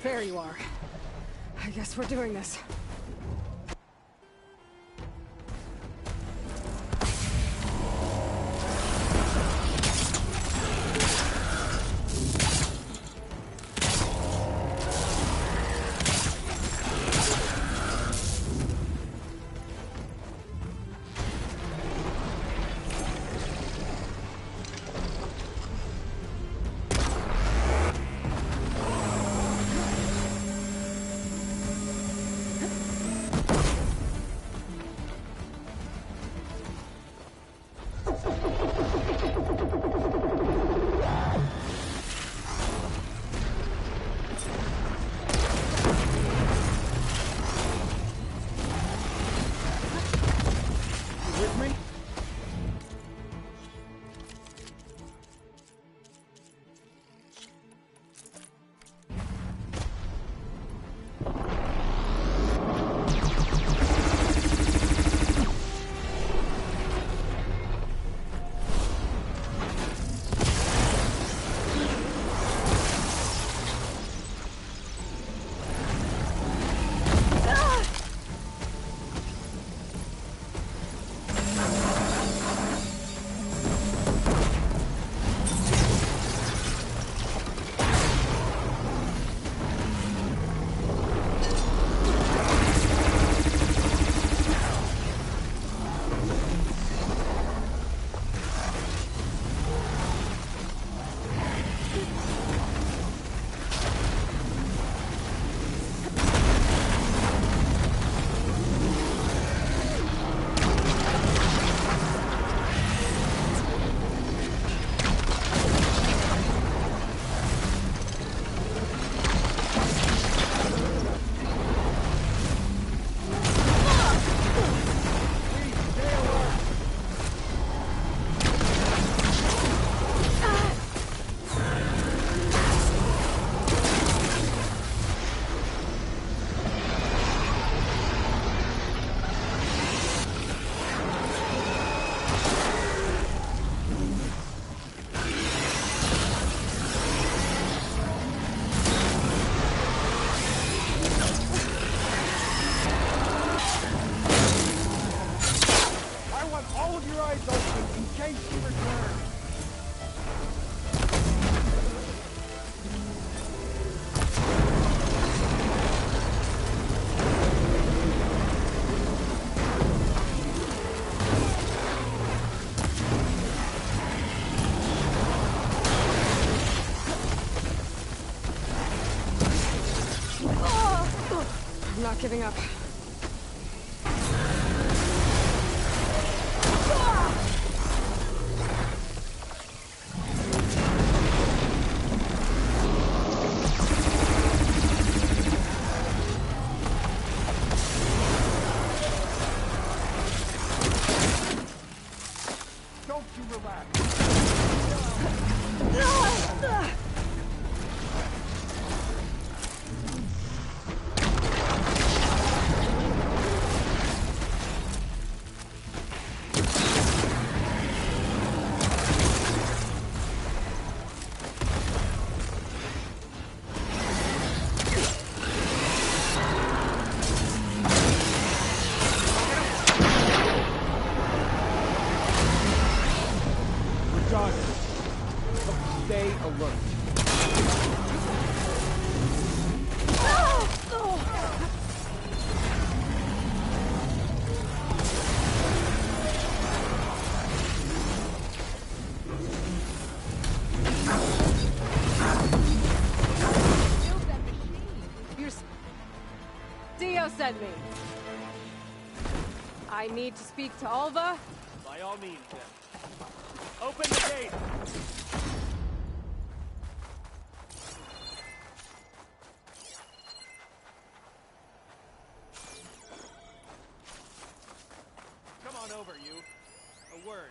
There you are. I guess we're doing this. I'm not giving up. Don't you relax. Stay alert. Dio sent me. I need to speak to Alva. By all means, then. Open the gate! Come on over, you. A word.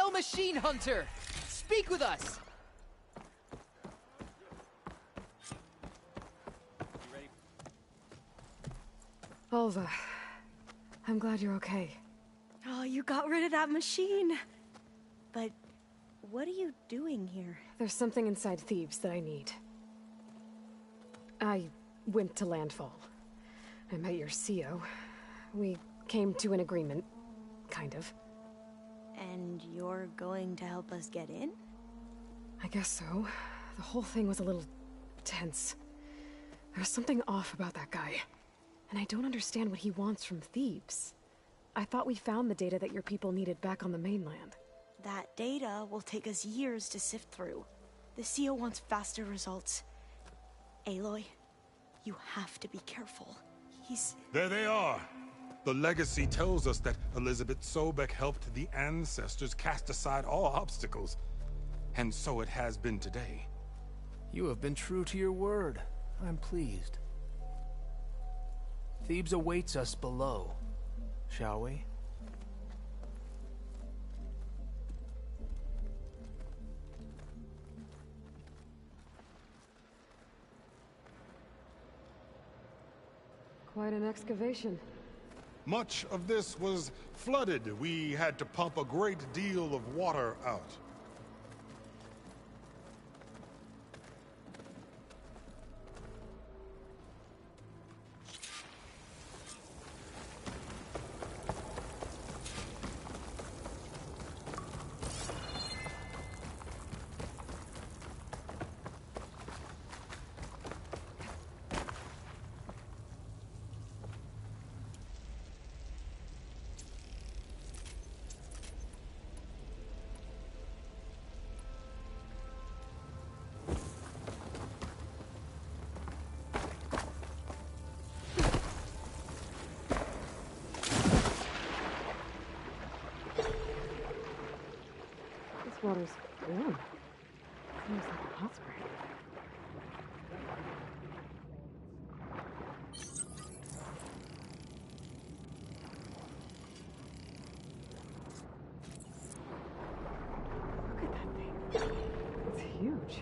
Hail Machine Hunter! Speak with us! You ready? Alva, I'm glad you're okay. Oh, you got rid of that machine. But what are you doing here? There's something inside Thebes that I need. I went to Landfall. I met your CO. We came to an agreement, kind of. And you're going to help us get in? I guess so. The whole thing was a little tense. There's something off about that guy. And I don't understand what he wants from Thebes. I thought we found the data that your people needed back on the mainland. That data will take us years to sift through. The CO wants faster results. Aloy, you have to be careful. There they are! The legacy tells us that Elizabeth Sobek helped the ancestors cast aside all obstacles. And so it has been today. You have been true to your word. I'm pleased. Thebes awaits us below. Shall we? Quite an excavation. Much of this was flooded. We had to pump a great deal of water out. This water's warm. Seems like a hot spring. Look at that thing. It's huge.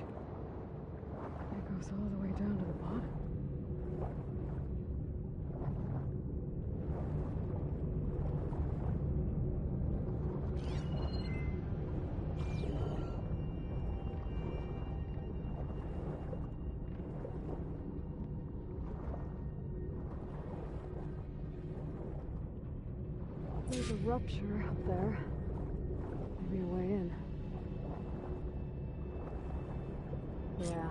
It goes all the way down to the bottom. There's a rupture up there. Maybe a way in. Yeah,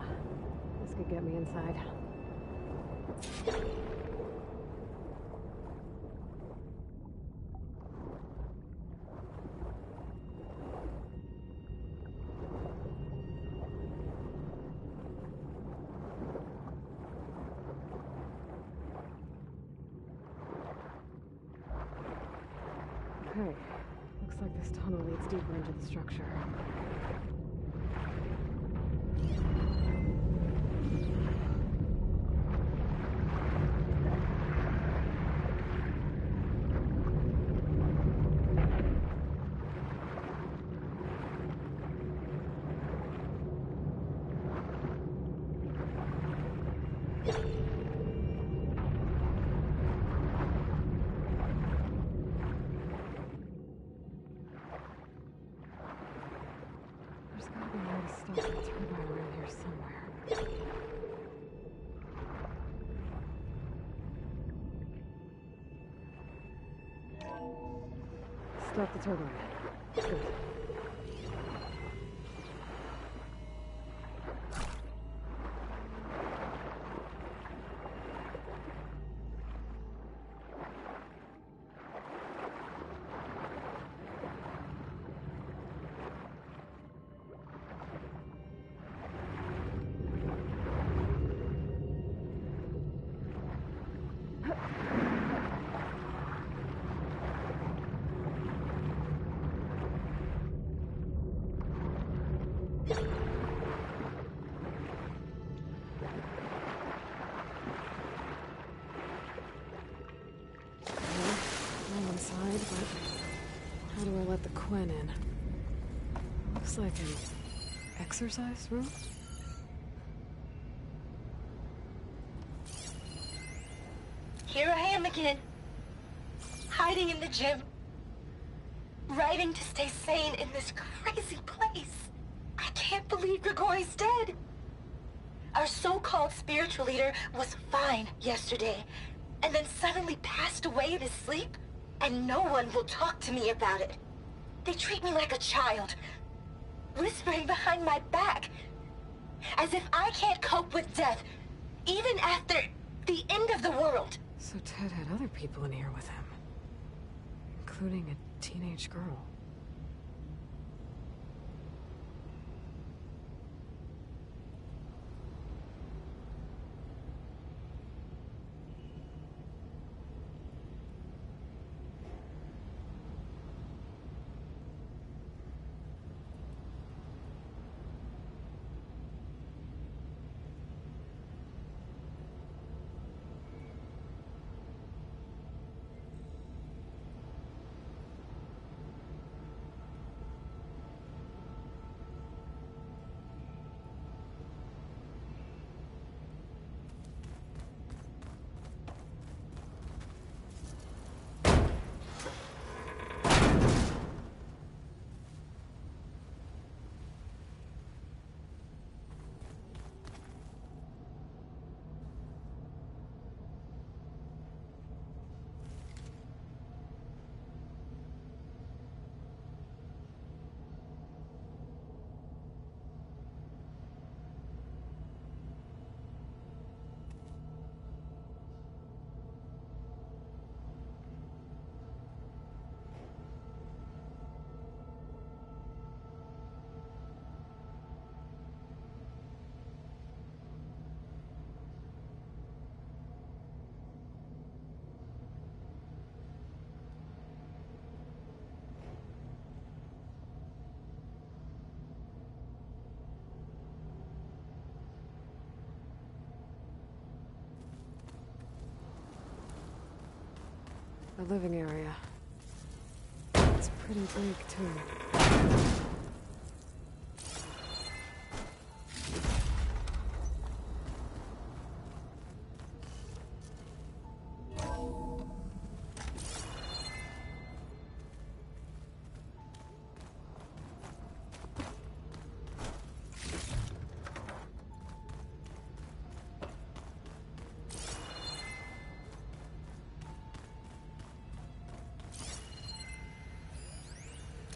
this could get me inside. Okay, looks like this tunnel leads deeper into the structure. There's gotta be a way to stop the turbine around here somewhere. Stop the turbine. Good. I'm inside, but how do I let the Quen in? Looks like an exercise room? Here I am again. Hiding in the gym. Writing to stay sane in this crazy place. I can't believe Grigori's dead. Our so-called spiritual leader was fine yesterday, and then suddenly passed away in his sleep, and no one will talk to me about it. They treat me like a child, whispering behind my back, as if I can't cope with death, even after the end of the world. So Ted had other people in here with him, including a teenage girl. The living area. It's pretty big, too.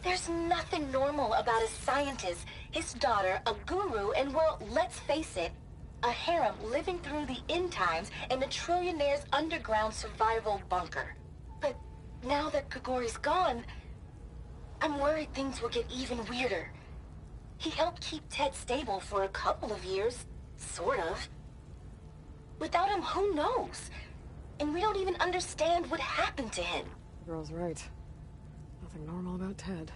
There's nothing normal about a scientist, his daughter, a guru, and well, let's face it, a harem living through the end times in a trillionaire's underground survival bunker. But now that Grigori's gone, I'm worried things will get even weirder. He helped keep Ted stable for a couple of years, sort of. Without him, who knows? And we don't even understand what happened to him. The girl's right. Nothing normal about Ted.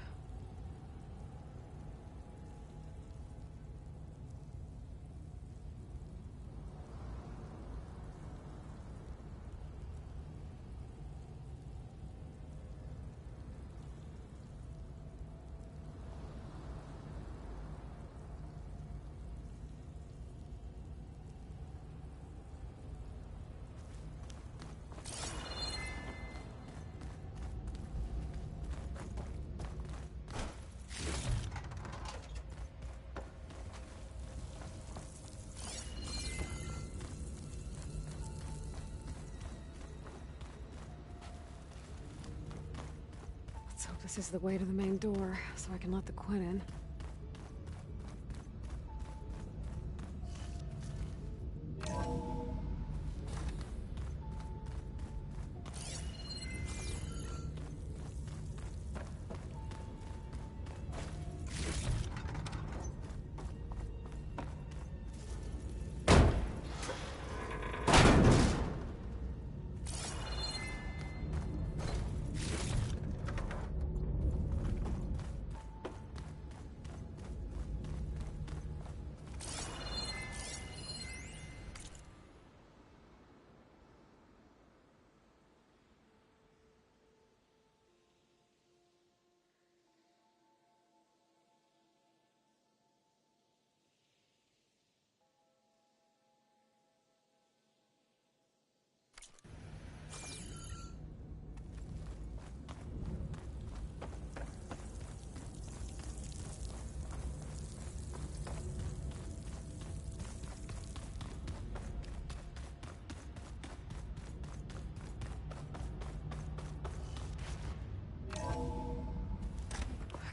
Let's hope this is the way to the main door, so I can let the Quinn in.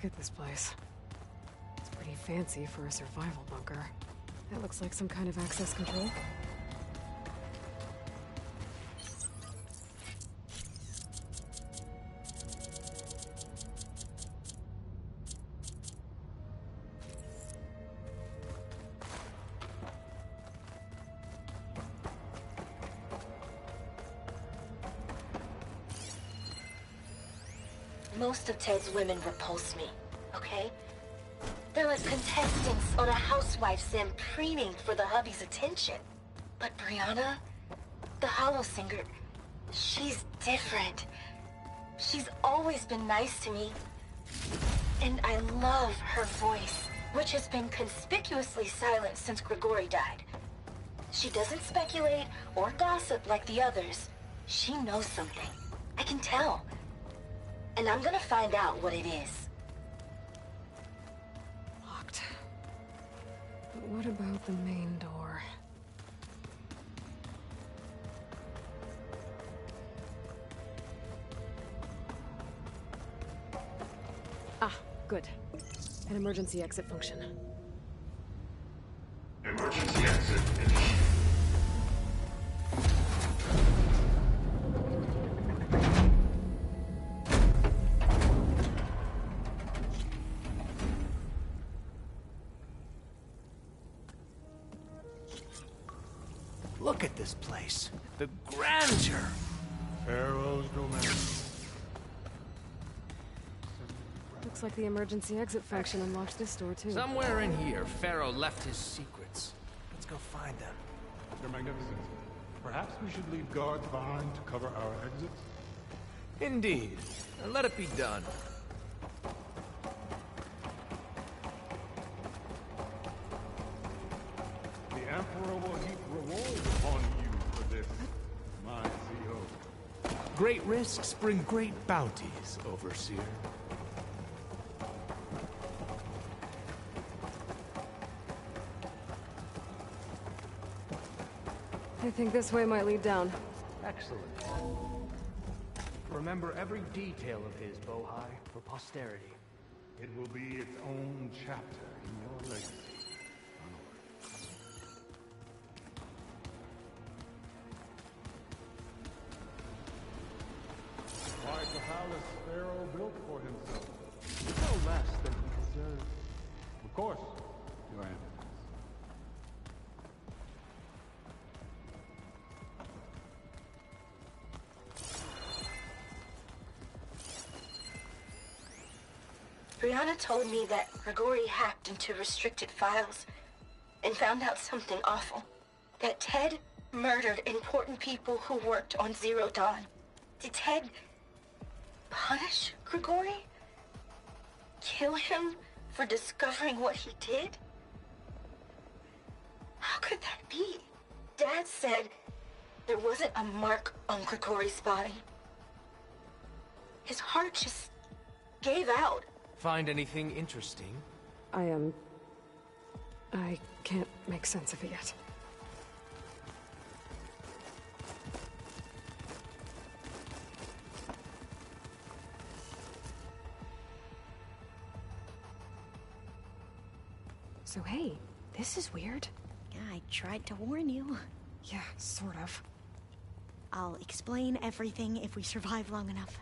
Look at this place. It's pretty fancy for a survival bunker. That looks like some kind of access control. Most of Ted's women repulse me, okay? They're like contestants on a housewife sim preening for the hubby's attention. But Brianna, the hollow singer, she's different. She's always been nice to me. And I love her voice, which has been conspicuously silent since Grigori died. She doesn't speculate or gossip like the others. She knows something. I can tell. And I'm gonna find out what it is. Locked. But what about the main door? Ah, good. An emergency exit function. Emergency exit initiated. Look at this place. The grandeur. Pharaoh's domain. Looks like the emergency exit function unlocks this door too. Somewhere in here, Pharaoh left his secrets. Let's go find them. Your Magnificence, perhaps we should leave guards behind to cover our exits? Indeed. And let it be done. The Emperor will heap reward upon you for this, my CO. Great risks bring great bounties, Overseer. I think this way might lead down. Excellent. Remember every detail of his, Bohai, for posterity. It will be its own chapter in your legacy. Quite the palace Pharaoh built for himself. No less than he deserves. Of course, Your Eminence. Brianna told me that Grigori hacked into restricted files and found out something awful. That Ted murdered important people who worked on Zero Dawn. Did Ted punish Grigori? Kill him for discovering what he did? How could that be? Dad said there wasn't a mark on Grigori's body. His heart just gave out. Find anything interesting? I can't make sense of it yet. So hey, this is weird. Yeah, I tried to warn you. Yeah, sort of. I'll explain everything if we survive long enough.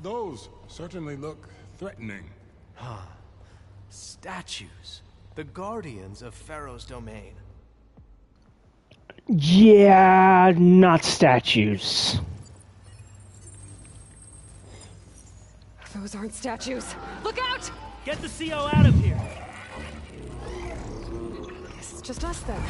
Those certainly look threatening. Statues. The guardians of Pharaoh's domain. Yeah, not statues. Those aren't statues. Look out! Get the CO out of here! Guess it's just us then.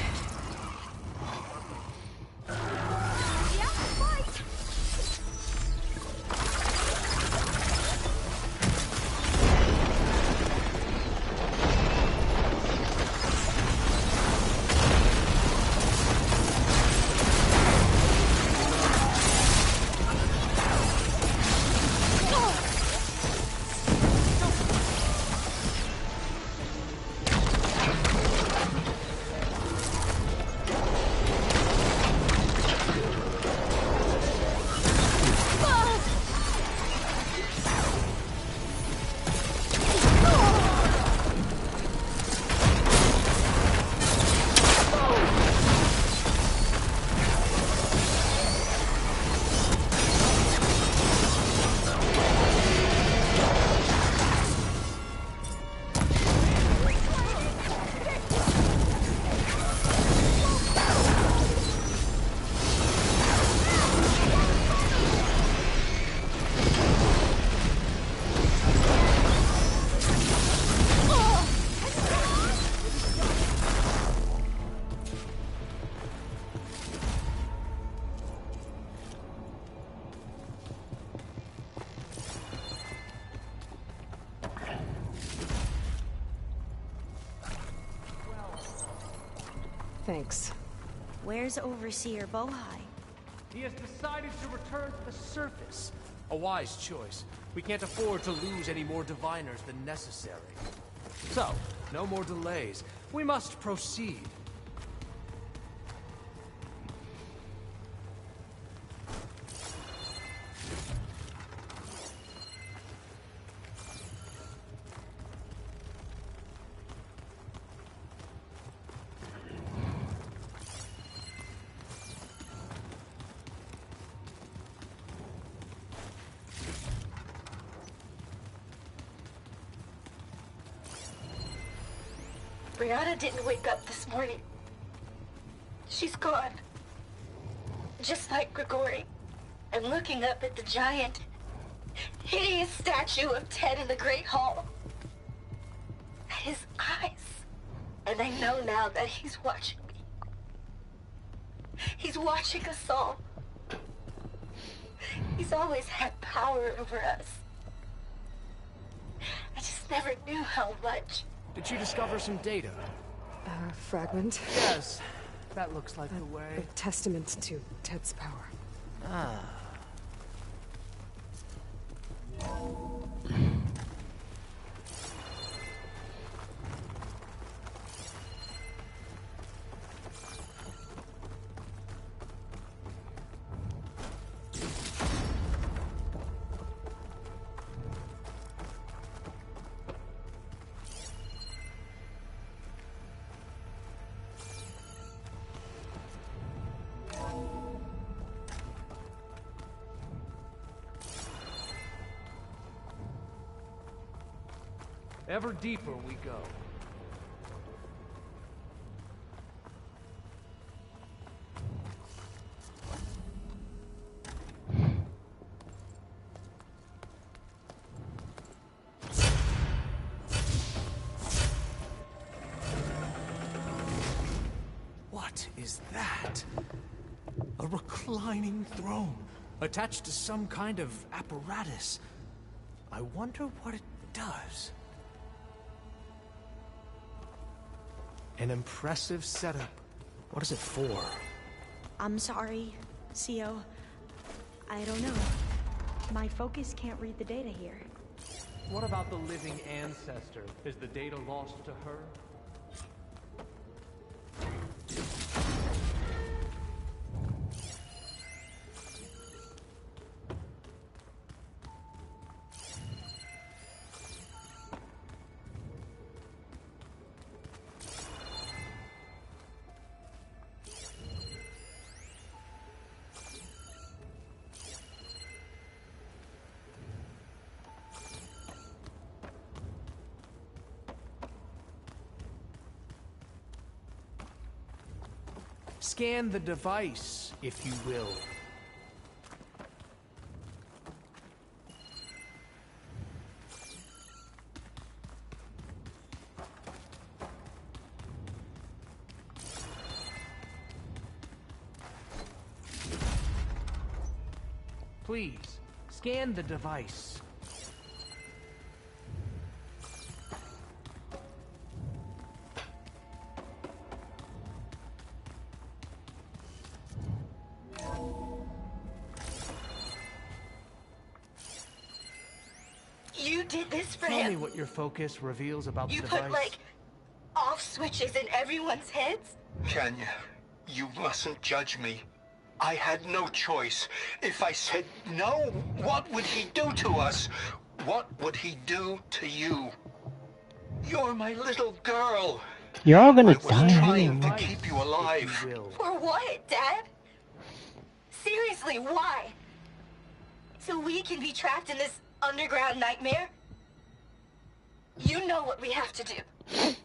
Thanks. Where's Overseer Bohai? He has decided to return to the surface. A wise choice. We can't afford to lose any more diviners than necessary. So, no more delays. We must proceed. Brianna didn't wake up this morning. She's gone. Just like Grigori. I'm looking up at the giant, hideous statue of Ted in the Great Hall. At his eyes. And I know now that he's watching me. He's watching us all. He's always had power over us. I just never knew how much. Did you discover some data? Fragment. Yes. That looks like the way. A testament to Ted's power. Ah. Ever deeper we go. What is that? A reclining throne, attached to some kind of apparatus. I wonder what it does. An impressive setup. What is it for? I'm sorry, CO. I don't know. My focus can't read the data here. What about the living ancestor? Is the data lost to her? Scan the device, if you will. Please, scan the device. You did this for Tell him. me what your focus reveals about the You device. put, like, off switches in everyone's heads? Kenya, you mustn't judge me. I had no choice. If I said no, what would he do to us? What would he do to you? You're my little girl. You're all gonna I was die trying to anyway. keep you alive. If you will. For what, Dad? Seriously, why? So we can be trapped in this underground nightmare? You know what we have to do.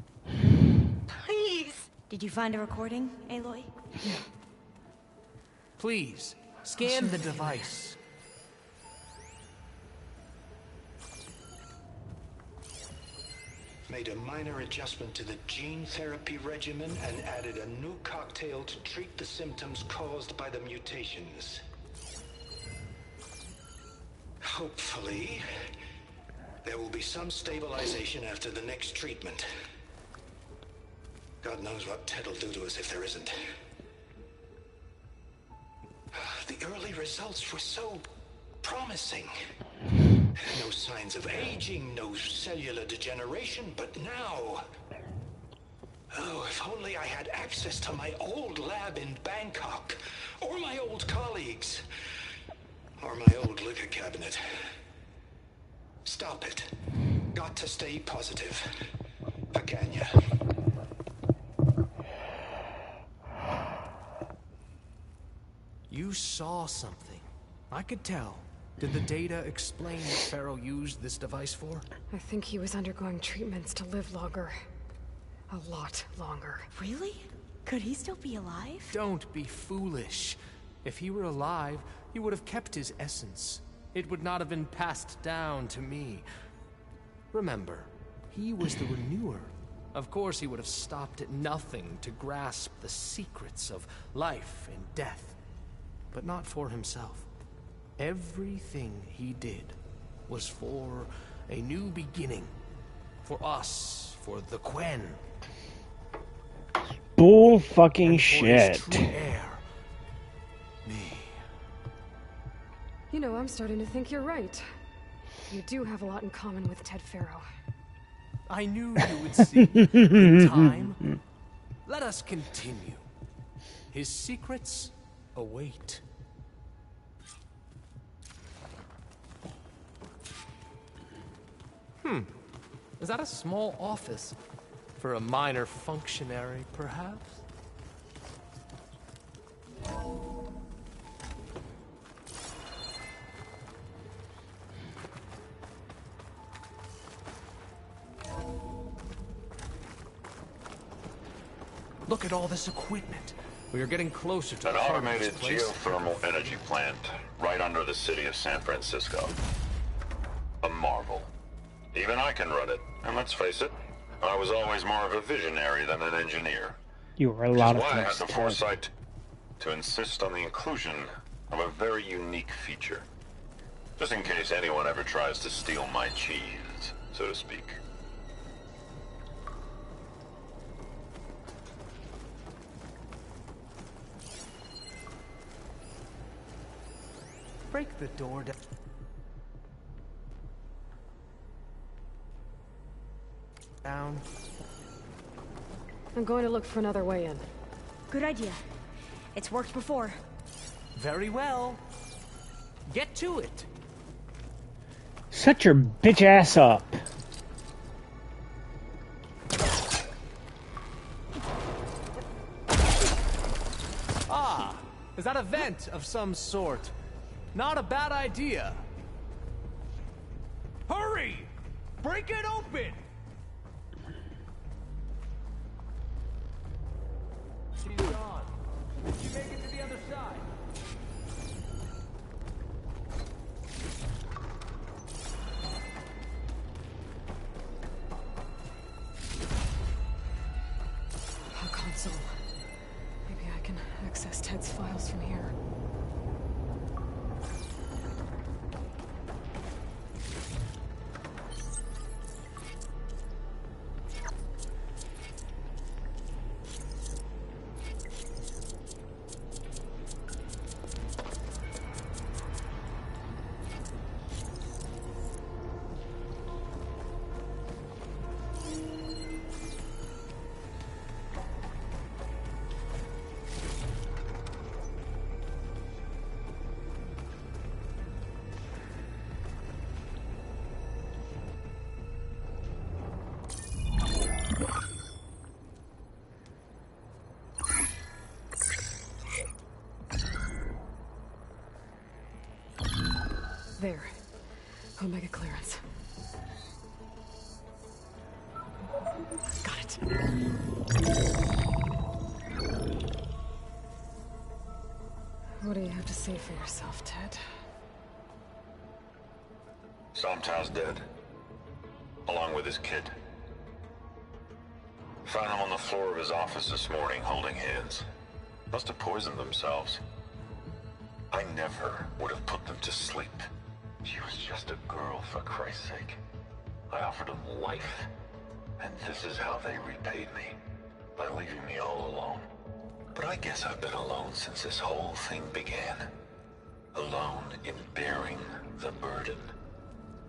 Please. Did you find a recording, Aloy? Please, scan the device. Made a minor adjustment to the gene therapy regimen and added a new cocktail to treat the symptoms caused by the mutations. Hopefully, there will be some stabilization after the next treatment. God knows what Ted will do to us if there isn't. The early results were so promising. No signs of aging, no cellular degeneration, but now... Oh, if only I had access to my old lab in Bangkok, or my old colleagues, or my old liquor cabinet. Stop it. Got to stay positive. Can ya? You saw something. I could tell. Did the data explain what Pharaoh used this device for? I think he was undergoing treatments to live longer. A lot longer. Really? Could he still be alive? Don't be foolish. If he were alive, he would have kept his essence. It would not have been passed down to me. Remember, he was the renewer. Of course he would have stopped at nothing to grasp the secrets of life and death. But not for himself. Everything he did was for a new beginning. For us, for the Quen. Bull fucking And for shit. his true heir, me. You know, I'm starting to think you're right. You do have a lot in common with Ted Pharaoh. I knew you would see in time. Let us continue. His secrets await. Is that a small office? For a minor functionary, perhaps? Look at all this equipment. We are getting closer to An the heart of this automated place. geothermal energy plant right under the city of San Francisco. A marvel. Even I can run it, and let's face it, I was always more of a visionary than an engineer. You were a Which lot is of why I had things. the foresight to insist on the inclusion of a very unique feature. Just in case anyone ever tries to steal my cheese, so to speak. Break the door down. I'm going to look for another way in. Good idea. It's worked before. Very well. Get to it. Shut your bitch ass up. Ah, is that a vent of some sort? Not a bad idea. Hurry! Break it open! She's gone. Did she make it to the other side? A console. Maybe I can access Ted's files from here. There. Omega clearance. Got it. What do you have to say for yourself, Ted? Somtow's dead. Along with his kid. Found him on the floor of his office this morning, holding hands. Must have poisoned themselves. I never would have put them to sleep. She was just a girl, for Christ's sake. I offered them life, and this is how they repaid me. by leaving me all alone. But I guess I've been alone since this whole thing began. Alone in bearing the burden.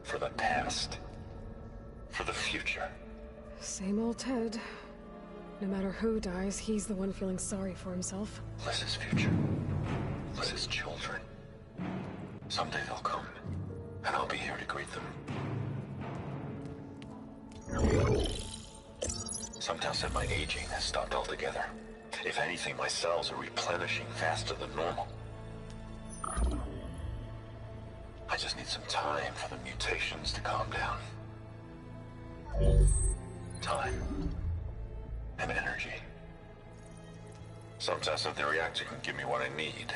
For the past. For the future. Same old Ted. No matter who dies, he's the one feeling sorry for himself. Liz's future. Liz's children. Someday they'll come, and I'll be here to greet them. Some tell said my aging has stopped altogether. If anything, my cells are replenishing faster than normal. I just need some time for the mutations to calm down. Time. And energy. Some test that the reactor can give me what I need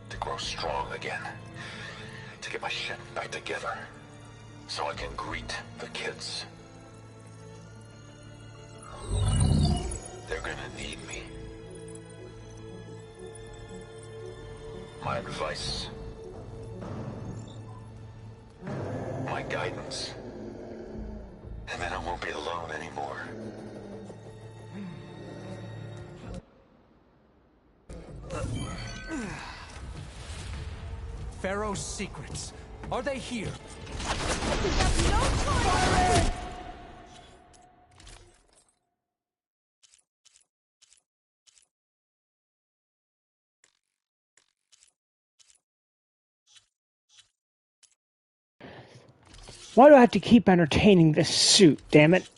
to grow strong again. To get my shit back together. So I can greet the kids. They're gonna need me. My advice. My guidance. And then I won't be alone anymore. Pharaoh's secrets. Are they here? We have no choice! Why do I have to keep entertaining this suit, damn it?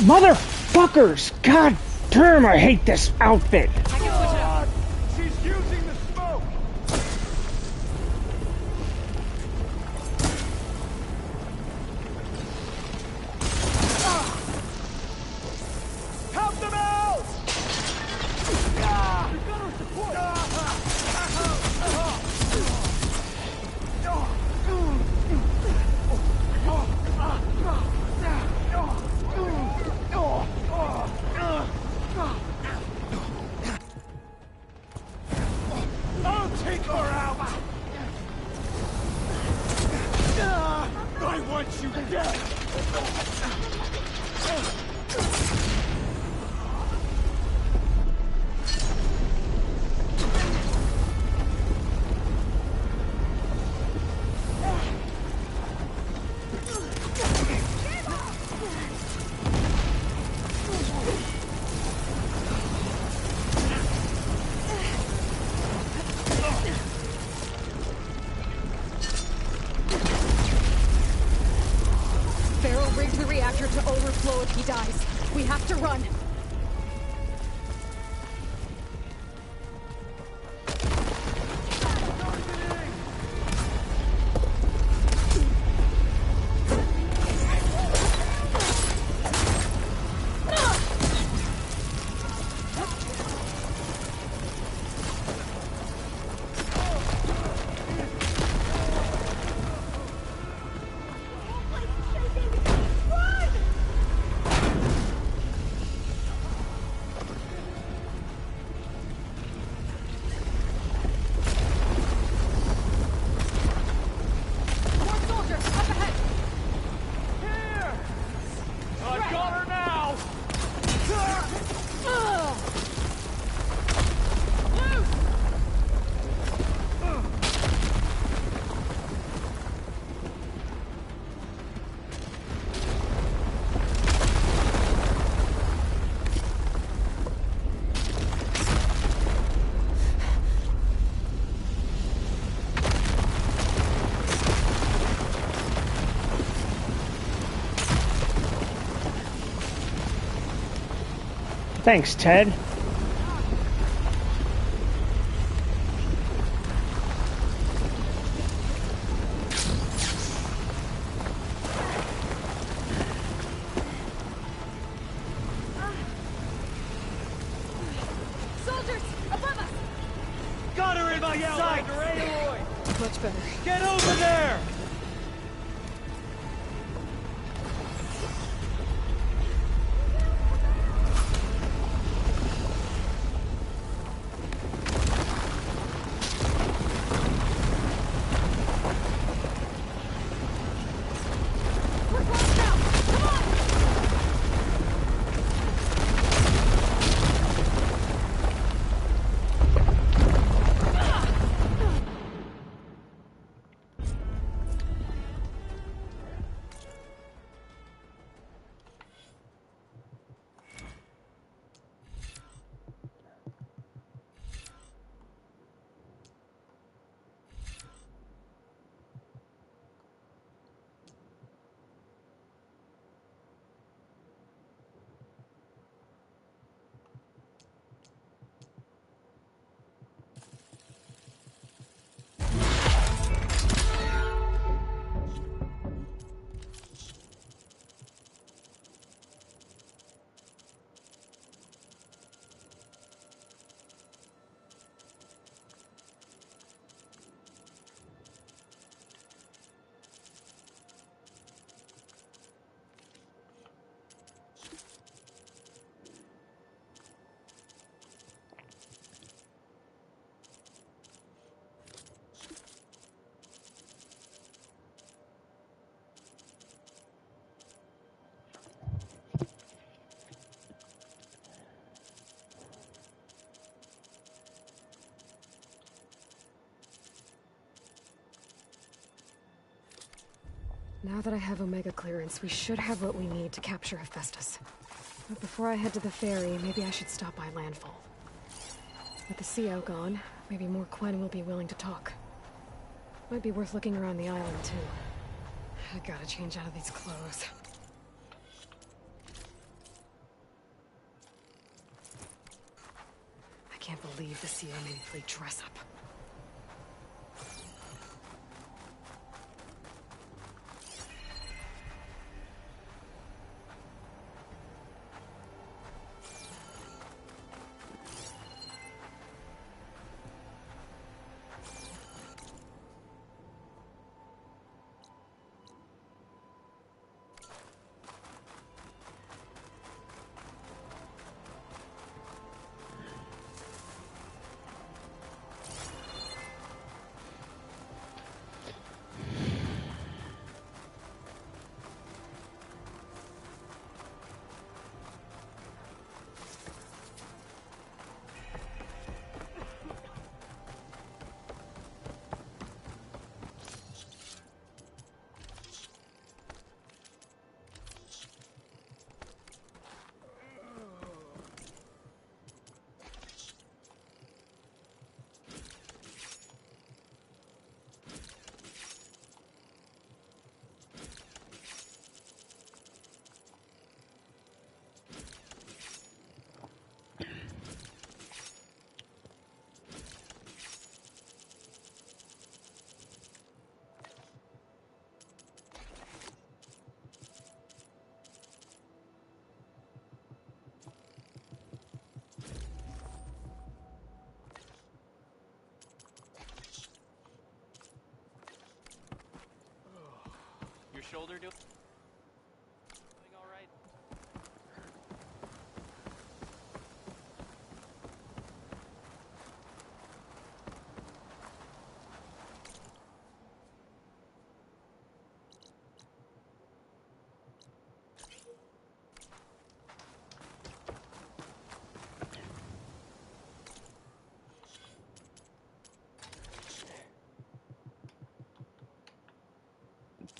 Motherfuckers! God damn, I hate this outfit! She's using the smoke! Help them out! We've got our support! I'll take her out! I want you dead! Pharaoh rigged the reactor to overflow if he dies. We have to run. Thanks, Ted. Soldiers, above us! Got her in my sight! Much better. Get over there! We're close now! Come on! Now that I have Omega clearance, we should have what we need to capture Hephaestus. But before I head to the ferry, maybe I should stop by Landfall. With the CO gone, maybe more Quen will be willing to talk. Might be worth looking around the island, too. I gotta change out of these clothes. I can't believe the CO made me play dress up. Your shoulder doing all right?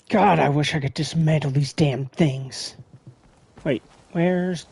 God, I wish I could dismantle these damn things. Wait, where's...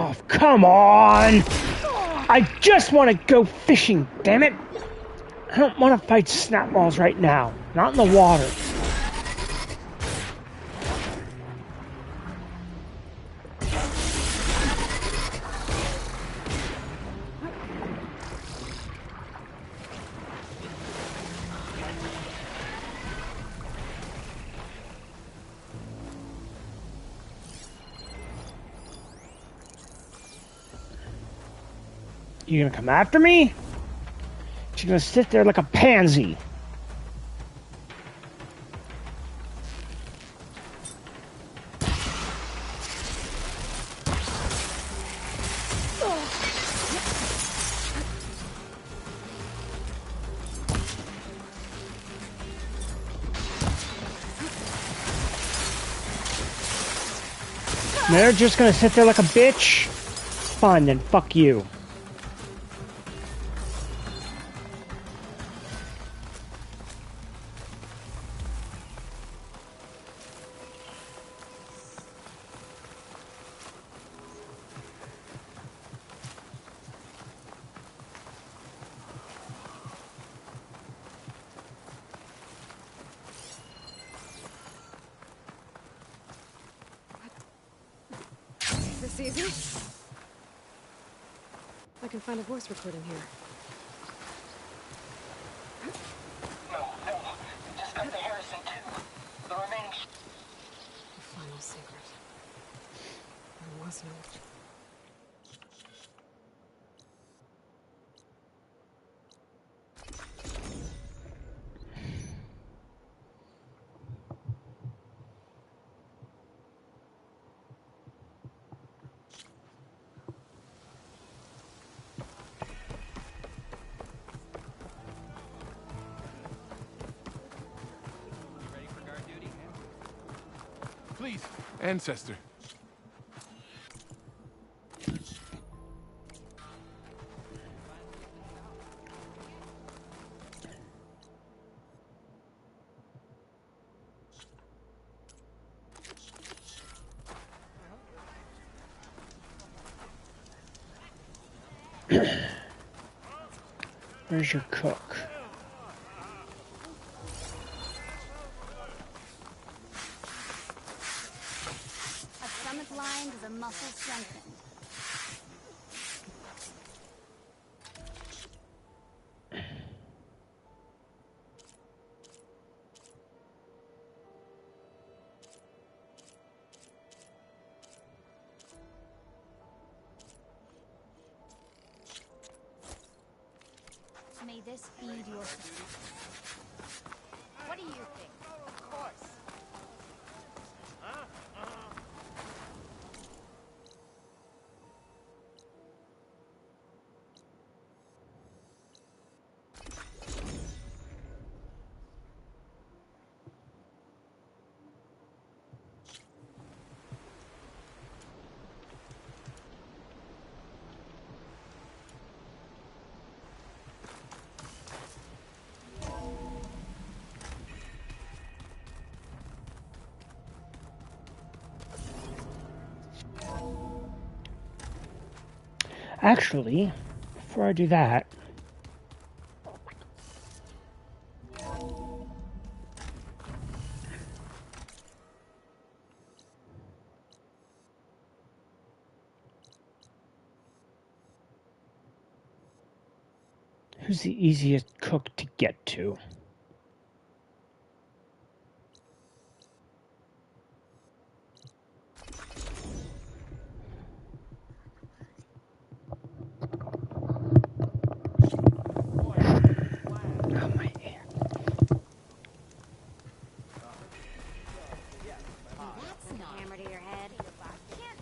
Oh, come on! I just want to go fishing, damn it! I don't want to fight snapballs right now. Not in the water. You gonna come after me? You're gonna sit there like a pansy. They're just gonna sit there like a bitch? Fine, then fuck you. This easy? I can find a voice recording here. No. Just got the Harrison too. The remaining... The final secret. There was no... Please, ancestor. Where's your cook? A stomach lined is a muscle strengthened. May this feed your... What do you think? Of course. Actually, before I do that, who's the easiest cook to get to? Oh, my ear. That's not hammer to your head. Can't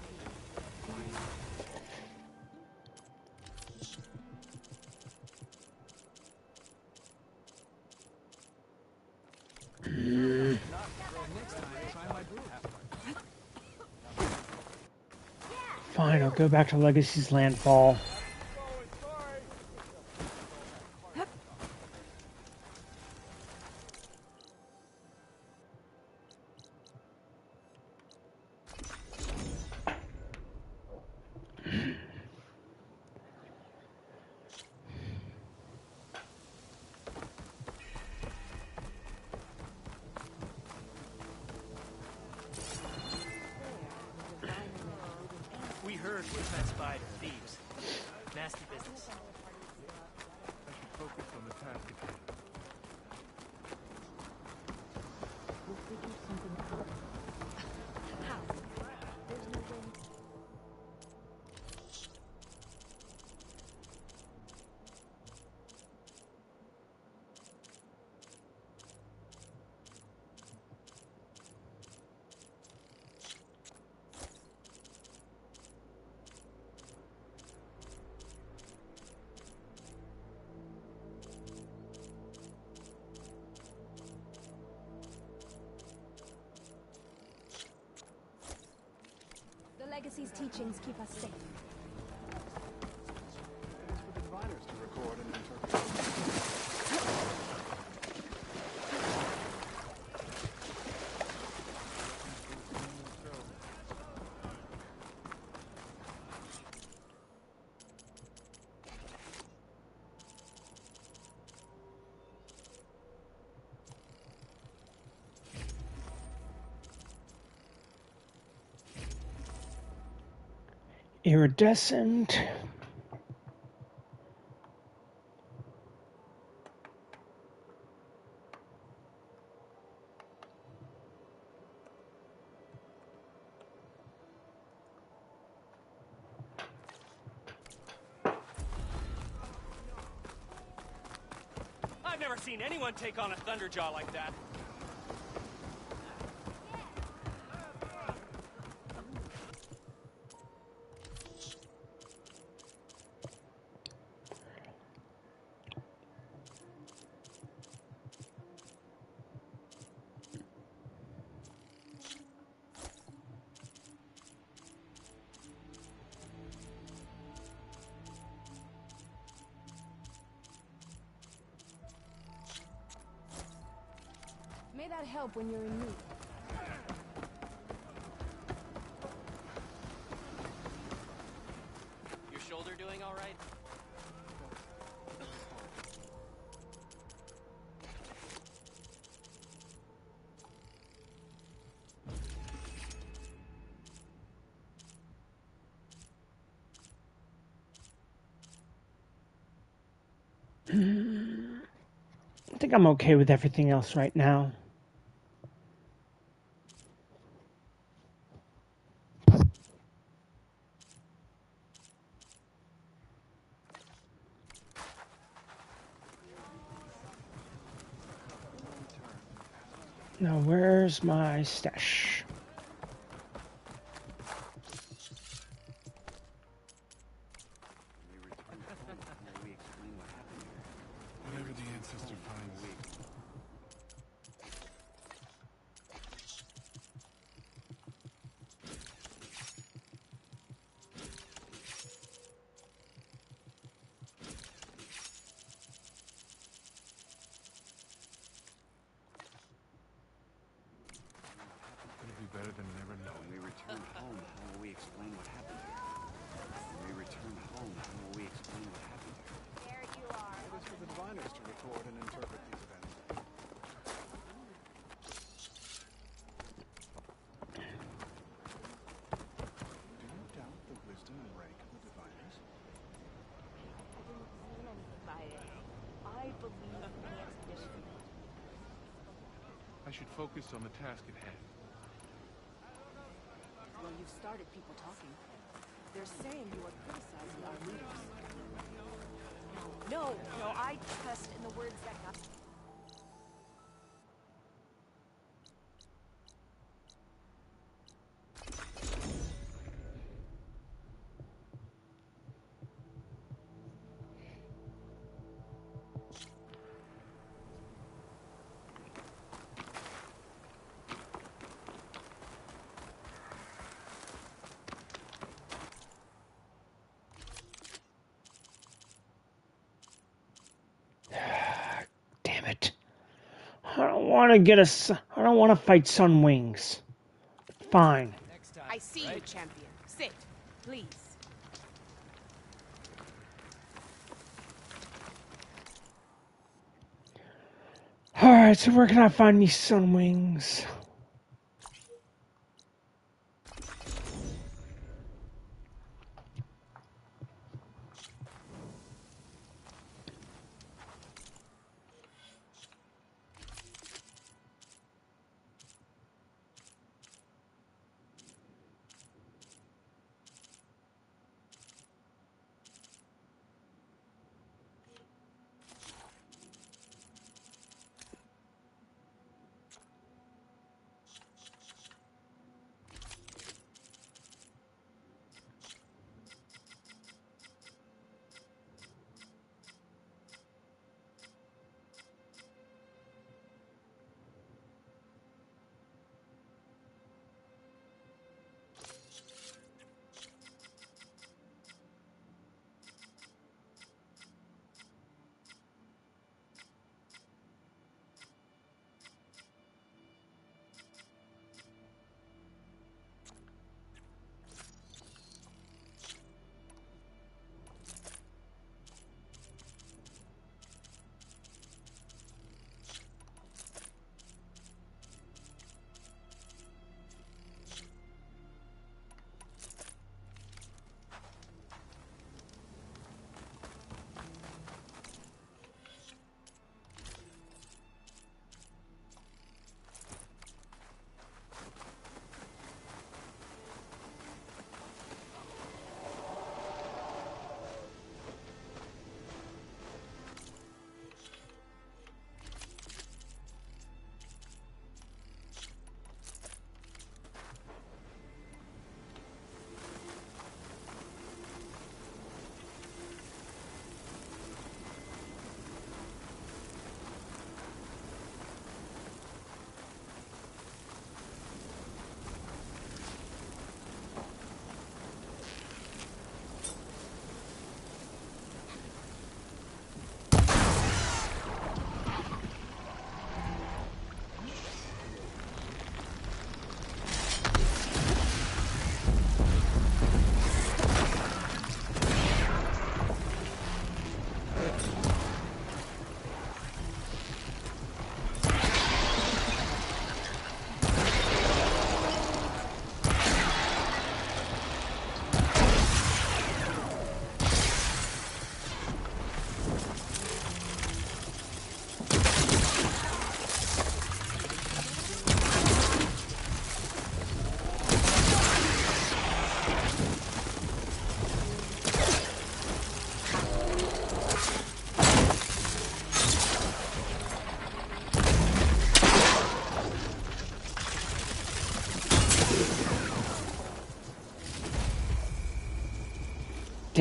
Fine, I'll go back to Legacy's landfall. heard we're classified as thieves. Nasty business. I should focus on the task at hand. We'll figure something out. How? There's no way. The Legacy's teachings keep us safe. It is for the diviners to record and interpret. Iridescent. I've never seen anyone take on a Thunderjaw like that. May that help when you're in need. Your shoulder doing all right? I think I'm okay with everything else right now. Now, where's my stash? Whatever the ancestor finds. It'll be better than never knowing. When we return home, how will we explain what happened here? When we return home, how will we explain what happened here? There you are. It is for the diviners to record and interpret these events. Do you doubt the wisdom and rank of the diviners? I didn't mean anything by it. I believe in the expedition. I should focus on the task at hand. Well, you've started people talking. They're saying you are criticizing our leaders. No, I trust in the words that got... Damn it. I don't want to get I don't want to fight Sunwings. Fine. I see you, champion. Sit, please. Alright, so where can I find these Sunwings?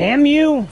Damn you!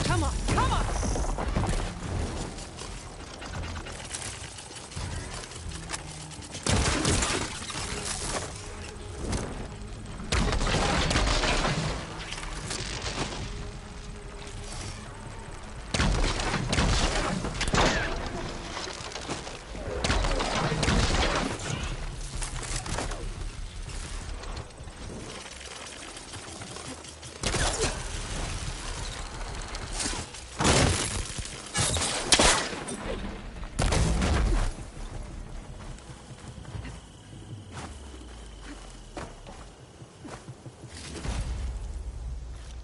Come on, come on!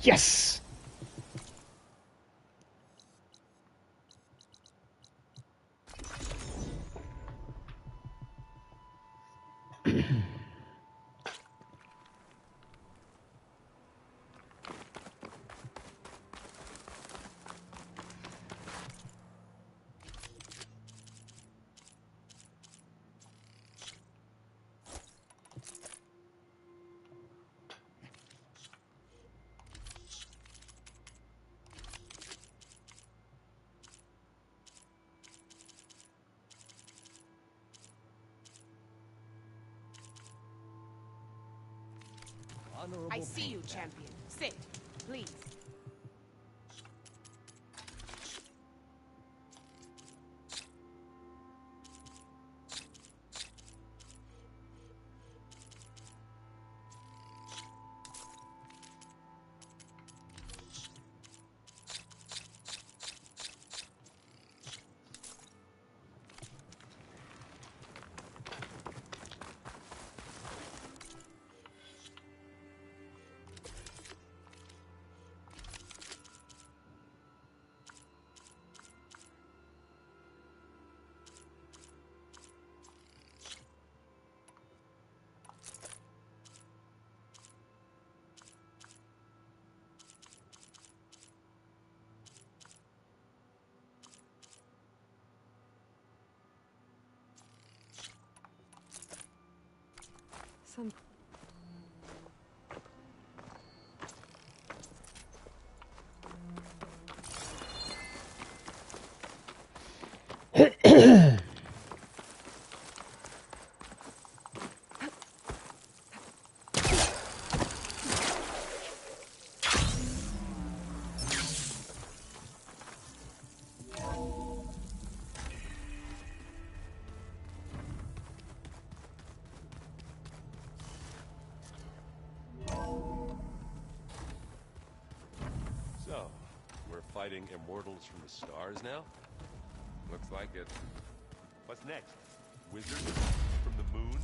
Yes! I see you, champion. Sit, please. Some... So, we're fighting immortals from the stars now? Looks like it. What's next? Wizards from the moon?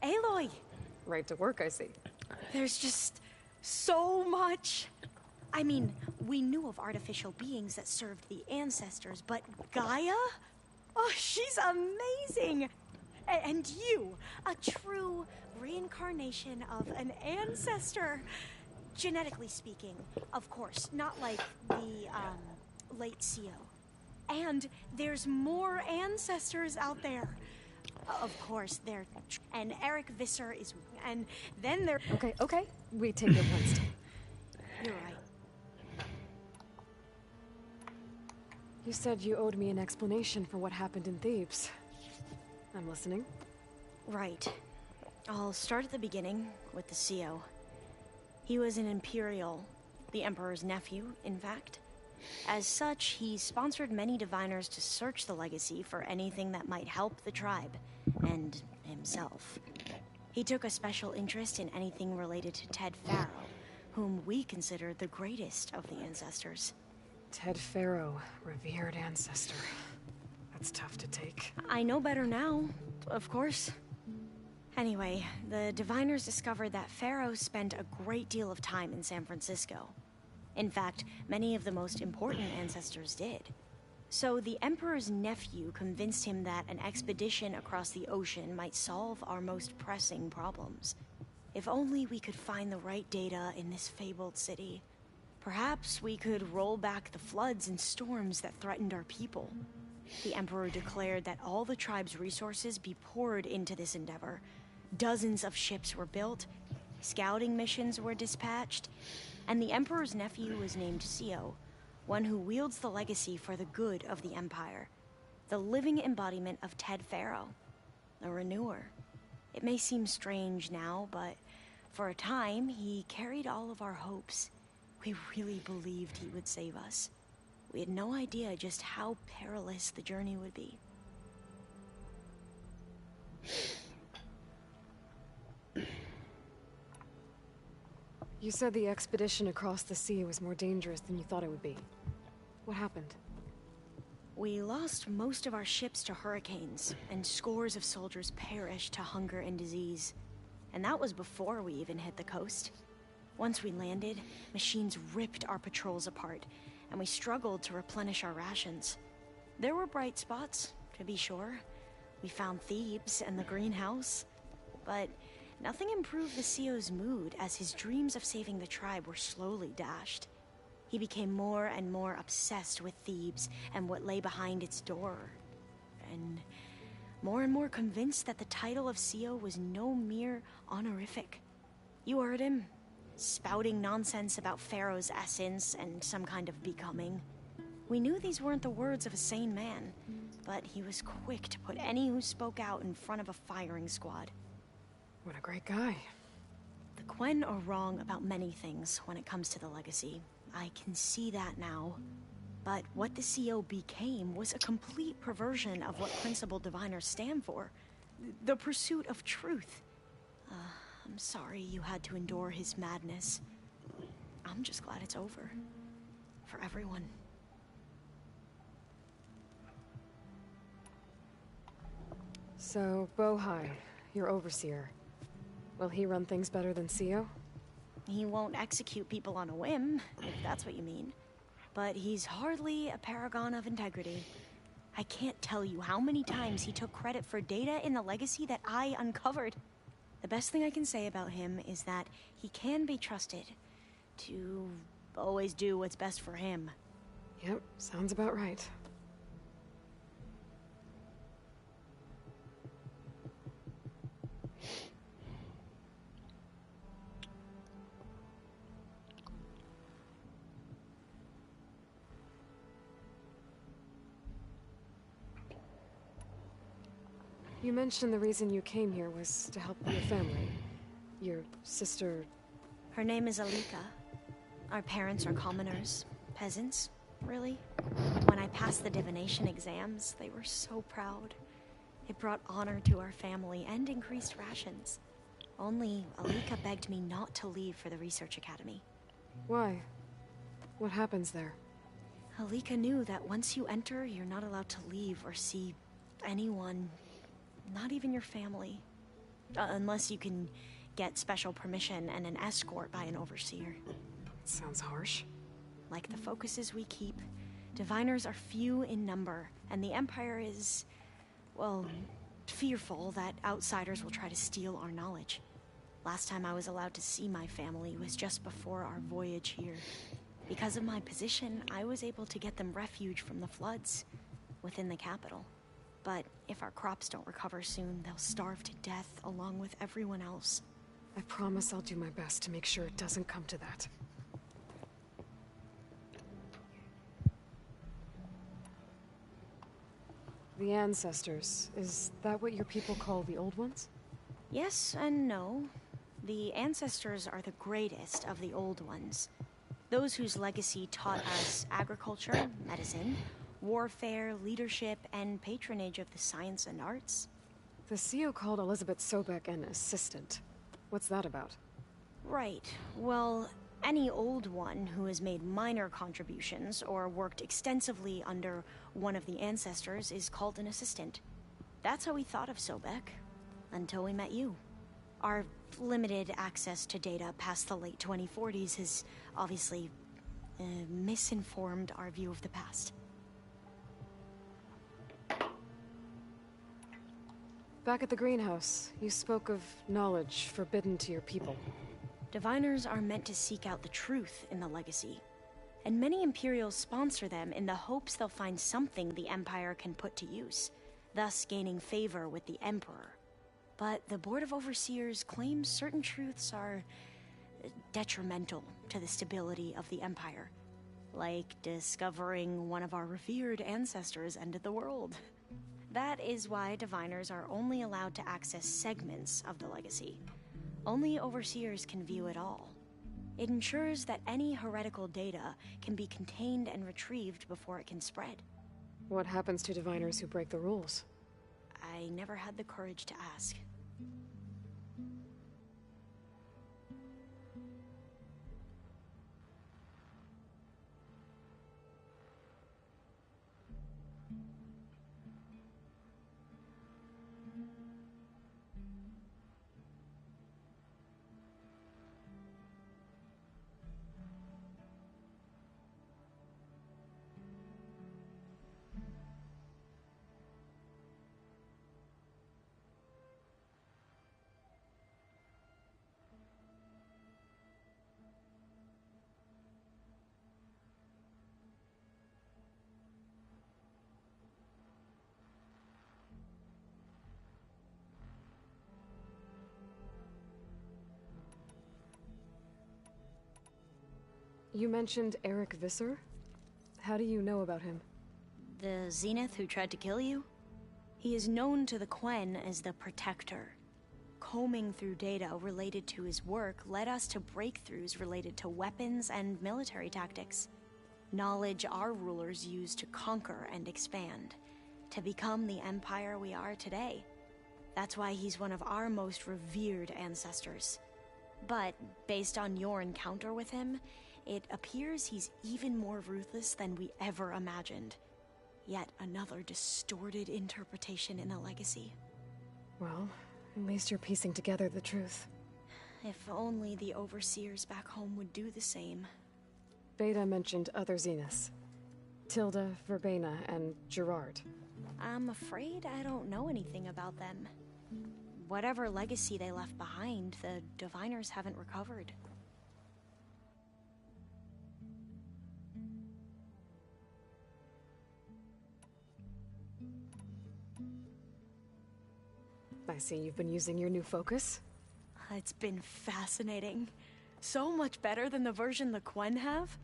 Aloy! Right to work, I see. There's just so much. I mean, we knew of artificial beings that served the ancestors, but Gaia? Oh, she's amazing! And you, a true reincarnation of an ancestor. Genetically speaking, of course, not like the, late CO. And there's more ancestors out there. Of course, they're... And Eric Visser is... And then there... Okay, we take it one step. You're right. You said you owed me an explanation for what happened in Thebes. I'm listening. Right. I'll start at the beginning, with the CO. He was an Imperial, the Emperor's nephew, in fact. As such, he sponsored many diviners to search the legacy for anything that might help the tribe. and himself. He took a special interest in anything related to Ted Faro, whom we consider the greatest of the ancestors. Ted Faro, revered ancestor. That's tough to take. I know better now, of course. Anyway, the diviners discovered that Faro spent a great deal of time in San Francisco. In fact, many of the most important ancestors did. So the Emperor's nephew convinced him that an expedition across the ocean might solve our most pressing problems. If only we could find the right data in this fabled city. Perhaps we could roll back the floods and storms that threatened our people. The Emperor declared that all the tribe's resources be poured into this endeavor. Dozens of ships were built, scouting missions were dispatched, and the Emperor's nephew was named Sio, one who wields the legacy for the good of the Empire. The living embodiment of Ted Faro, a renewer. It may seem strange now, but for a time, he carried all of our hopes. We really believed he would save us. We had no idea just how perilous the journey would be. You said the expedition across the sea was more dangerous than you thought it would be. What happened? We lost most of our ships to hurricanes, and scores of soldiers perished to hunger and disease. And that was before we even hit the coast. Once we landed, machines ripped our patrols apart, and we struggled to replenish our rations. There were bright spots, to be sure. We found Thebes and the greenhouse, but nothing improved the CEO's mood as his dreams of saving the tribe were slowly dashed. He became more and more obsessed with Thebes and what lay behind its door, and more convinced that the title of CEO was no mere honorific. You heard him, spouting nonsense about Pharaoh's essence and some kind of becoming. We knew these weren't the words of a sane man, but he was quick to put any who spoke out in front of a firing squad. What a great guy. The Quen are wrong about many things when it comes to the legacy. I can see that now. But what the CEO became was a complete perversion of what principled diviners stand for. The pursuit of truth. I'm sorry you had to endure his madness. I'm just glad it's over. For everyone. So, Bohai, your overseer. Will he run things better than CEO? He won't execute people on a whim, if that's what you mean. But he's hardly a paragon of integrity. I can't tell you how many times he took credit for data in the legacy that I uncovered. The best thing I can say about him is that he can be trusted to always do what's best for him. Yep, sounds about right. You mentioned the reason you came here was to help your family. Your sister... Her name is Alika. Our parents are commoners. Peasants, really. When I passed the divination exams, they were so proud. It brought honor to our family and increased rations. Only Alika begged me not to leave for the research academy. Why? What happens there? Alika knew that once you enter, you're not allowed to leave or see anyone. Not even your family. Unless you can get special permission and an escort by an overseer. Sounds harsh. Like the focuses we keep, diviners are few in number, and the Empire is, well, fearful that outsiders will try to steal our knowledge. Last time I was allowed to see my family was just before our voyage here. Because of my position, I was able to get them refuge from the floods within the capital. But if our crops don't recover soon, they'll starve to death along with everyone else. I promise I'll do my best to make sure it doesn't come to that. The ancestors, is that what your people call the old ones? Yes and no. The ancestors are the greatest of the old ones. Those whose legacy taught us agriculture, medicine, warfare, leadership, and patronage of the science and arts. The CO called Elizabeth Sobek an assistant. What's that about? Right. Well, any old one who has made minor contributions or worked extensively under one of the ancestors is called an assistant. That's how we thought of Sobek, until we met you. Our limited access to data past the late 2040s has obviously misinformed our view of the past. Back at the greenhouse, you spoke of knowledge forbidden to your people. Diviners are meant to seek out the truth in the legacy, and many Imperials sponsor them in the hopes they'll find something the Empire can put to use, thus gaining favor with the Emperor. But the Board of Overseers claims certain truths are detrimental to the stability of the Empire, like discovering one of our revered ancestors ended the world. That is why Diviners are only allowed to access segments of the legacy. Only Overseers can view it all. It ensures that any heretical data can be contained and retrieved before it can spread. What happens to Diviners who break the rules? I never had the courage to ask. You mentioned Eric Visser? How do you know about him? The Zenith who tried to kill you? He is known to the Quen as the Protector. Combing through data related to his work led us to breakthroughs related to weapons and military tactics. Knowledge our rulers used to conquer and expand, to become the empire we are today. That's why he's one of our most revered ancestors. But based on your encounter with him, it appears he's even more ruthless than we ever imagined. Yet another distorted interpretation in the legacy. Well, at least you're piecing together the truth. If only the Overseers back home would do the same. Beta mentioned other Zeniths. Tilda, Verbena, and Gerard. I'm afraid I don't know anything about them. Whatever legacy they left behind, the Diviners haven't recovered. I see you've been using your new focus. It's been fascinating. So much better than the version the Quen have.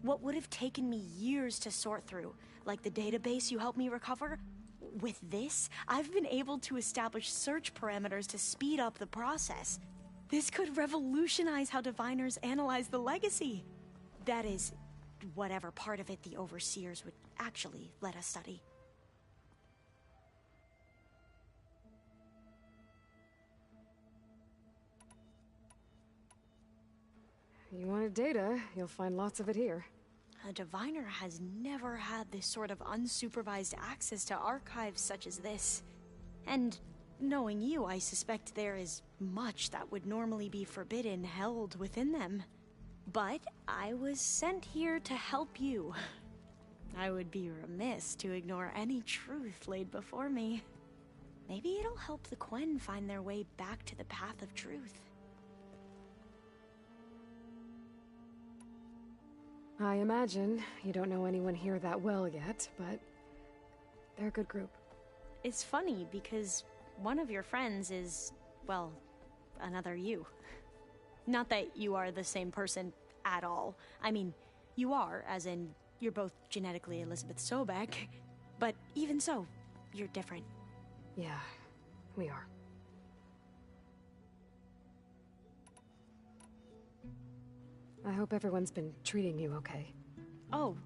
What would have taken me years to sort through, like the database you helped me recover, with this, I've been able to establish search parameters to speed up the process. This could revolutionize how Diviners analyze the legacy. That is, whatever part of it the Overseers would actually let us study. You wanted data, you'll find lots of it here. A Diviner has never had this sort of unsupervised access to archives such as this. And knowing you, I suspect there is much that would normally be forbidden held within them. But I was sent here to help you. I would be remiss to ignore any truth laid before me. Maybe it'll help the Quen find their way back to the path of truth. I imagine you don't know anyone here that well yet, but they're a good group. It's funny because one of your friends is, well, another you. Not that you are the same person at all. I mean, you are, as in, you're both genetically Elizabeth Sobek, but even so, you're different. Yeah, we are. I hope everyone's been treating you okay. Oh,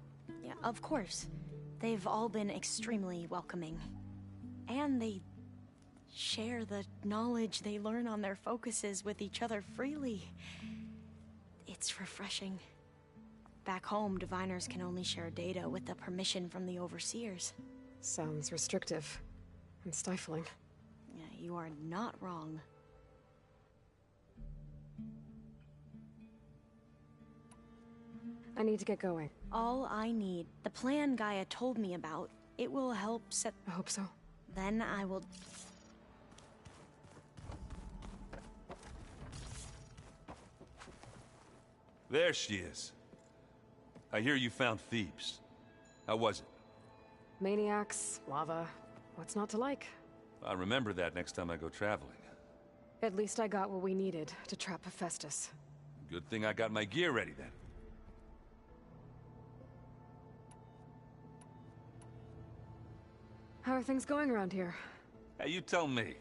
yeah, of course. They've all been extremely welcoming. And they share the knowledge they learn on their focuses with each other freely. It's refreshing. Back home, diviners can only share data with the permission from the overseers. Sounds restrictive and stifling. Yeah, you are not wrong. I need to get going. All I need, the plan Gaia told me about, it will help set... I hope so. Then I will... There she is. I hear you found Thebes. How was it? Maniacs, lava, what's not to like? I'll remember that next time I go traveling. At least I got what we needed to trap Hephaestus. Good thing I got my gear ready then. How are things going around here? Hey, you tell me.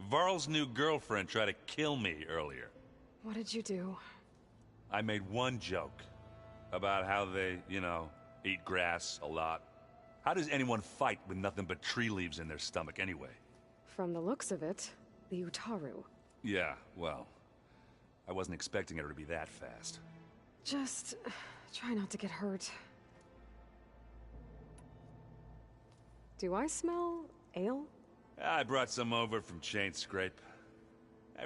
Varl's new girlfriend tried to kill me earlier. What did you do? I made one joke about how they, eat grass a lot. How does anyone fight with nothing but tree leaves in their stomach anyway? From the looks of it, the Utaru. Yeah, well, I wasn't expecting her to be that fast. Just try not to get hurt. Do I smell ale? I brought some over from Chain Scrape.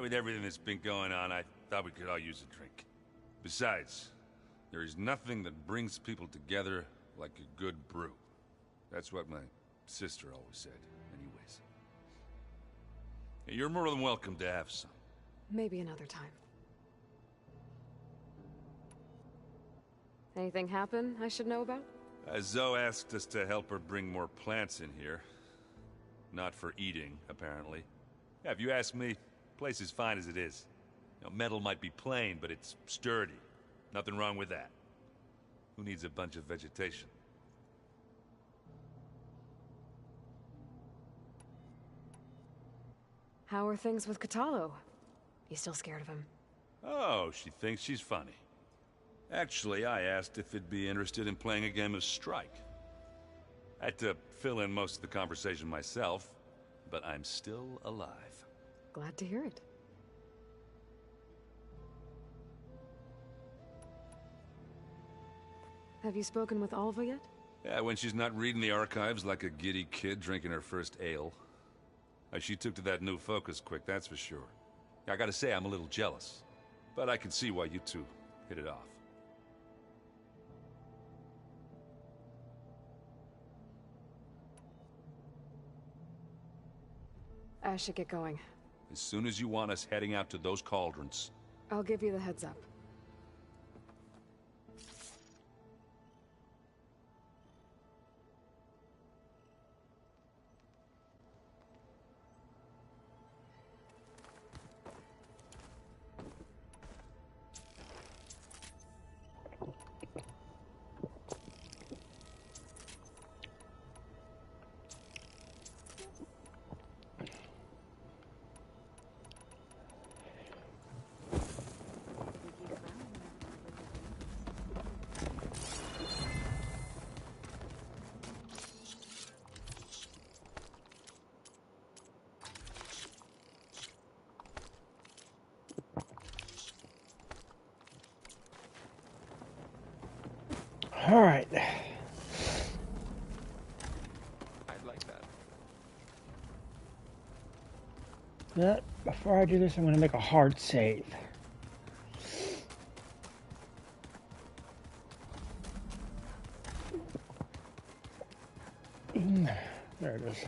With everything that's been going on, I thought we could all use a drink. Besides, there is nothing that brings people together like a good brew. That's what my sister always said, anyways. You're more than welcome to have some. Maybe another time. Anything happen I should know about? Zoe asked us to help her bring more plants in here. Not for eating, apparently. Yeah, if you ask me, the place is fine as it is. Metal might be plain, but it's sturdy. Nothing wrong with that. Who needs a bunch of vegetation? How are things with Katalo? You still scared of him? Oh, she thinks she's funny. Actually, I asked if it'd be interested in playing a game of Strike. I had to fill in most of the conversation myself, but I'm still alive. Glad to hear it. Have you spoken with Alva yet? Yeah, when she's not reading the archives like a giddy kid drinking her first ale. She took to that new focus quick, that's for sure. I gotta say, I'm a little jealous. But I can see why you two hit it off. I should get going. As soon as you want us heading out to those cauldrons. I'll give you the heads up. All right. I'd like that. But before I do this, I'm going to make a hard save. There it is.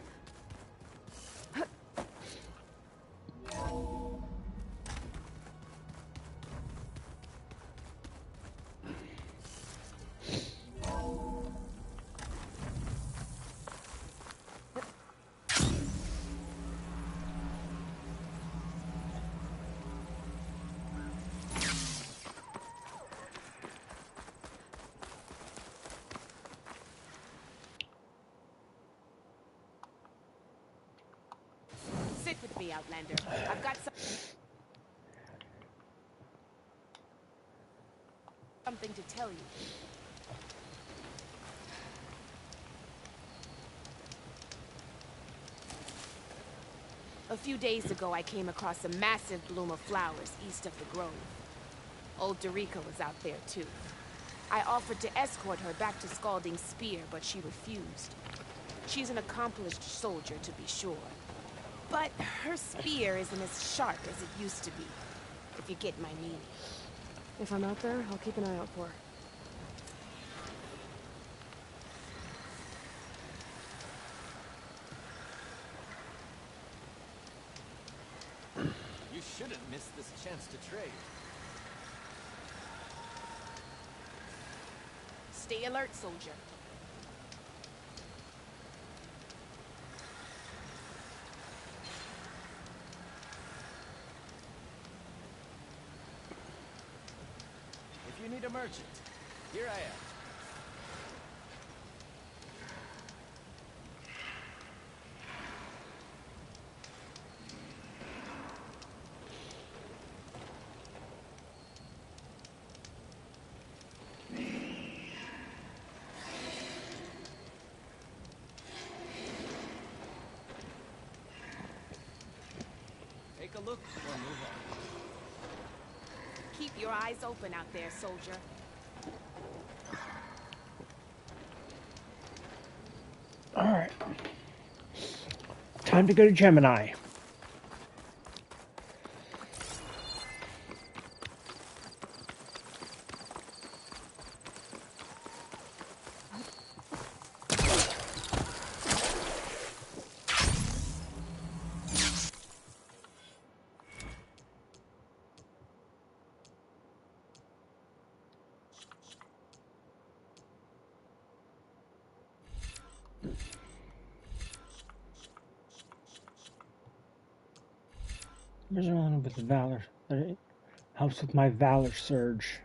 Sit with me, Outlander. I've got something to tell you. A few days ago, I came across a massive bloom of flowers east of the grove. Old Dorica was out there, too. I offered to escort her back to Scalding's Spear, but she refused. She's an accomplished soldier, to be sure. But her spear isn't as sharp as it used to be, if you get my meaning. If I'm out there, I'll keep an eye out for her. You shouldn't miss this chance to trade. Stay alert, soldier. If you need a merchant, here I am. Take a look or move on. Keep your eyes open out there, soldier. Alright. Time to go to Gemini. There's one with the Valor. It helps with my Valor surge.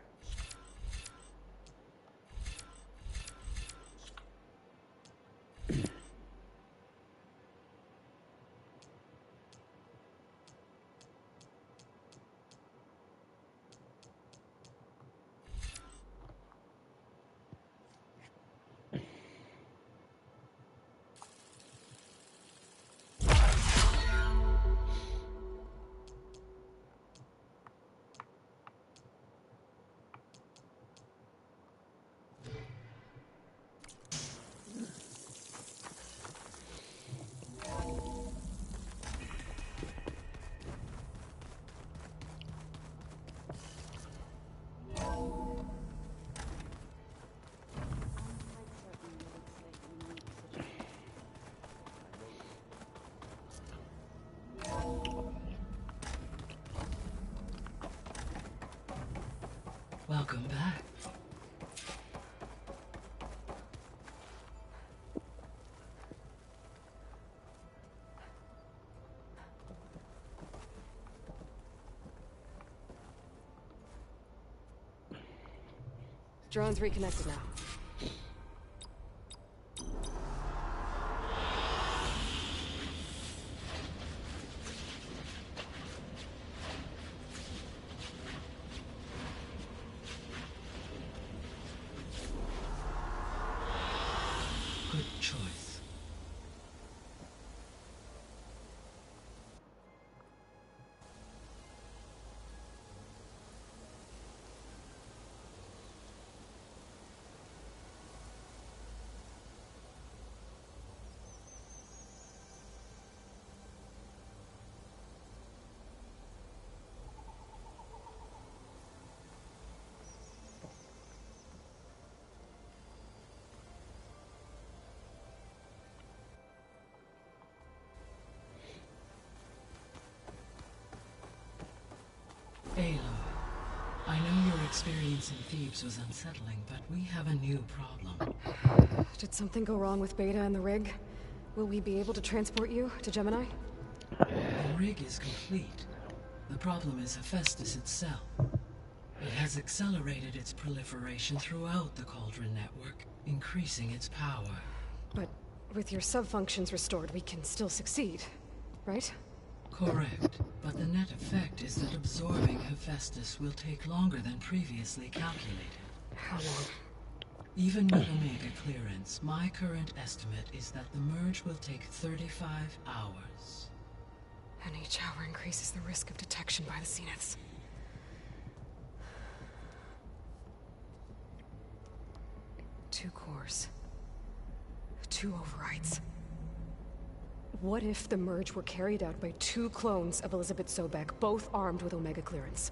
Welcome back. Drone's reconnected now. Good choice. Aloy, I know your experience in Thebes was unsettling, but we have a new problem. Did something go wrong with Beta and the rig? Will we be able to transport you to Gemini? The rig is complete. The problem is Hephaestus itself. It has accelerated its proliferation throughout the Cauldron network, increasing its power. But with your sub-functions restored, we can still succeed, right? Correct, but the net effect is that absorbing Hephaestus will take longer than previously calculated. How long? Even with Omega clearance, my current estimate is that the merge will take 35 hours. And each hour increases the risk of detection by the Zeniths. Two cores. 2 overrides. What if the merge were carried out by 2 clones of Elizabeth Sobek, both armed with Omega clearance?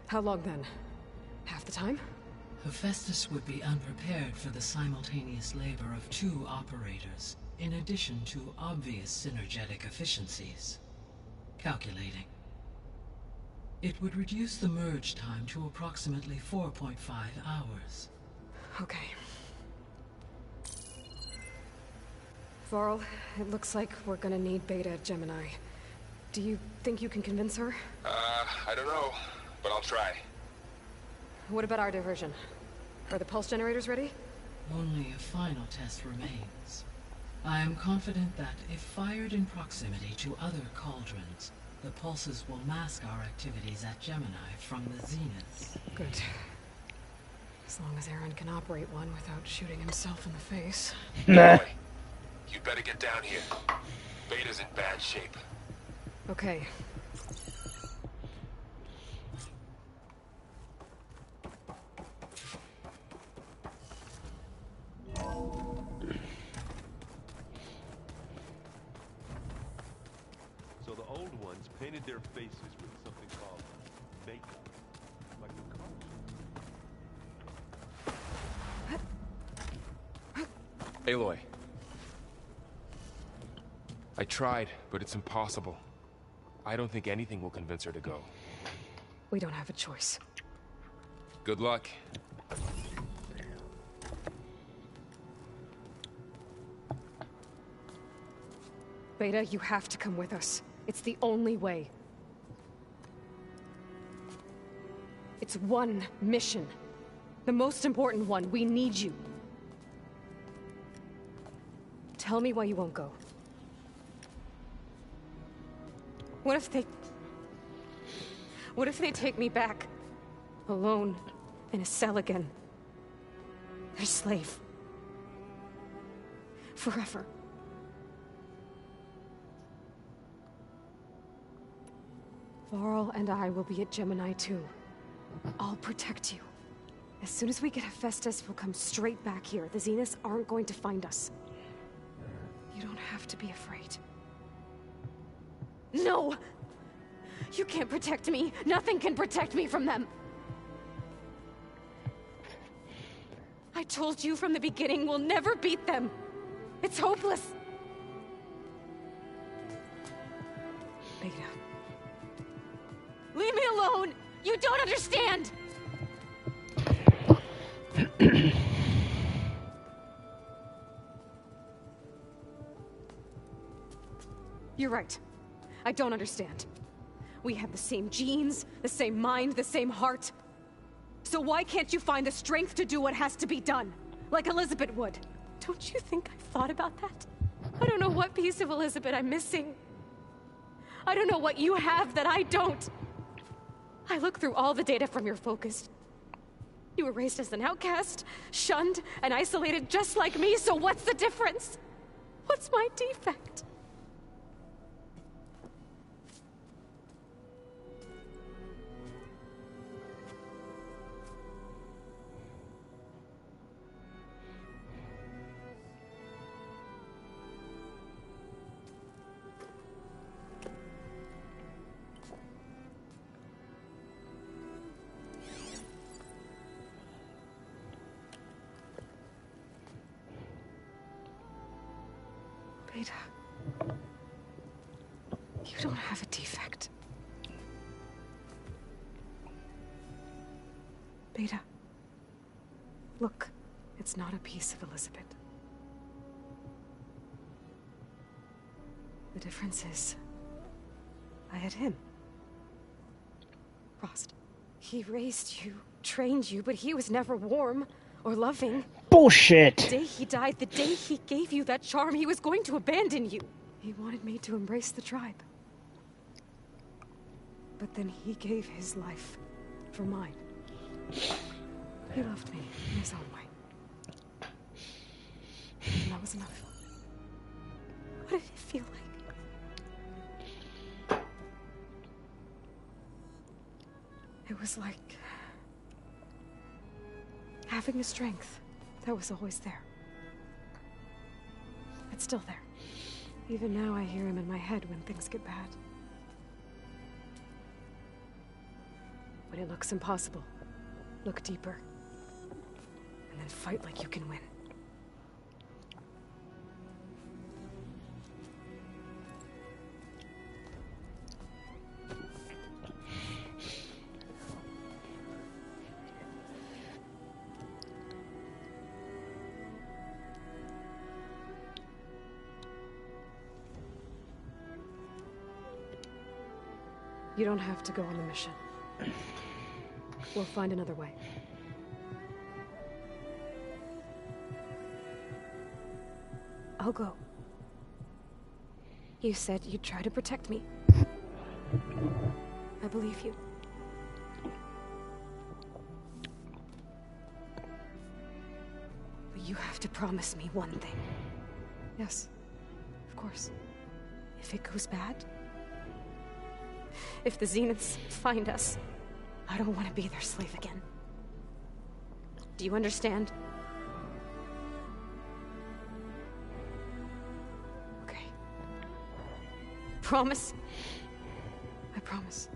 How long then? Half the time? Hephaestus would be unprepared for the simultaneous labor of 2 operators, in addition to obvious synergetic efficiencies. Calculating. It would reduce the merge time to approximately 4.5 hours. Okay. Varl, it looks like we're gonna need Beta at Gemini. Do you think you can convince her? I don't know, but I'll try. What about our diversion? Are the pulse generators ready? Only a final test remains. I am confident that if fired in proximity to other cauldrons, the pulses will mask our activities at Gemini from the Zeniths. Good. As long as Aaron can operate one without shooting himself in the face. Boy, you better get down here. Beta's in bad shape. Okay. So the old ones painted their faces with something called makeup. Like the cartoon. Aloy. I tried, but it's impossible. I don't think anything will convince her to go. We don't have a choice. Good luck. Beta, you have to come with us. It's the only way. It's one mission. The most important one. We need you. Tell me why you won't go. What if they take me back? Alone, in a cell again. Their slave. Forever. Varl and I will be at Gemini too. I'll protect you. As soon as we get Hephaestus, we'll come straight back here. The Zeniths aren't going to find us. You don't have to be afraid. No! You can't protect me. Nothing can protect me from them. I told you from the beginning, we'll never beat them. It's hopeless. Beta. Leave me alone! You don't understand! You're right. I don't understand. We have the same genes, the same mind, the same heart. So why can't you find the strength to do what has to be done? Like Elizabeth would. Don't you think I've thought about that? I don't know what piece of Elizabeth I'm missing. I don't know what you have that I don't. I look through all the data from your focus. You were raised as an outcast, shunned, and isolated just like me, so what's the difference? What's my defect? Beta, you don't have a defect. Beta, look, it's not a piece of Elizabeth. The difference is, I had him. Frost. He raised you, trained you, but he was never warm or loving. Bullshit! The day he died, the day he gave you that charm, he was going to abandon you. He wanted me to embrace the tribe. But then he gave his life for mine. He loved me in his own way. And that was enough. What did it feel like? It was like having a strength that was always there. It's still there. Even now I hear him in my head when things get bad. When it looks impossible, look deeper. And then fight like you can win. You don't have to go on the mission. We'll find another way. I'll go. You said you'd try to protect me. I believe you. But you have to promise me one thing. Yes, of course. If it goes bad, if the Zeniths find us, I don't want to be their slave again. Do you understand? Okay. Promise? I promise.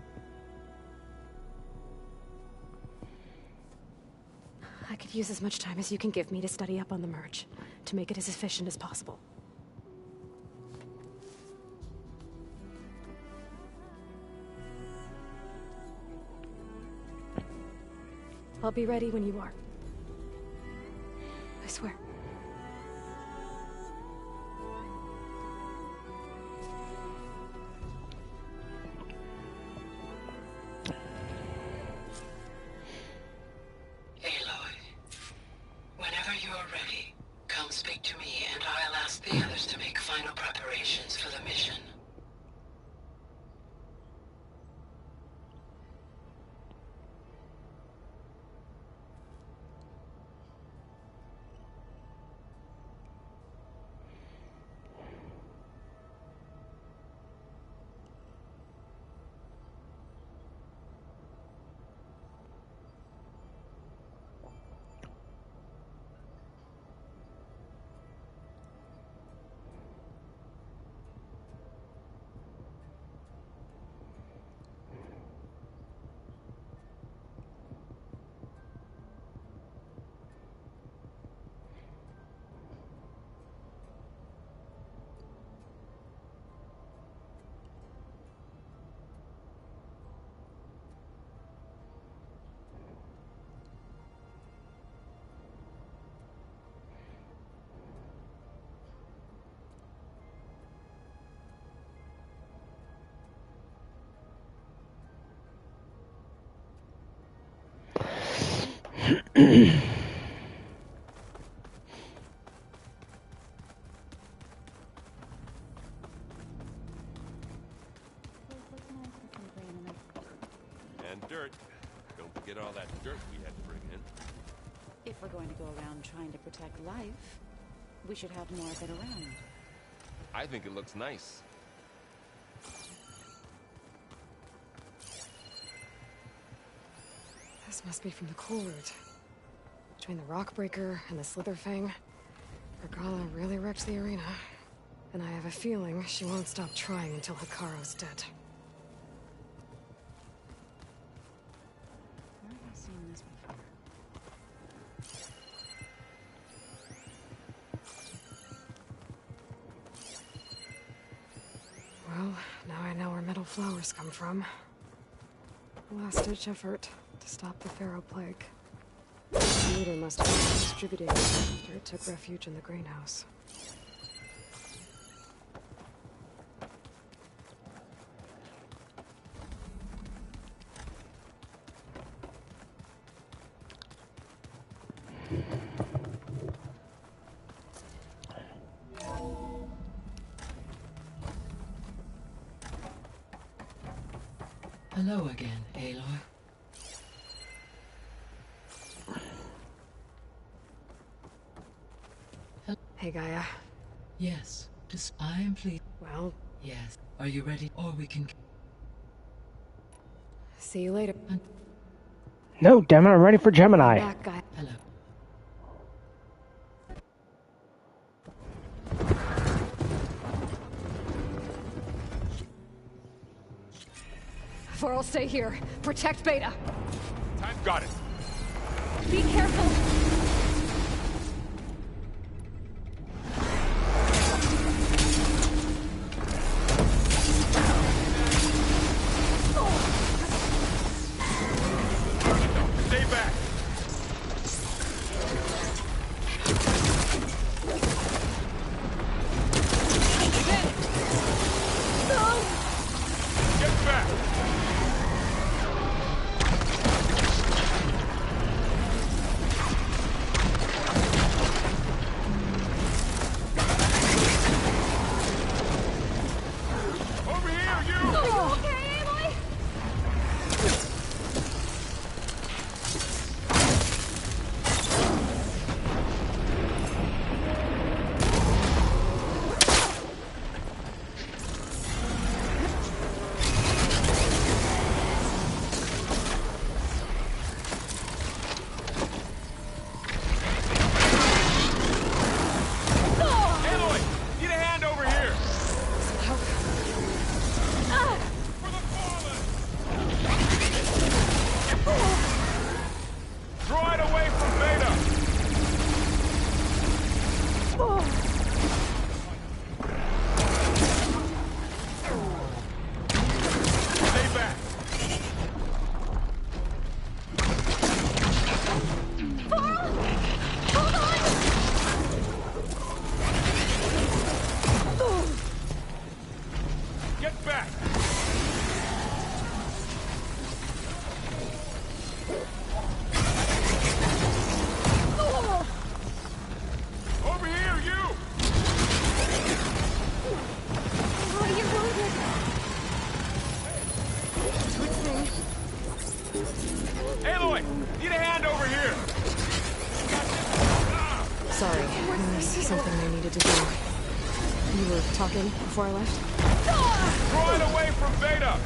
I could use as much time as you can give me to study up on the merge, to make it as efficient as possible. I'll be ready when you are. I swear. Aloy, whenever you are ready, come speak to me and I'll ask the others to make final preparations for the mission. And dirt. Don't forget all that dirt we had to bring in. If we're going to go around trying to protect life, we should have more of it around. I think it looks nice. This must be from the cool route. Between the Rockbreaker and the Slitherfang, Regala really wrecked the arena. And I have a feeling she won't stop trying until Hikaru's dead. Where have I seen this before? Well, now I know where metal flowers come from. Last-ditch effort to stop the Pharaoh Plague. The leader must have been distributing it after it took refuge in the greenhouse. Hello again, Aloy. Hey, Gaia. Yes, I am pleased. Well... Yes. Are you ready? Or we can... See you later. No, damn it, I'm ready for Gemini. That guy. Hello. Varl, stay here. Protect Beta. Time got it. Be careful. Stay back. Get back. Over here, you! Are you okay, Aloy? Aloy, need a hand over here. Draw it away from Beta. Stay back. Get back. Over here, you! You're wounded. Twisting. Aloy, need a hand over here. Sorry, this is something I needed to do. You were talking before I left? Draw it away from Beta.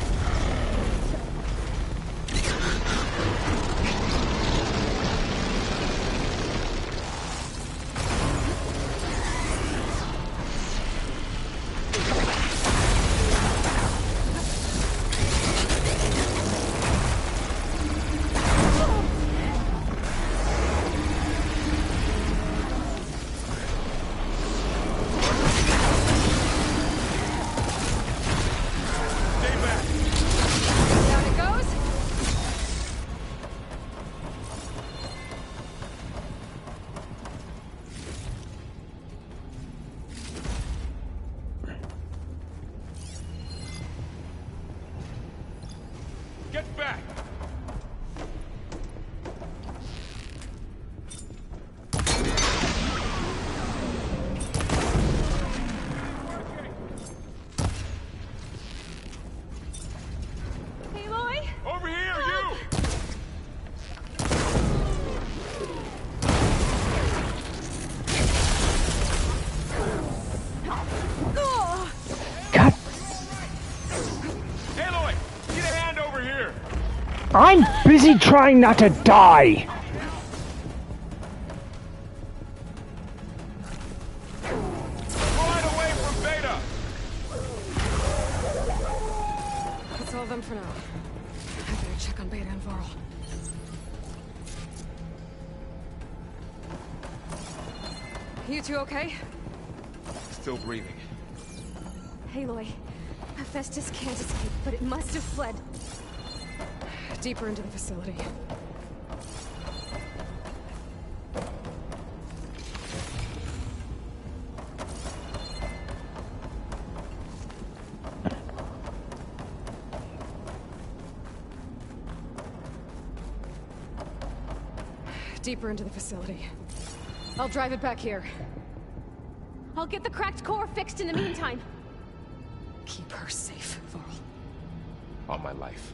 Stay back. Down it goes. Get back. Aloy? Over here, you! God, Aloy, need a hand over here. I'm busy trying not to die. Draw it away from Beta. That's all of them for now. I better check on Beta and Varl. You two okay? Still breathing. Aloy, Hephaestus can't escape, but it must have fled. Deeper into the facility. Deeper into the facility. I'll drive it back here. I'll get the cracked core fixed in the meantime. Keep her safe, Varl. On my life.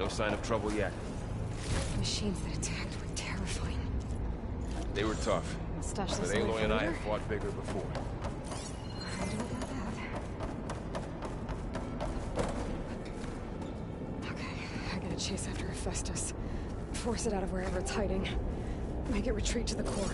No sign of trouble yet. The machines that attacked were terrifying. They were tough. I'll stash But this away Aloy for and I later. have fought bigger before. I don't know that. Okay, I gotta chase after Hephaestus. Force it out of wherever it's hiding. Make it retreat to the core.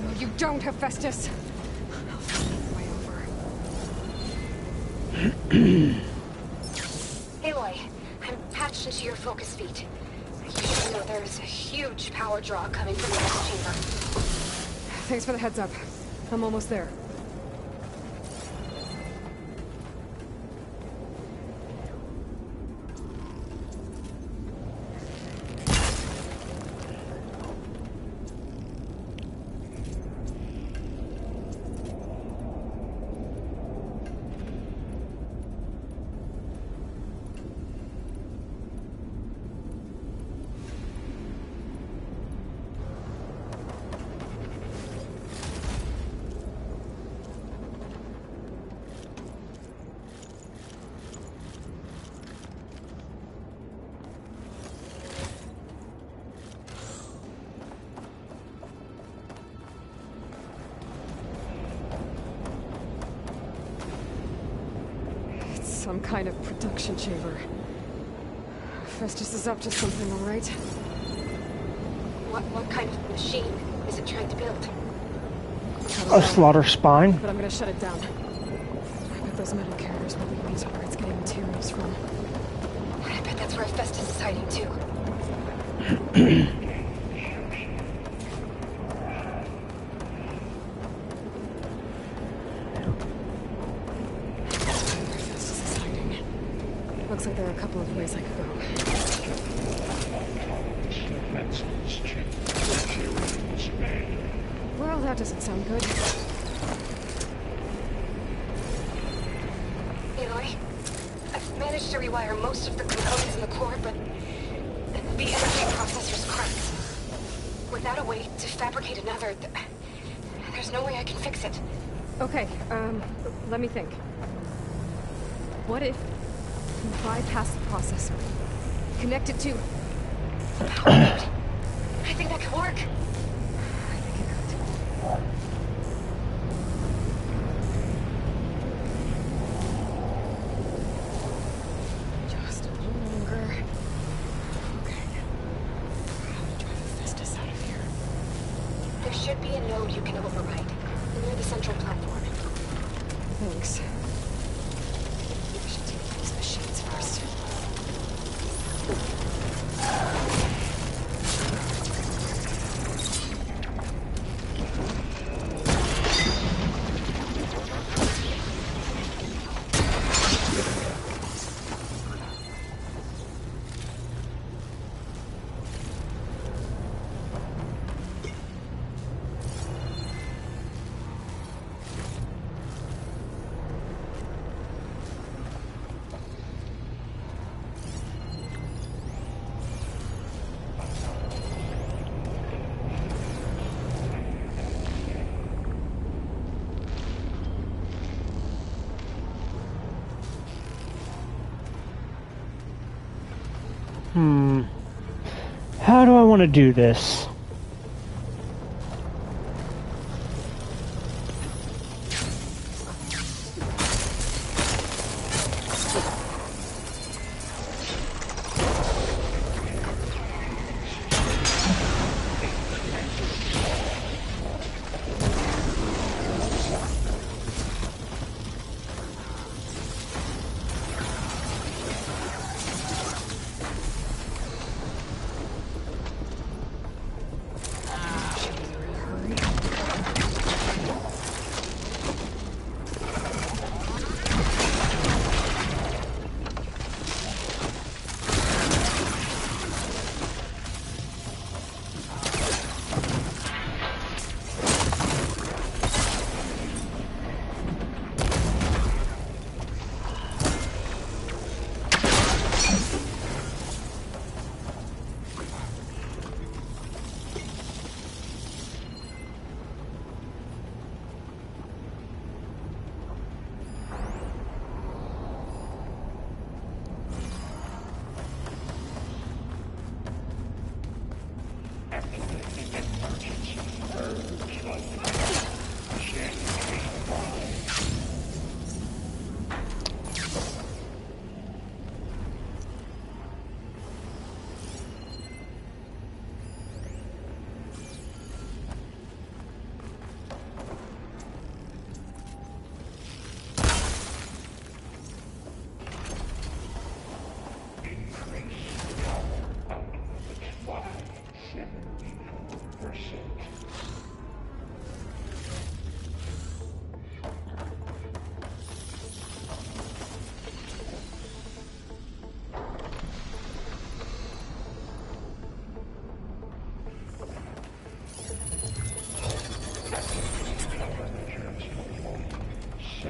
No, you don't, Hephaestus! I'll find my way over. Aloy, I'm patched into your focus feed. You should know there's a huge power draw coming from the upper chamber. Thanks for the heads up. I'm almost there. Some kind of production chamber. Festus is up to something, all right? What kind of machine is it trying to build? A slaughter spine. But I'm gonna shut it down. I bet those metal carriers will lead me to where it's getting materials from. I bet that's where Festus is hiding too. Looks like there are a couple of ways I could go. Well, that doesn't sound good. Aloy, I've managed to rewire most of the components in the core, but the energy processor's cracked. Without a way to fabricate another, there's no way I can fix it. Okay, let me think. What if you bypass the processor? Connect it to... I think that could work. I think it could. Just a little longer. Okay. How to drive Hephaestus out of here. There should be a node you can override near the central platform. Thanks. We should take those machines first. How do I want to do this?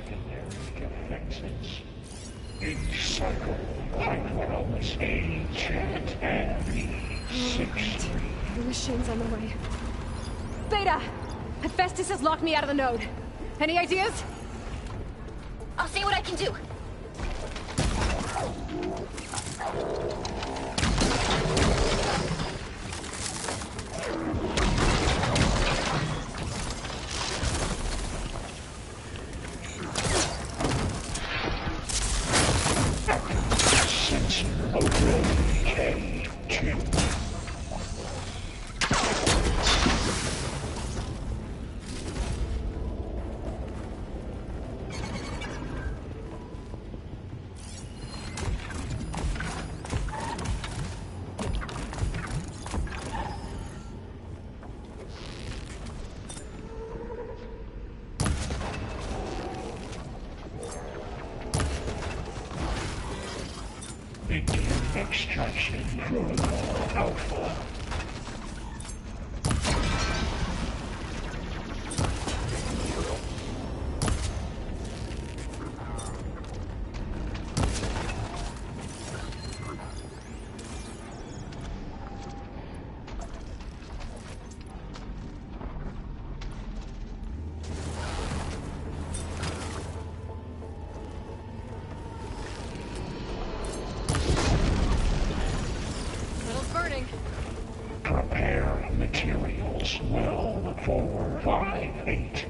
secondary defenses. Encircle Hyperalmus Ancient and B63. The machine's on the way. Beta! Hephaestus has locked me out of the node. Any ideas? I'll see what I can do. Extraction Protocol Alpha. Prepare materials well for 5-8.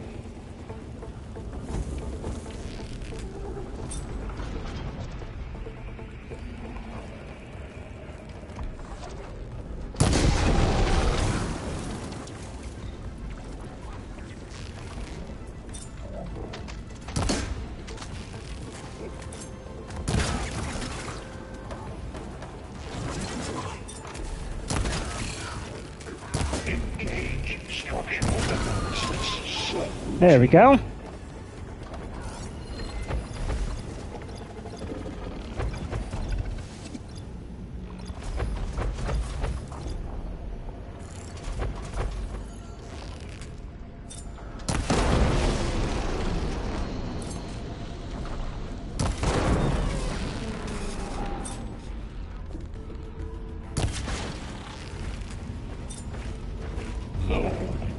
There we go.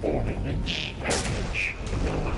Ordnance package 9.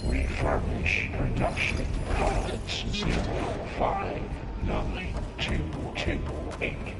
Refurbish production pilots 05922284.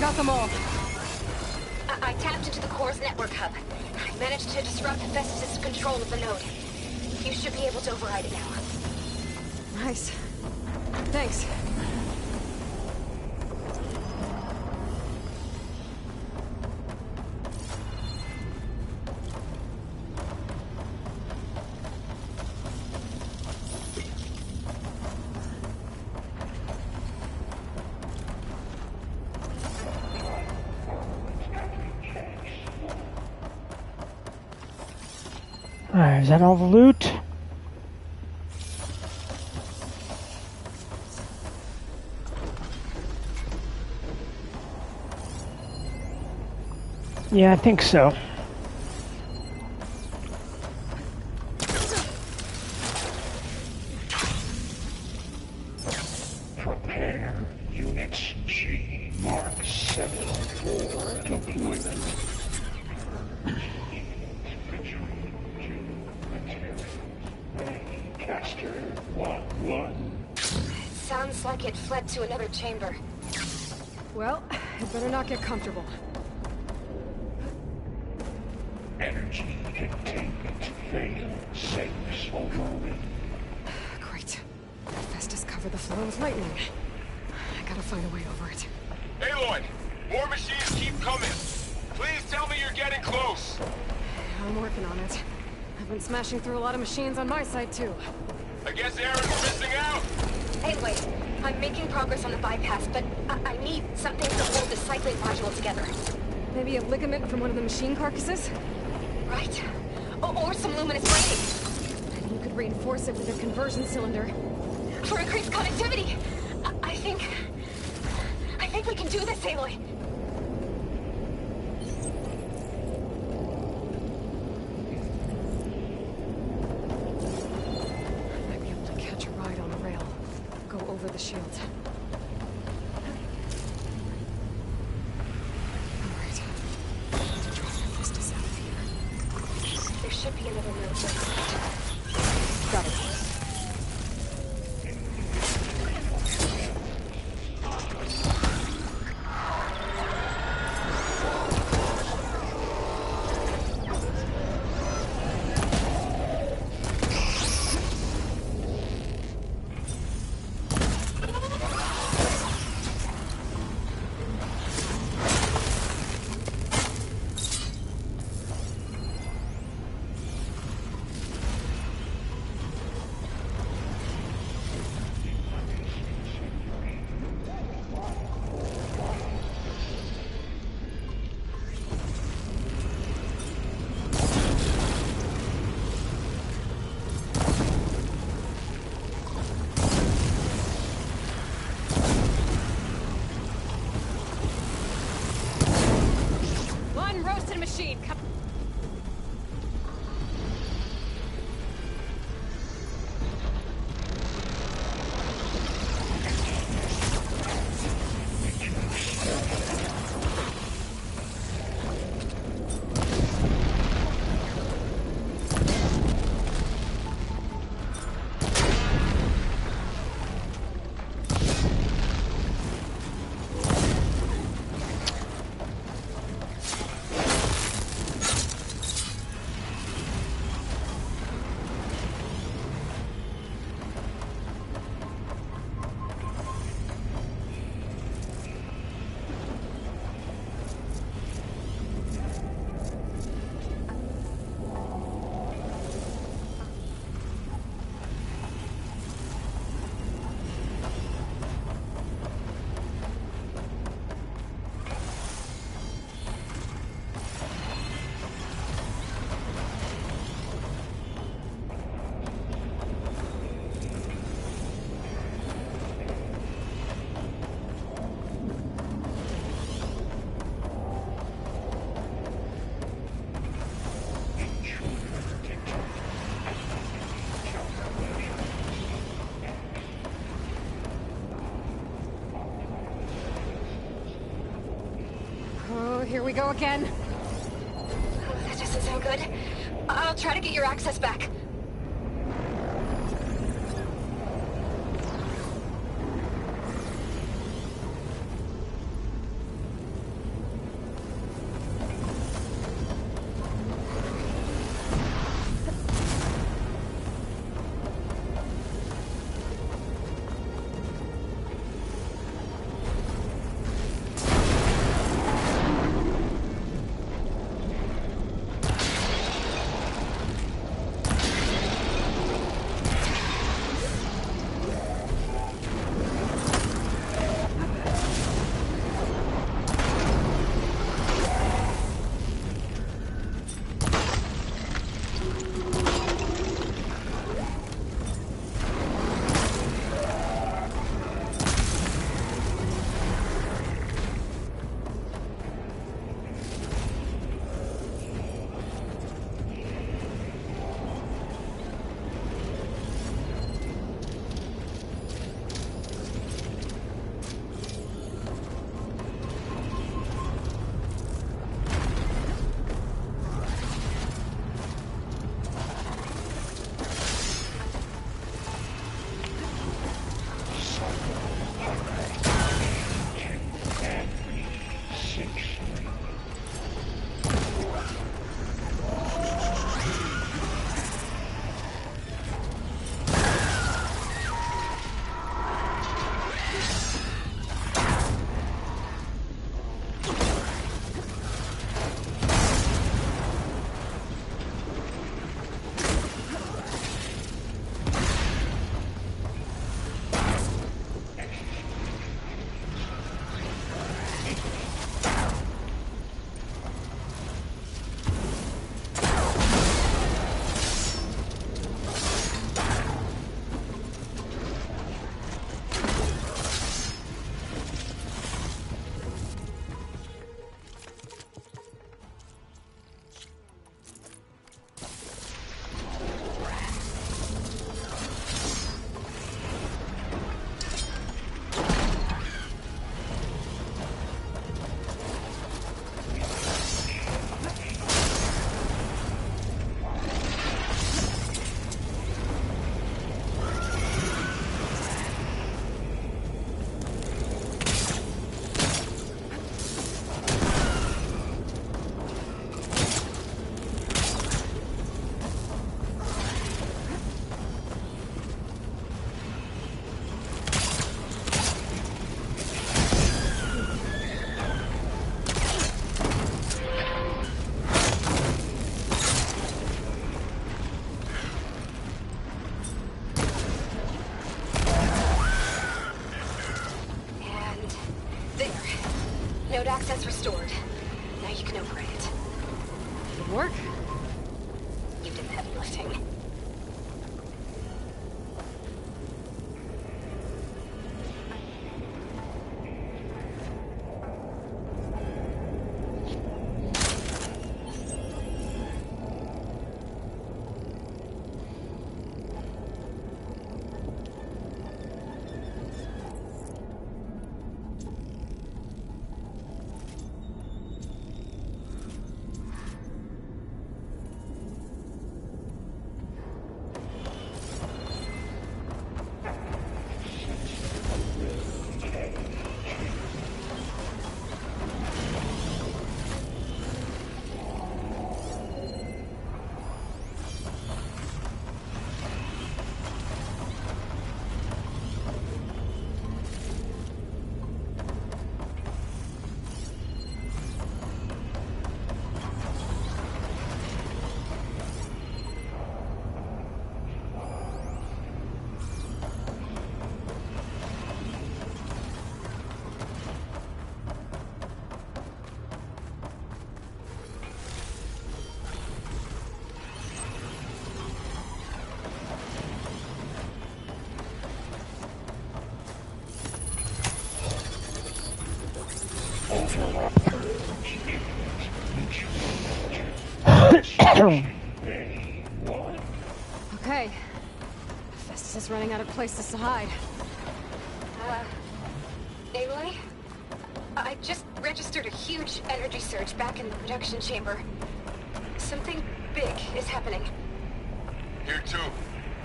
Got them all. I tapped into the core's network hub. I managed to disrupt Hephaestus' control of the node. You should be able to override it now. Nice. Thanks. Alright, is that all the loot? Yeah, I think so. Prepare units G Mark 7 for deployment. Caster 1-1. Sounds like it fled to another chamber. Well, it better not get comfortable. Energy containment fail. Safe overrun. Great. Festus covered the floor with lightning. I gotta find a way over it. Aloy, more machines keep coming. Please tell me you're getting close. I'm working on it. I've been smashing through a lot of machines on my side, too. I guess Aaron's missing out. Anyway, I'm making progress on the bypass, but I need something to hold the cycling module together. Maybe a ligament from one of the machine carcasses? Right. Or some luminous braiding. You could reinforce it with a conversion cylinder. For increased connectivity. I think we can do this, Aloy. Might be able to catch a ride on the rail. Go over the shield. Alright. Need to drop Festus out of here. There should be another move. Got it. One roasted machine. Come. Oh, here we go again. That doesn't sound good. I'll try to get your access back. Node access restored. Now you can operate it. Good work. You did the heavy lifting. Okay. Festus is running out of places to hide. Aloy? I just registered a huge energy surge back in the production chamber. Something big is happening. Here too.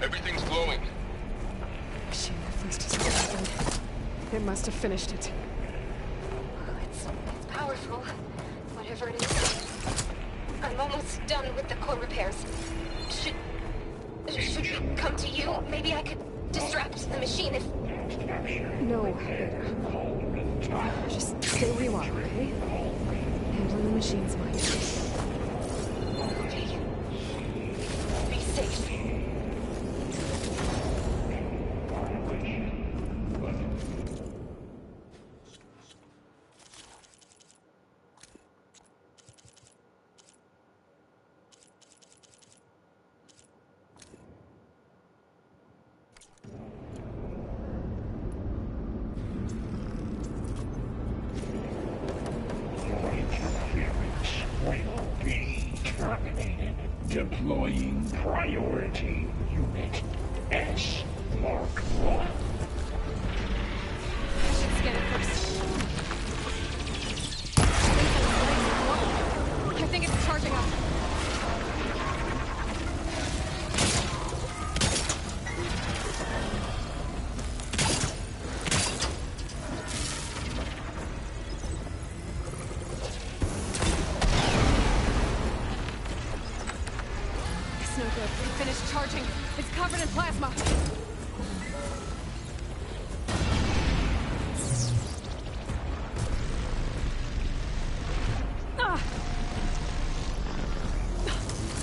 Everything's glowing. Shame that first is what happened. It must have finished it. It's powerful. Whatever it is. I'm almost done with the core repairs. Should we come to you? Maybe I could distract the machine if... No, Beta. Just stay where you are, okay? Handling the machine's mine. Okay. Be safe. Deploying priority unit S Mark 1. Let's get it first. I think it's charging up. It's no good. It finished charging. It's covered in plasma.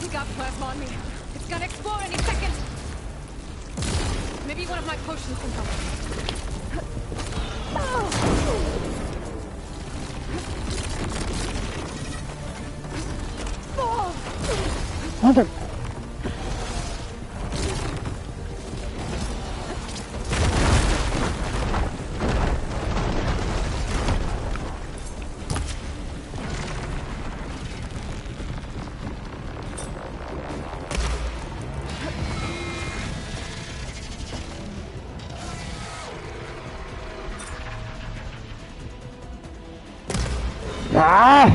We got plasma on me. It's gonna explode any second. Maybe one of my potions can help. Mother. Ah!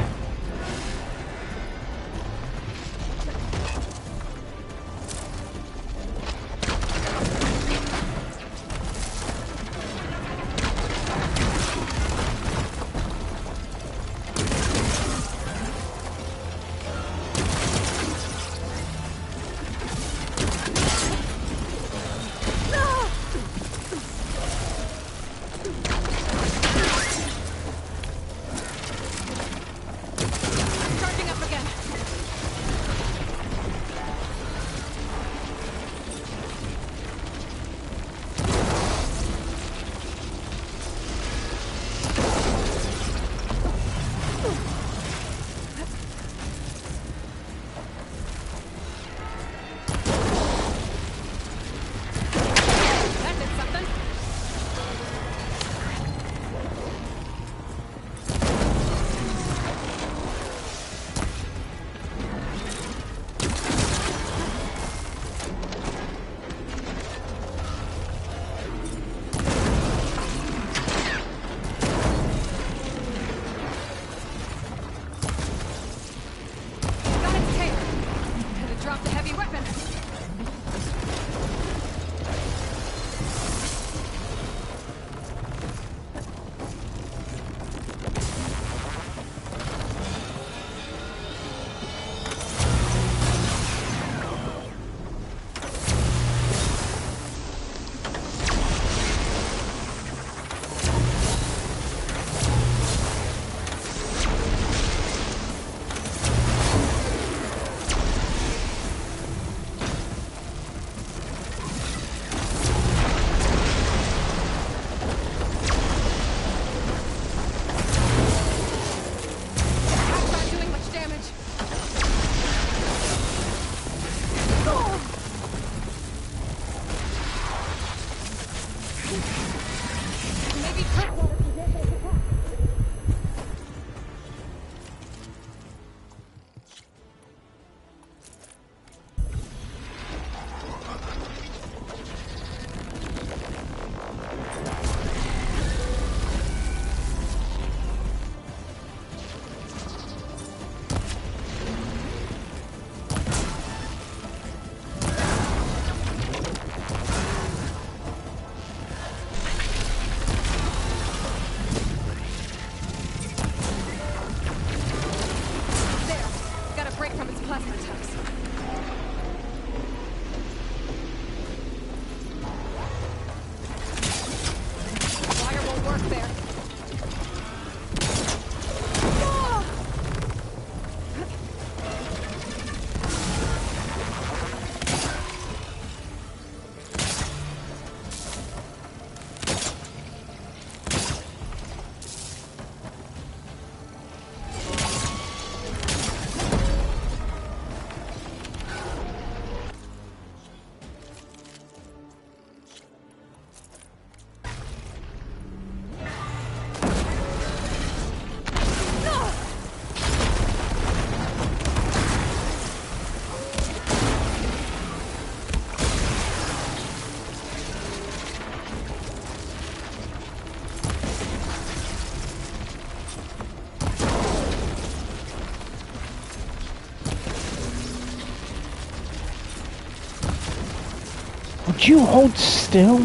Would you hold still?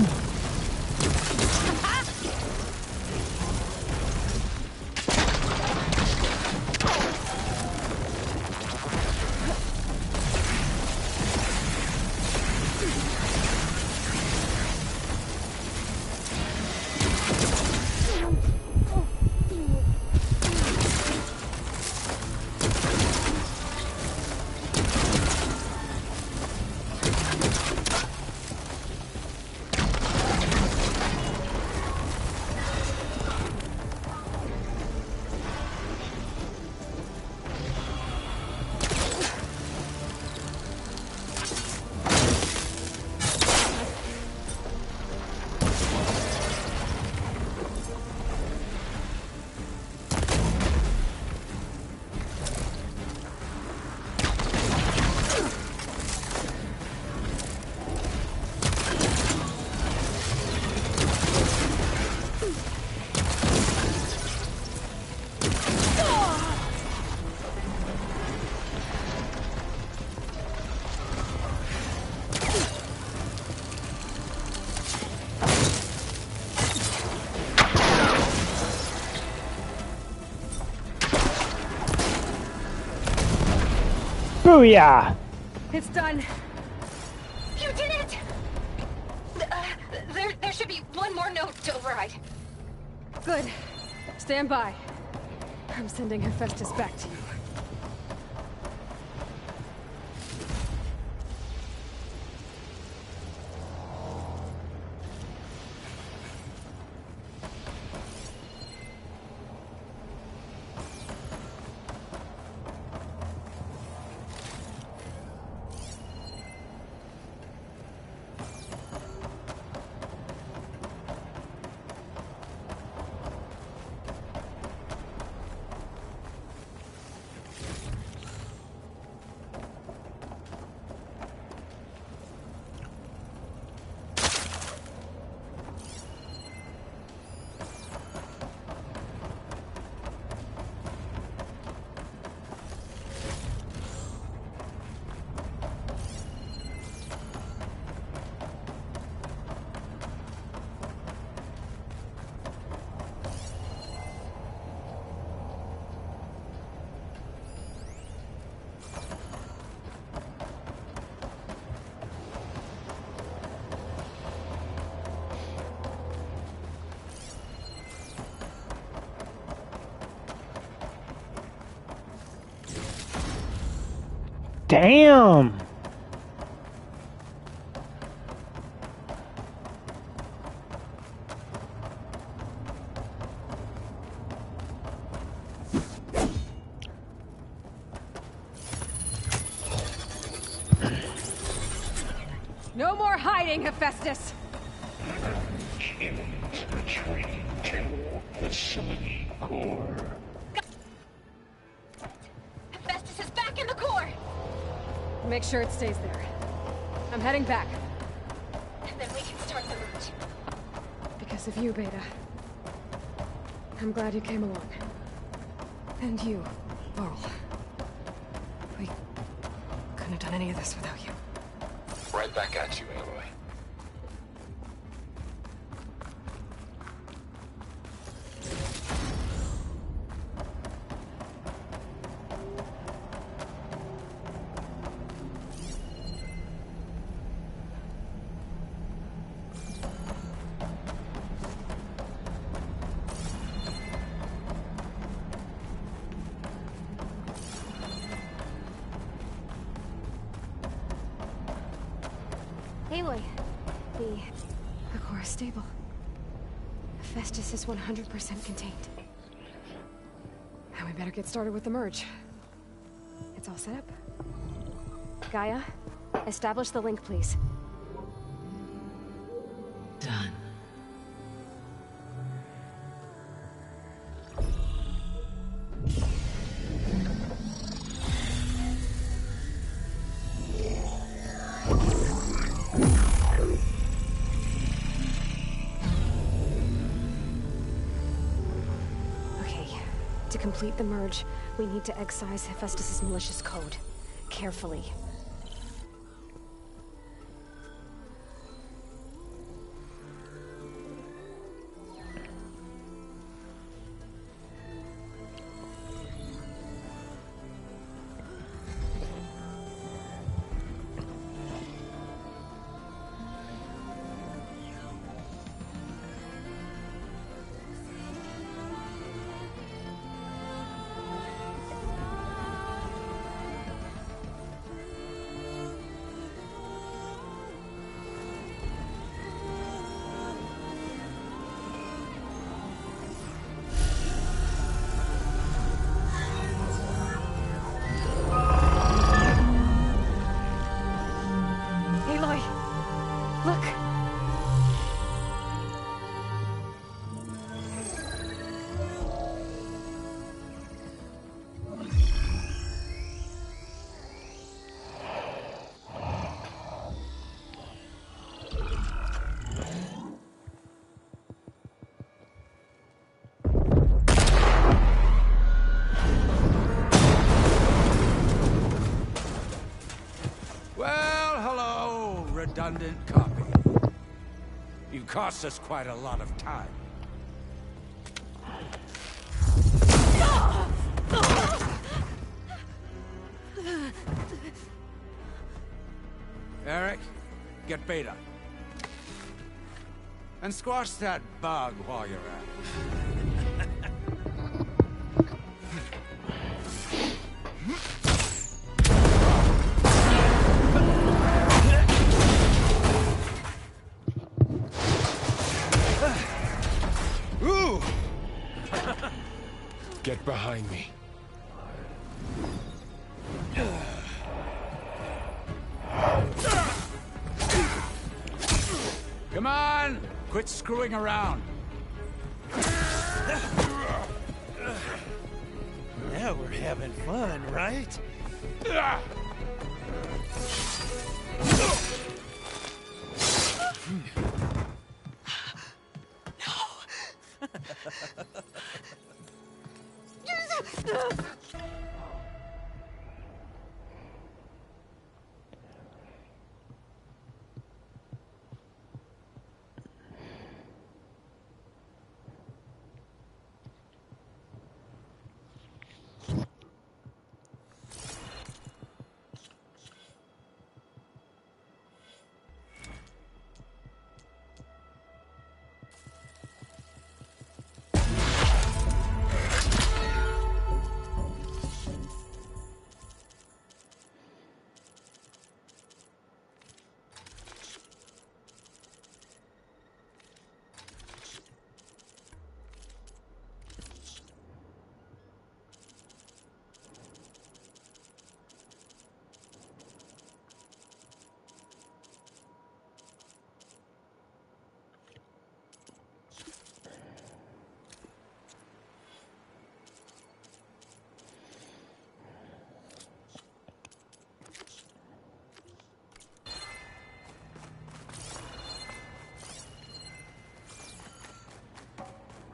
Booyah! It's done. You did it! There should be one more note to override. Good. Stand by. I'm sending Hephaestus back to you. Damn! No more hiding, Hephaestus! The Summoning Core. Hephaestus is back in the core! Make sure it stays there. I'm heading back. And then we can start the merge. Because of you, Beta. I'm glad you came along. And you, Laurel. We couldn't have done any of this without you. Right back at you, Aloy. Aloy, the core is stable. Hephaestus is 100% contained. Now we better get started with the merge. It's all set up. Gaia, establish the link, please. Done. To complete the merge, we need to excise Hephaestus' malicious code. Carefully. redundant copy. You cost us quite a lot of time. Eric, get Beta. And squash that bug while you're at it. Ooh! Get behind me. Come on! Quit screwing around. Now we're having fun, right?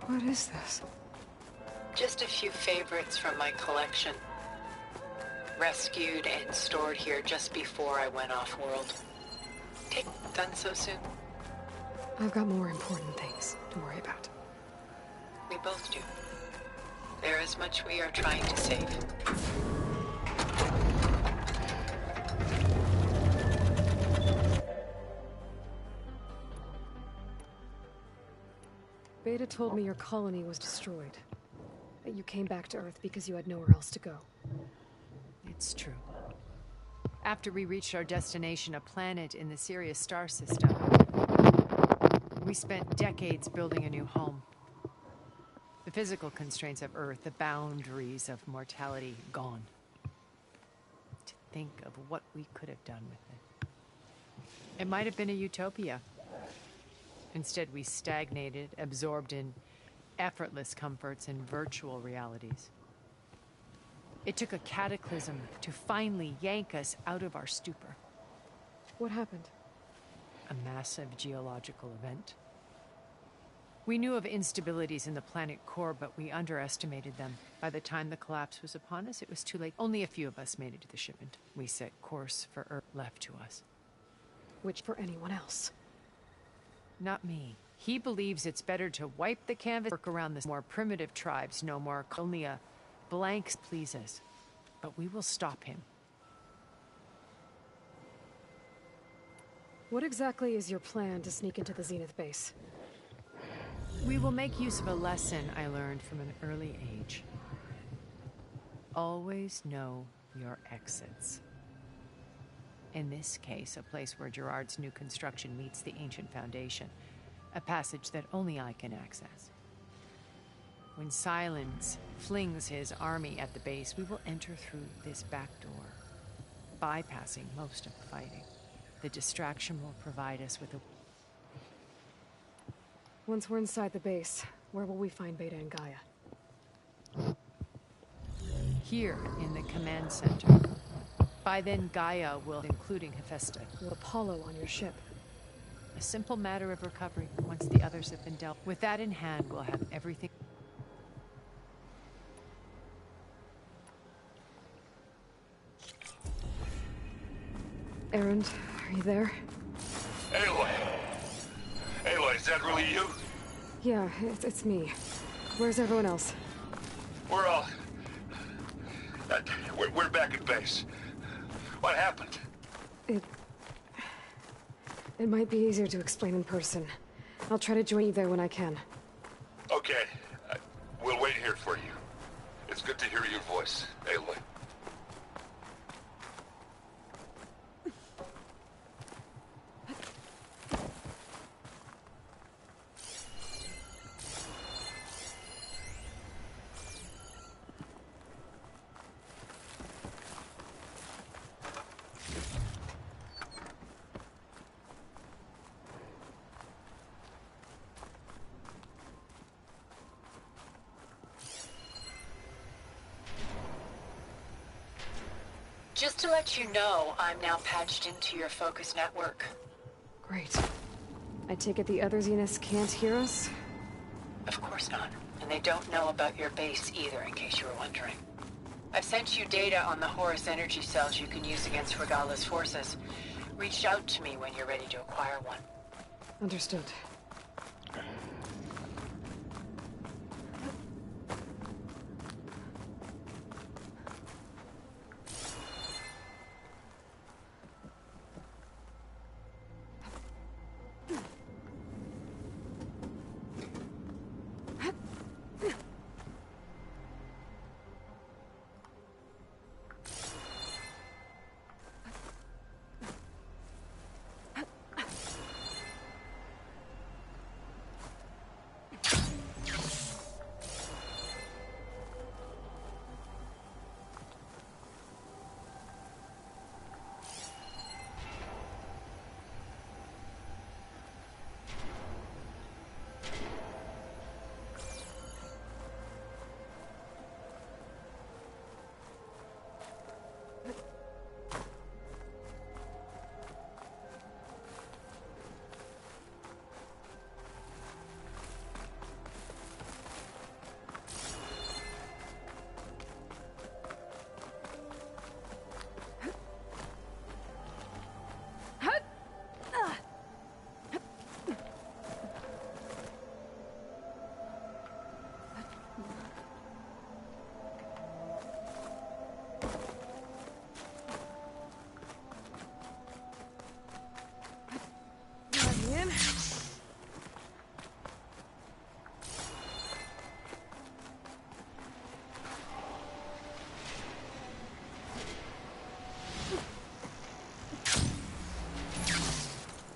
What is this? Just a few favorites from my collection. Rescued and stored here just before I went off-world. Take done so soon? I've got more important things to worry about. We both do. There is much we are trying to save. Beta told me your colony was destroyed. That you came back to Earth because you had nowhere else to go. It's true. After we reached our destination, a planet in the Sirius star system, we spent decades building a new home. The physical constraints of Earth, the boundaries of mortality, gone. To think of what we could have done with it. It might have been a utopia. Instead, we stagnated, absorbed in effortless comforts and virtual realities. It took a cataclysm to finally yank us out of our stupor. What happened? A massive geological event. We knew of instabilities in the planet core, but we underestimated them. By the time the collapse was upon us, it was too late. Only a few of us made it to the shipment. We set course for Earth, left to us. Which for anyone else? Not me. He believes it's better to wipe the canvas, work around the more primitive tribes, no more. Only a blank pleases. But we will stop him. What exactly is your plan to sneak into the Zenith base? We will make use of a lesson I learned from an early age. Always know your exits. In this case, a place where Gerard's new construction meets the ancient foundation. A passage that only I can access. When Silence flings his army at the base, we will enter through this back door, bypassing most of the fighting. The distraction will provide us with a... Once we're inside the base, where will we find Beta and Gaia? Here, in the command center. By then, Gaia will, including Hephaestus, With Apollo on your ship. a simple matter of recovery once the others have been dealt. With that in hand, we'll have everything. Erend, are you there? Aloy! Aloy, is that really you? Yeah, it's me. Where's everyone else? We're all... we're back at base. What happened? It might be easier to explain in person. I'll try to join you there when I can. Okay. We'll wait here for you. It's good to hear your voice, Aloy. Just to let you know, I'm now patched into your focus network. Great. I take it the other Zeniths can't hear us? Of course not. And they don't know about your base either, in case you were wondering. I've sent you data on the Horus energy cells you can use against Regala's forces. Reach out to me when you're ready to acquire one. Understood.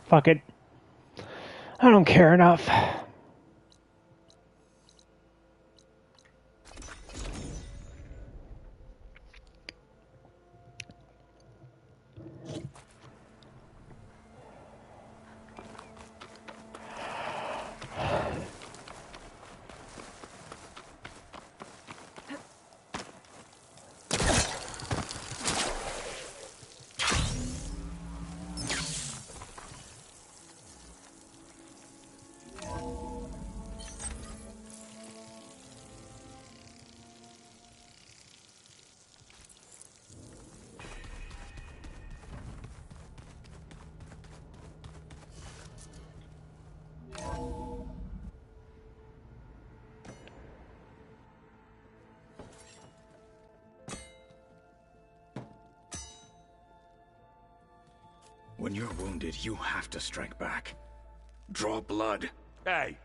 Fuck it. I don't care enough. When you're wounded, you have to strike back. Draw blood. Hey!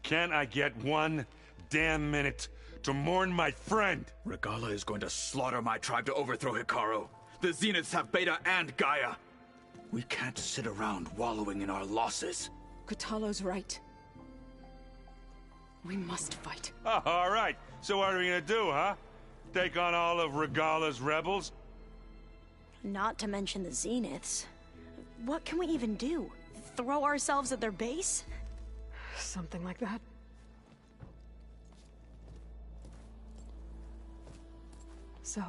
Can I get one damn minute to mourn my friend? Regala is going to slaughter my tribe to overthrow Hikaru. The Zeniths have Beta and Gaia. We can't sit around wallowing in our losses. Kotallo's right. We must fight. Oh, all right. So what are we gonna do, huh? Take on all of Regala's rebels? Not to mention the Zeniths. What can we even do? Throw ourselves at their base? Something like that. So...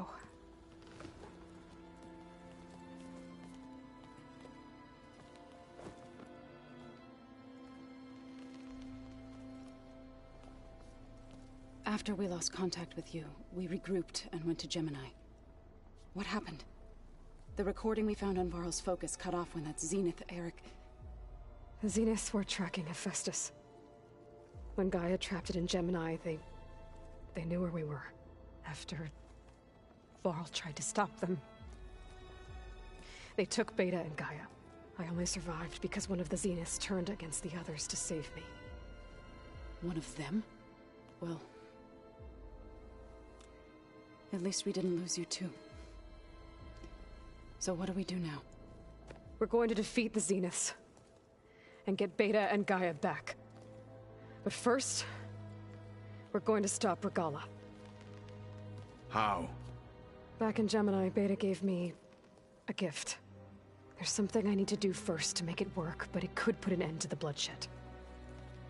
After we lost contact with you, we regrouped and went to Gemini. What happened? The recording we found on Varl's focus cut off when that Zenith, Eric... The Zeniths were tracking Hephaestus. When Gaia trapped it in Gemini, they knew where we were. After Varl tried to stop them. They took Beta and Gaia. I only survived because one of the Zeniths turned against the others to save me. One of them? Well... at least we didn't lose you too. So what do we do now? We're going to defeat the Zeniths. And get Beta and Gaia back. But first... we're going to stop Regala. How? Back in Gemini, Beta gave me... a gift. There's something I need to do first to make it work, but it could put an end to the bloodshed.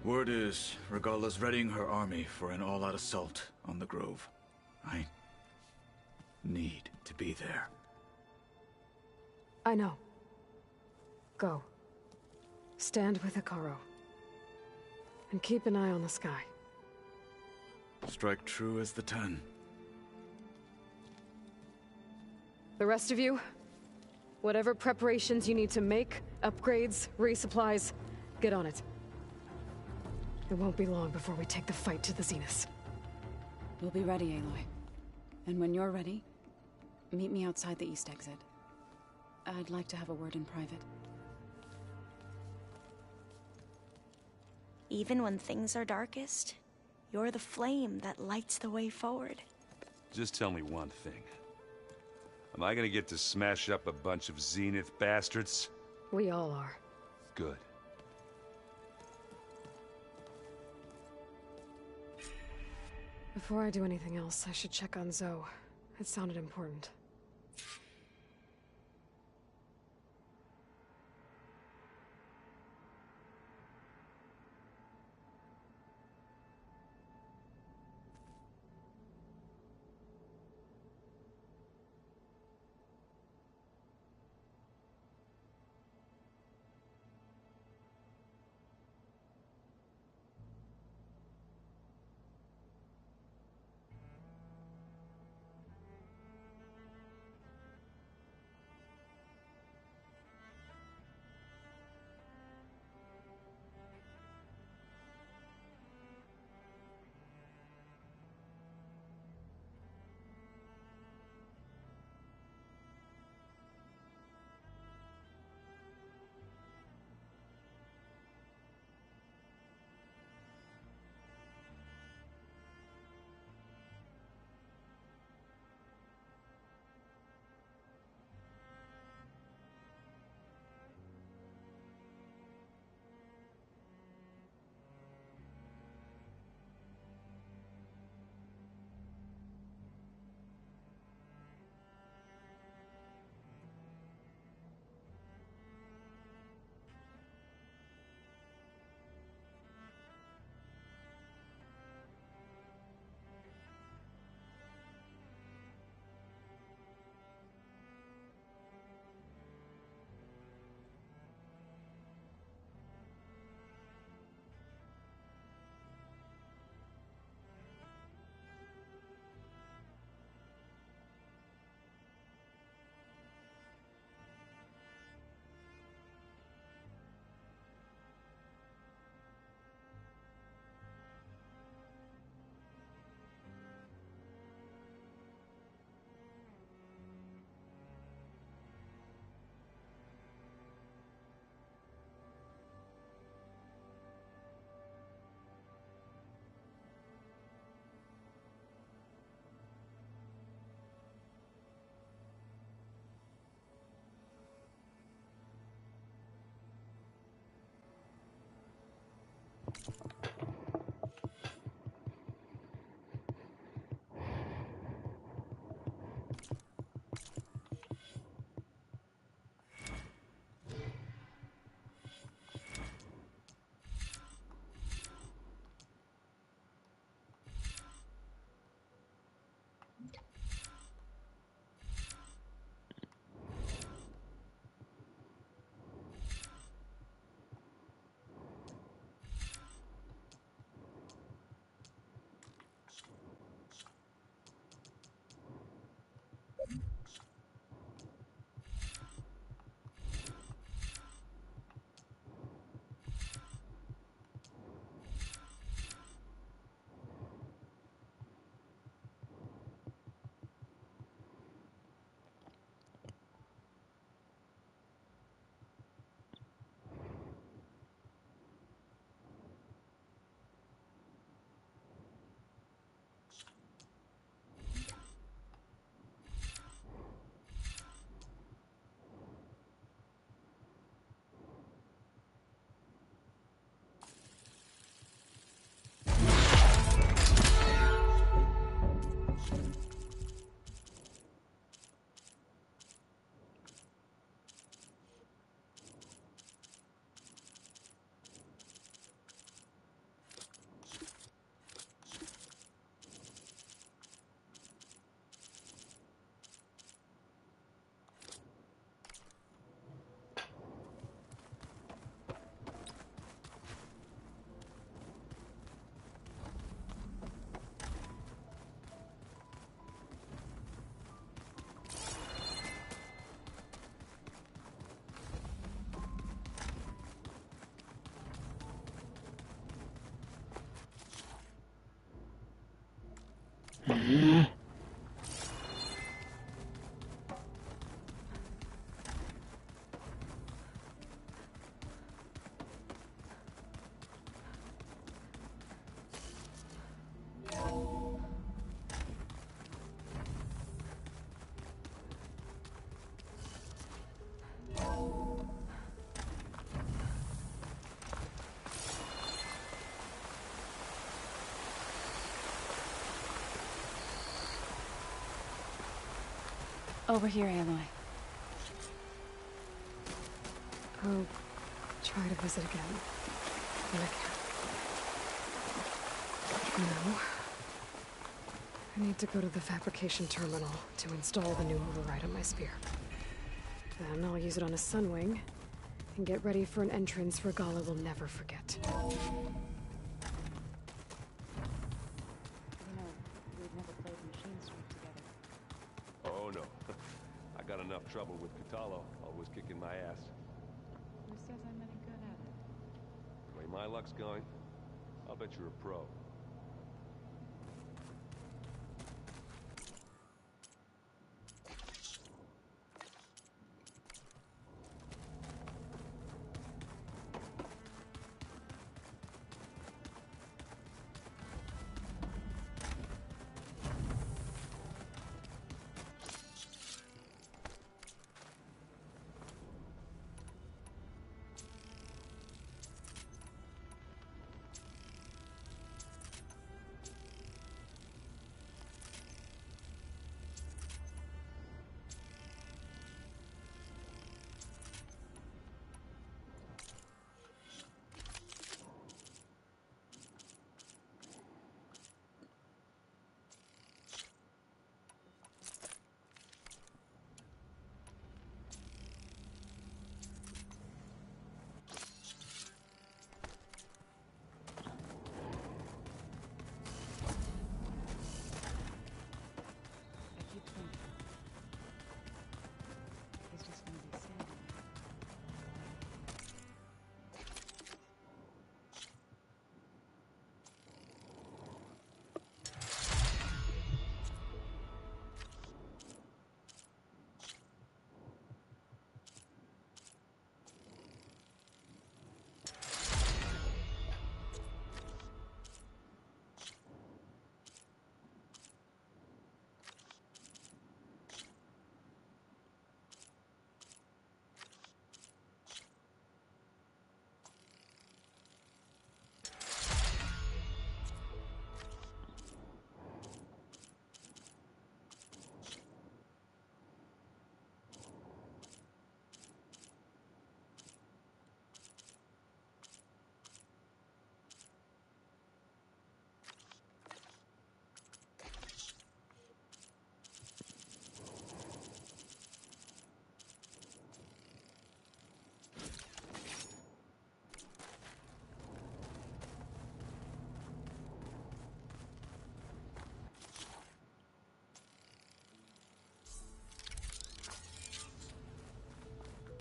Word is, Regala's readying her army for an all-out assault on the Grove. I need to be there. I know. Go. Stand with Hekarro. And keep an eye on the sky. Strike true as the 10. The rest of you, whatever preparations you need to make, upgrades, resupplies, get on it. It won't be long before we take the fight to the Zeniths. We'll be ready, Aloy. And when you're ready, meet me outside the east exit. I'd like to have a word in private. Even when things are darkest, you're the flame that lights the way forward. Just tell me one thing. Am I gonna get to smash up a bunch of Zenith bastards? We all are. Good. Before I do anything else, I should check on Zoe. It sounded important. Over here, Aloy. I'll try to visit again when I can. No. I need to go to the fabrication terminal to install the new override on my spear. Then I'll use it on a sunwing and get ready for an entrance Regala will never forget. We've never played Machine Street together. Oh no. I got enough trouble with Catalo, always kicking my ass. Who says I'm any good at it? The way my luck's going, I'll bet you're a pro.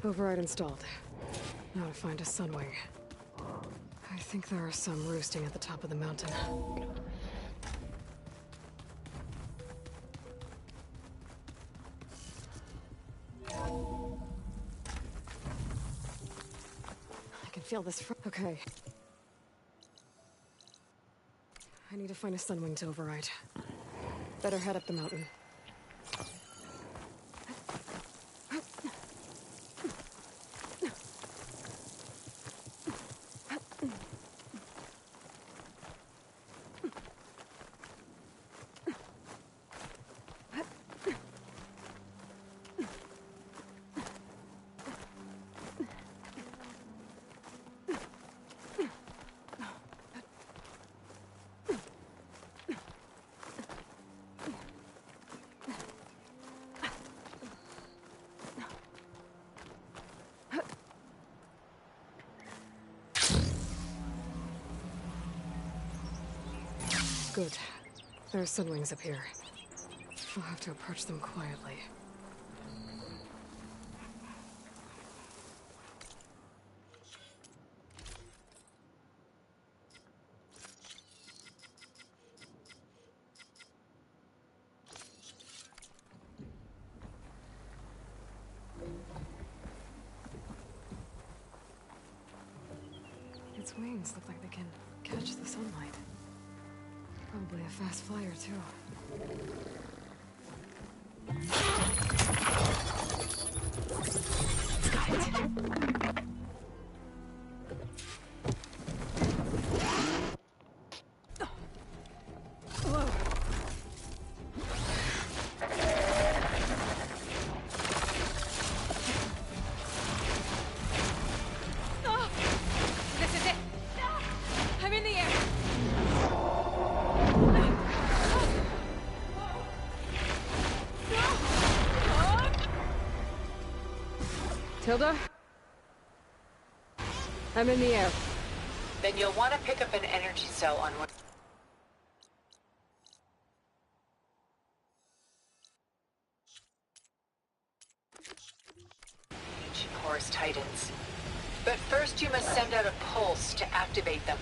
Override installed. Now to find a sunwing. I think there are some roosting at the top of the mountain. I can feel this okay. I need to find a sunwing to override. Better head up the mountain. Good. There are sunwings up here. I'll have to approach them quietly. Its wings look like they can catch the sunlight. Probably a fast flyer, too. Got it. Tilda? I'm in the air. Then you'll want to pick up an energy cell on one... Horus Titans. But first you must send out a pulse to activate them.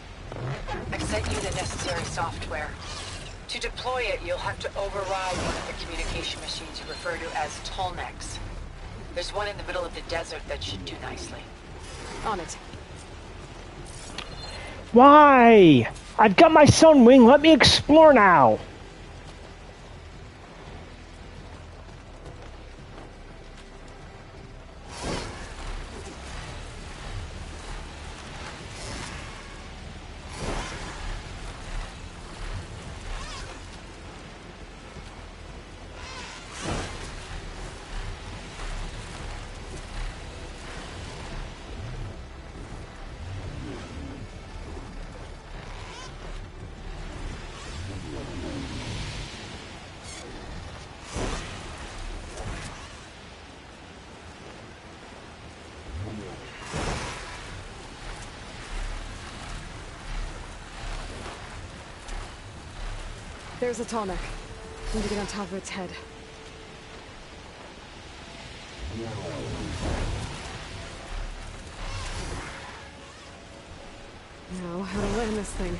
I've sent you the necessary software. To deploy it, you'll have to override one of the communication machines you refer to as Tolnecs. There's one in the middle of the desert that should do nicely. On it. Why? I've got my sun wing. Let me explore now. There's a Tolnec. Need to get on top of its head. Now, how to land this thing?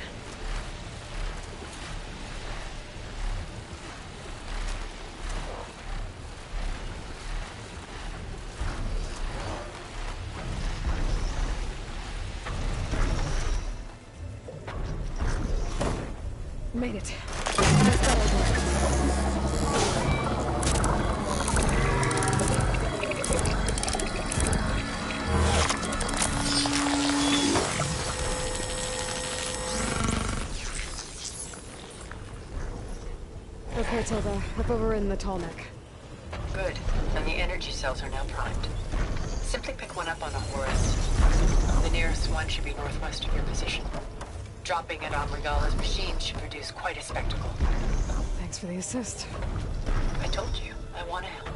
Made it. Okay, Tilda. Up over in the Tolnec. Good. And the energy cells are now primed. Simply pick one up on a Horus. The nearest one should be northwest of your position. Dropping it on Regala's machine should produce quite a spectacle. Thanks for the assist. I told you, I want to help.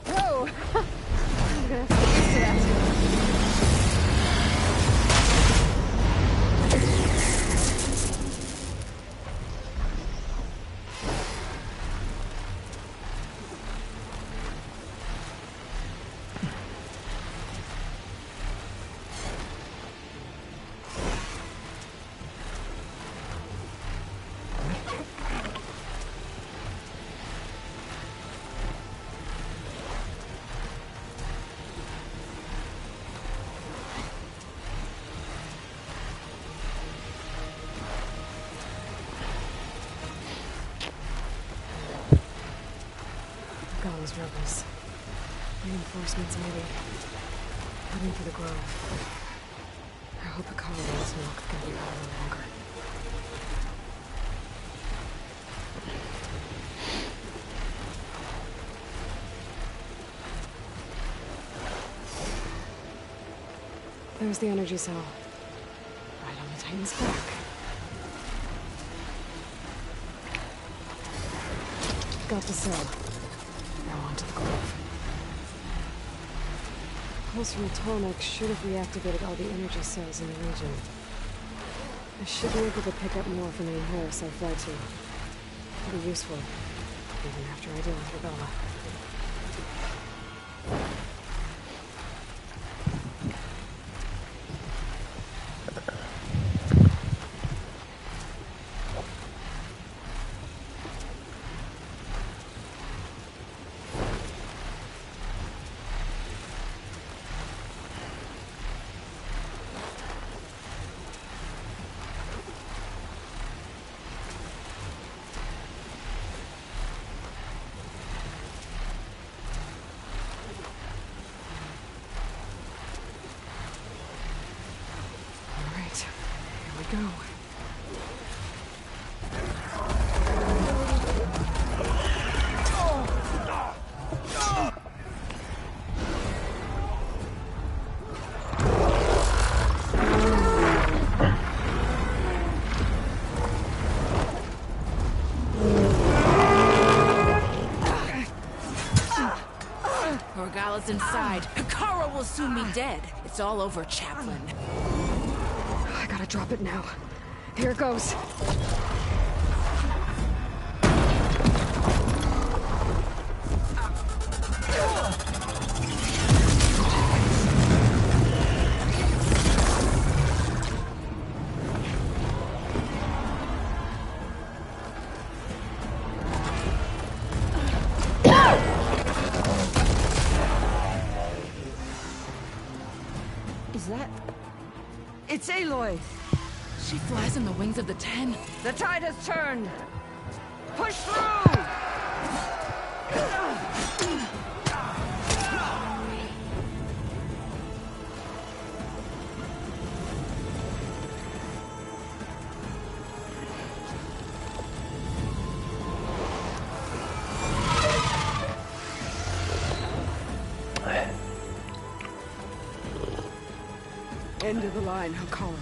Whoa! I'm gonna have to get used to that. Those rebels. Reinforcements maybe. Heading for the grove. I hope Carlo's milk can be out longer. There's the energy cell. Right on the Titan's back. Got the cell. Now onto the grove. Pulse from Tolnec should have reactivated all the energy cells in the region. I should be able to pick up more from the Horus I fled to. It'll be useful, even after I deal with Regala. Go. Regalla's inside. Hikaru will soon be dead. It's all over, Chaplain. I gotta drop it now. Here it goes. Is that... It's Aloy! She flies on the wings of the 10. The tide has turned! Push through! End of the line, Hikaru.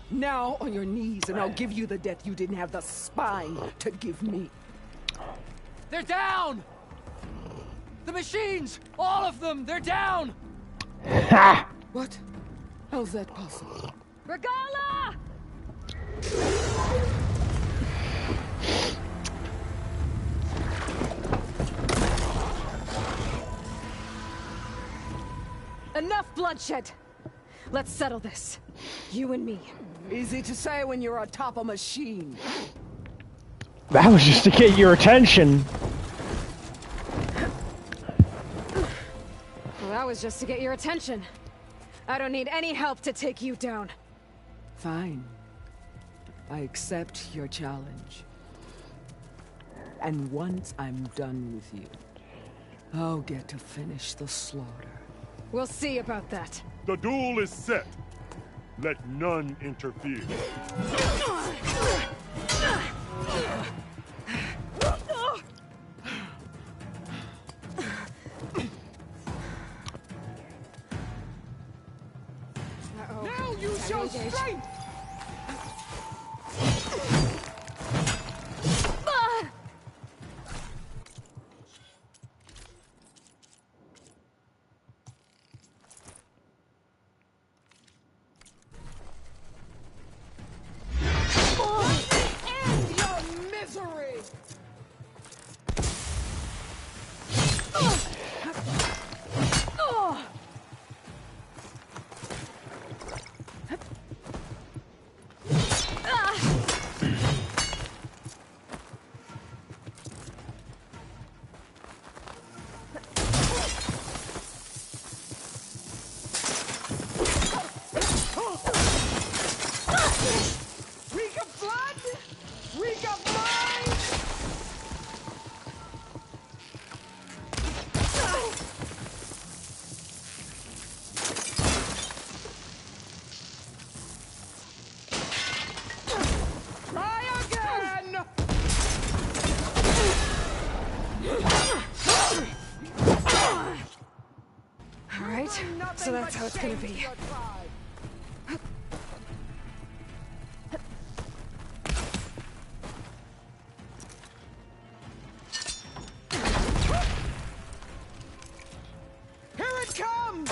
Now on your knees, and I'll give you the death you didn't have the spine to give me. They're down! The machines! All of them! They're down! What? How's that possible? Regalla! Enough bloodshed! Let's settle this. You and me. Easy to say when you're atop a machine. That was just to get your attention. Well, that was just to get your attention. I don't need any help to take you down. Fine. I accept your challenge. And once I'm done with you, I'll get to finish the slaughter. We'll see about that. The duel is set. Let none interfere. Now use your strength! So that's how it's gonna be. Here it comes!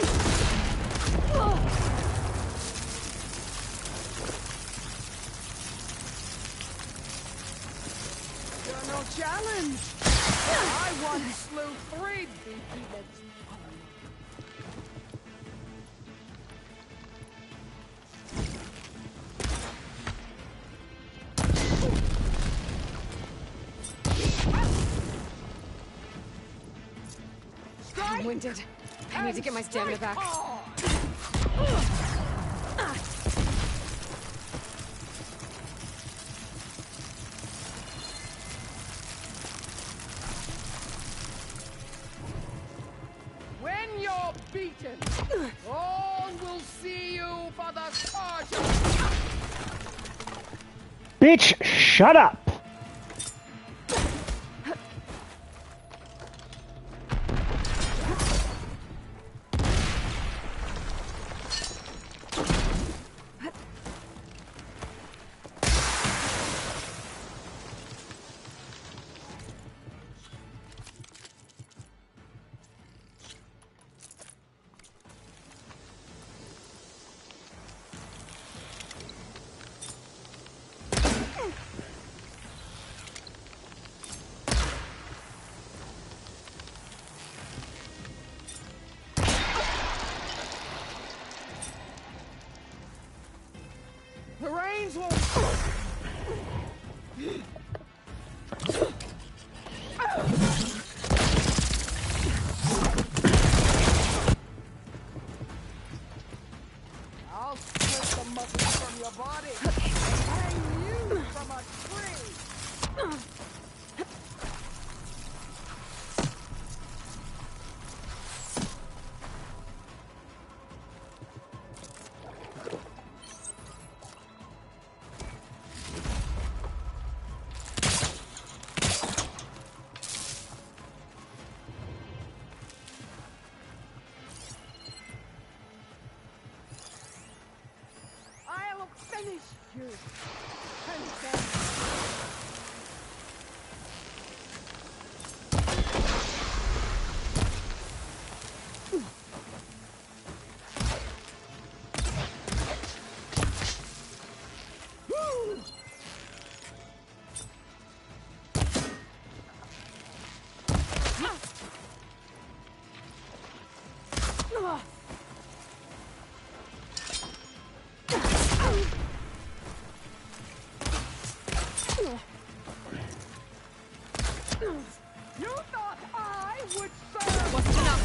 You're no challenge! I once slew 3 behemoths. I'm winded. I need to get my stamina back. When you're beaten, all will see you for the charge. Bitch, shut up. you. Consent. You thought I would serve? Wasn't enough.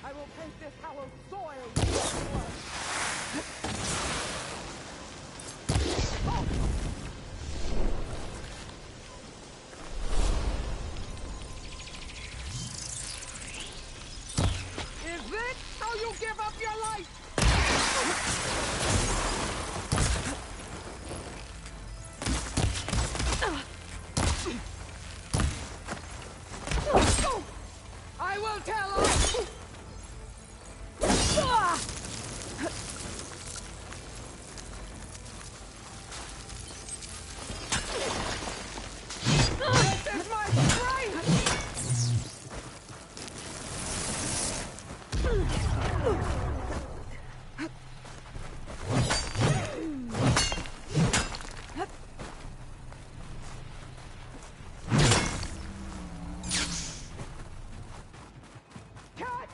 I will paint this hallowed soil with your blood. Is this how you give up your life? I will tell her. This is my strength! Catch!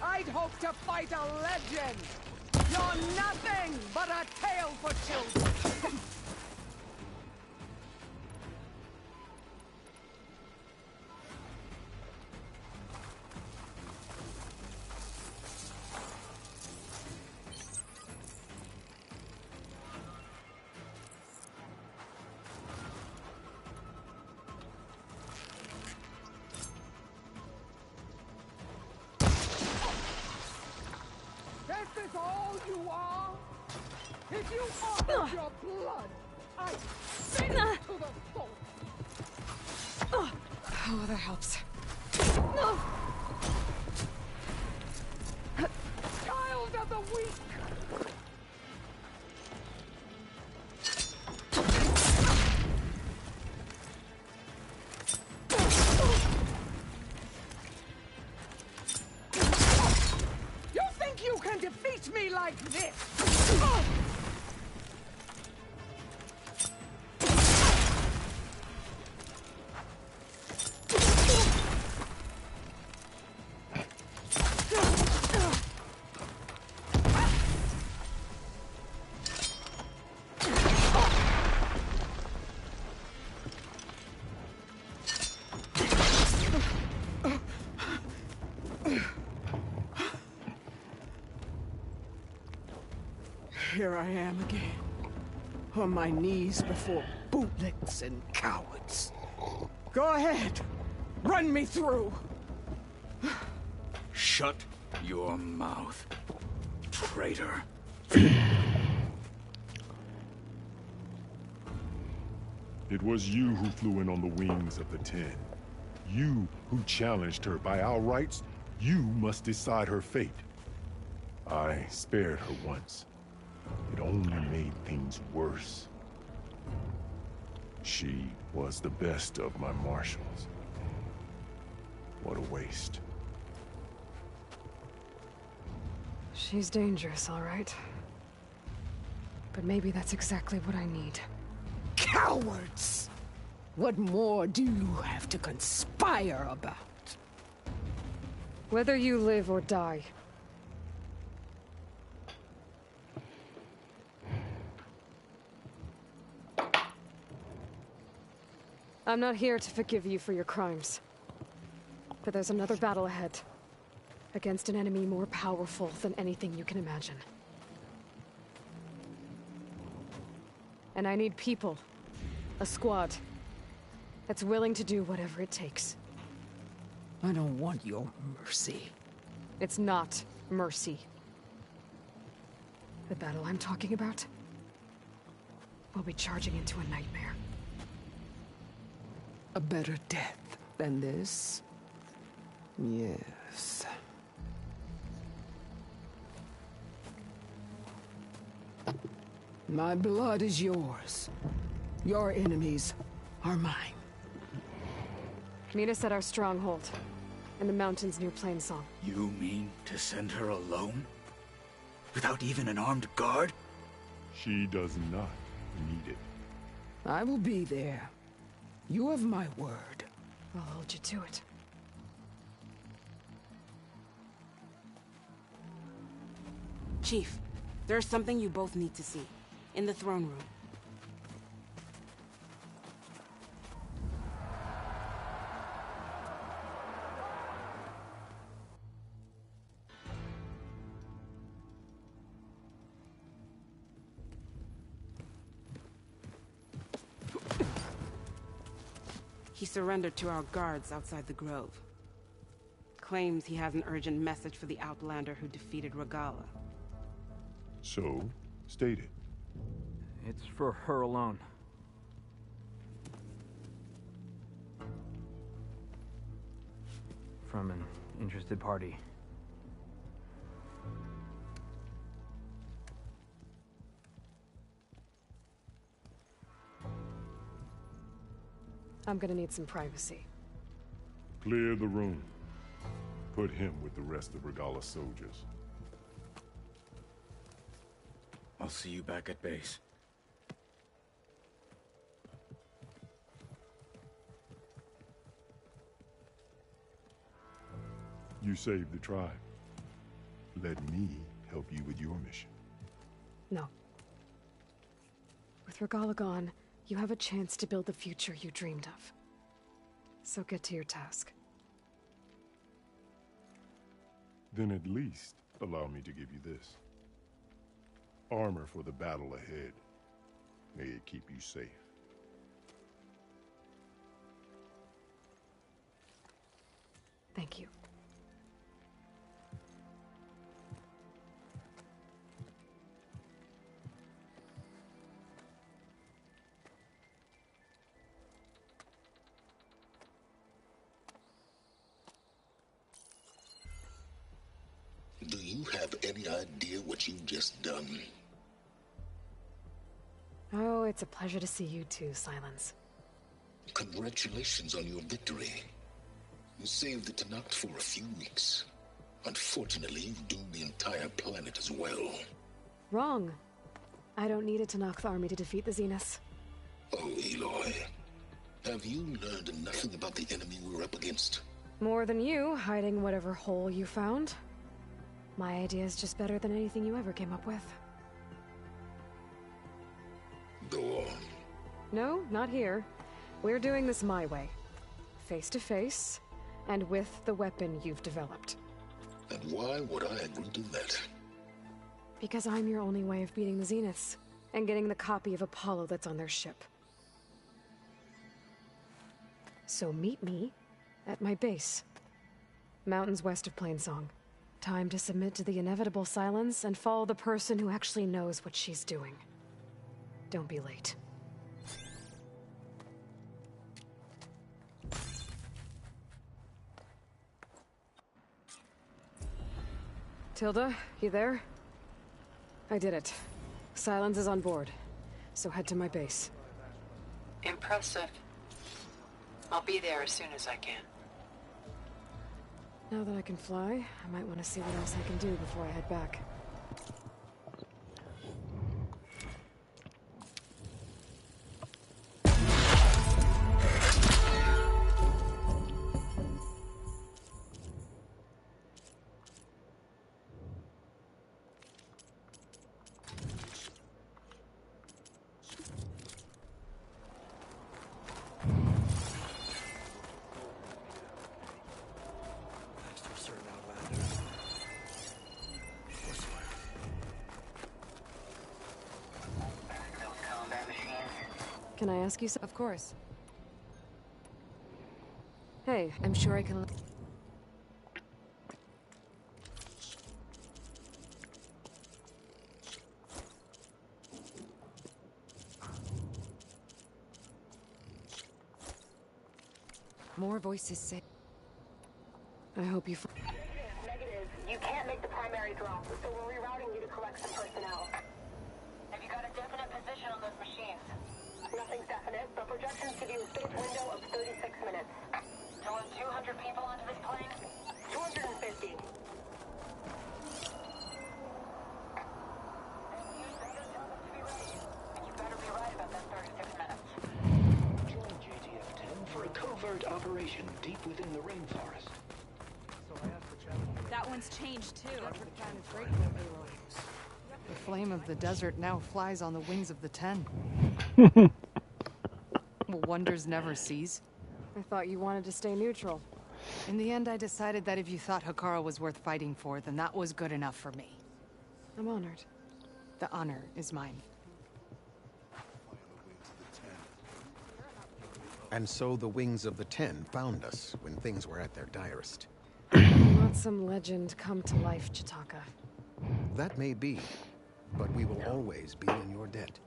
I'd hoped to fight a legend. You're nothing but a tale for children. This is all you are? If you offered your blood, I'd spit it to the soul. Oh, that helps. Child of the weak! You think you can defeat me like this? Here I am again, on my knees before bootlicks and cowards. Go ahead, run me through. Shut your mouth, traitor. It was you who flew in on the wings of the Ten. You who challenged her. By our rights, you must decide her fate. I spared her once. It only made things worse. She was the best of my marshals. What a waste. She's dangerous, all right. But maybe that's exactly what I need. Cowards! What more do you have to conspire about? Whether you live or die. I'm not here to forgive you for your crimes. But there's another battle ahead. Against an enemy more powerful than anything you can imagine. And I need people. A squad. That's willing to do whatever it takes. I don't want your mercy. It's not mercy. The battle I'm talking about will be charging into a nightmare. A better death than this? Yes. My blood is yours. Your enemies are mine. Meet us at our stronghold, in the mountains near Plainsong. You mean to send her alone? Without even an armed guard? She does not need it. I will be there. You have my word. I'll hold you to it. Chief, there's something you both need to see. In the throne room. He surrendered to our guards outside the grove. Claims he has an urgent message for the Outlander who defeated Regala. So, state it. It's for her alone. From an interested party. I'm gonna need some privacy. Clear the room. Put him with the rest of Regala's soldiers. I'll see you back at base. You saved the tribe. Let me help you with your mission. No. With Regala gone, you have a chance to build the future you dreamed of. So get to your task. Then at least allow me to give you this. Armor for the battle ahead. May it keep you safe. Thank you. Do you have any idea what you've just done? Oh, it's a pleasure to see you too, Silence. Congratulations on your victory. You saved the Tenakth for a few weeks. Unfortunately, you've doomed the entire planet as well. Wrong. I don't need a Tenakth army to defeat the Zeniths. Oh, Aloy. Have you learned nothing about the enemy we're up against? More than you, hiding whatever hole you found. My idea is just better than anything you ever came up with. Go on. No, not here. We're doing this my way. Face to face, and with the weapon you've developed. And why would I agree to that? Because I'm your only way of beating the Zeniths, and getting the copy of Apollo that's on their ship. So meet me at my base. Mountains west of Plainsong. Time to submit to the inevitable silence and follow the person who actually knows what she's doing. Don't be late. Tilda, you there? I did it. Silence is on board, so head to my base. Impressive. I'll be there as soon as I can. Now that I can fly, I might want to see what else I can do before I head back. Can I ask you something? Of course. Hey, I'm sure I can... More voices say... I hope you... Negative. You can't make the primary drop, so we're rerouting you to collect some personnel. Have you got a definite position on those machines? Nothing's definite, but projections give you a safe window of 36 minutes. To load 200 people onto this plane? 250. You better be right about that 36 minutes. Join JTF-10 for a covert operation deep within the rainforest. That one's changed too. The flame of the desert now flies on the wings of the 10. Well, wonders never cease. I thought you wanted to stay neutral. In the end, I decided that if you thought Hikaru was worth fighting for, then that was good enough for me. I'm honored. The honor is mine. And so the wings of the 10 found us when things were at their direst. Not some legend come to life, Chitaka. That may be, but we will always be in your debt.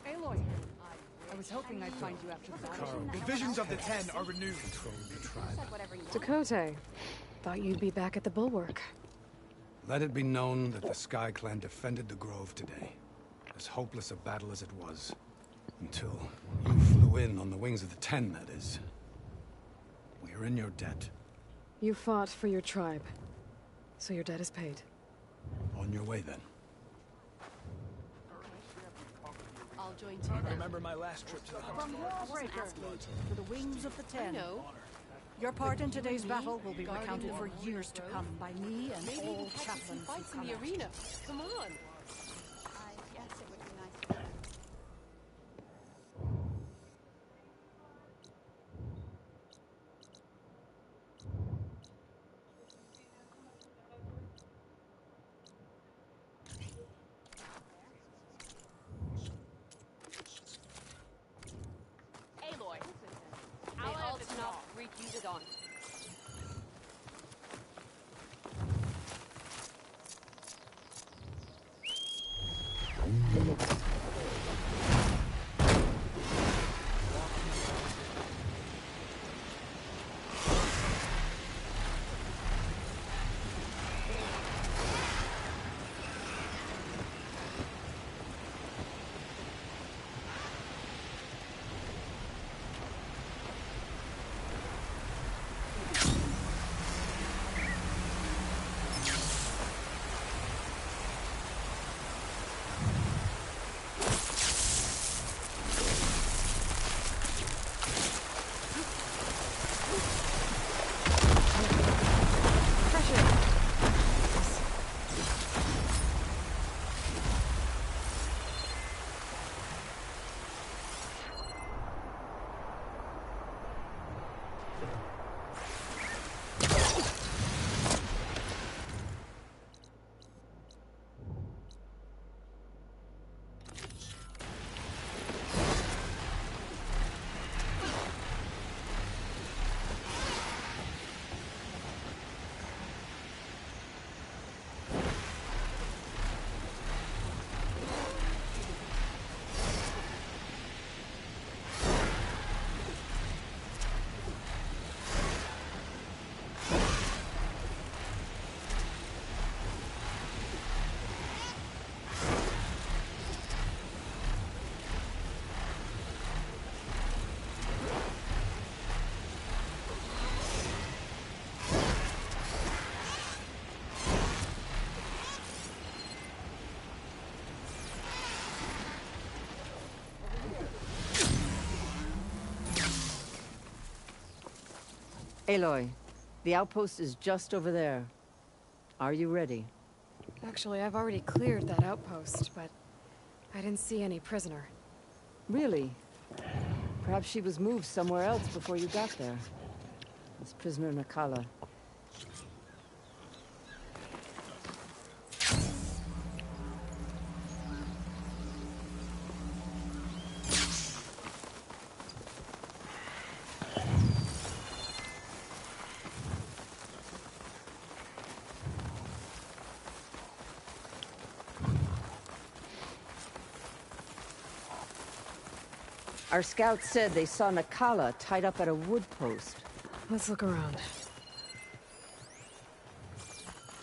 Aloy! I was hoping I'd find you after the battle. The visions of the 10 are renewed. Dakota, thought you'd be back at the Bulwark. Let it be known that the Sky Clan defended the Grove today. As hopeless a battle as it was. Until you flew in on the wings of the 10, that is. We are in your debt. You fought for your tribe, so your debt is paid. On your way, then. I'll join I remember my last trip to the house. From Warbreaker to the wings of the 10. I know. Your part in today's Me, battle will be guarding recounted the for Grove? years to come by me and Maybe all we'll have some chaplains fights who in come the out. arena. Come on. I guess it would be nice. Aloy. They all did not refuse it on. Aloy, the outpost is just over there. Are you ready? Actually, I've already cleared that outpost, but I didn't see any prisoner. Really? Perhaps she was moved somewhere else before you got there. It's prisoner Nakala. Our scouts said they saw Nakala tied up at a wood post. Let's look around.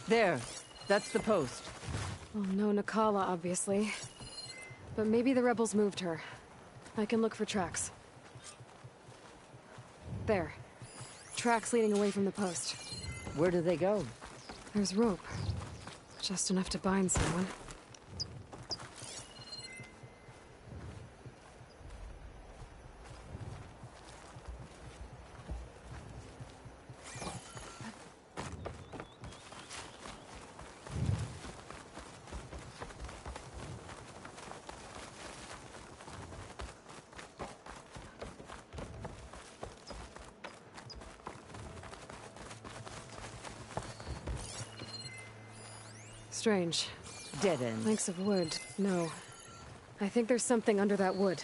There. That's the post. Well, no Nakala, obviously. But maybe the rebels moved her. I can look for tracks. There. Tracks leading away from the post. Where do they go? There's rope. Just enough to bind someone. Strange. Dead end. Planks of wood. No. I think there's something under that wood.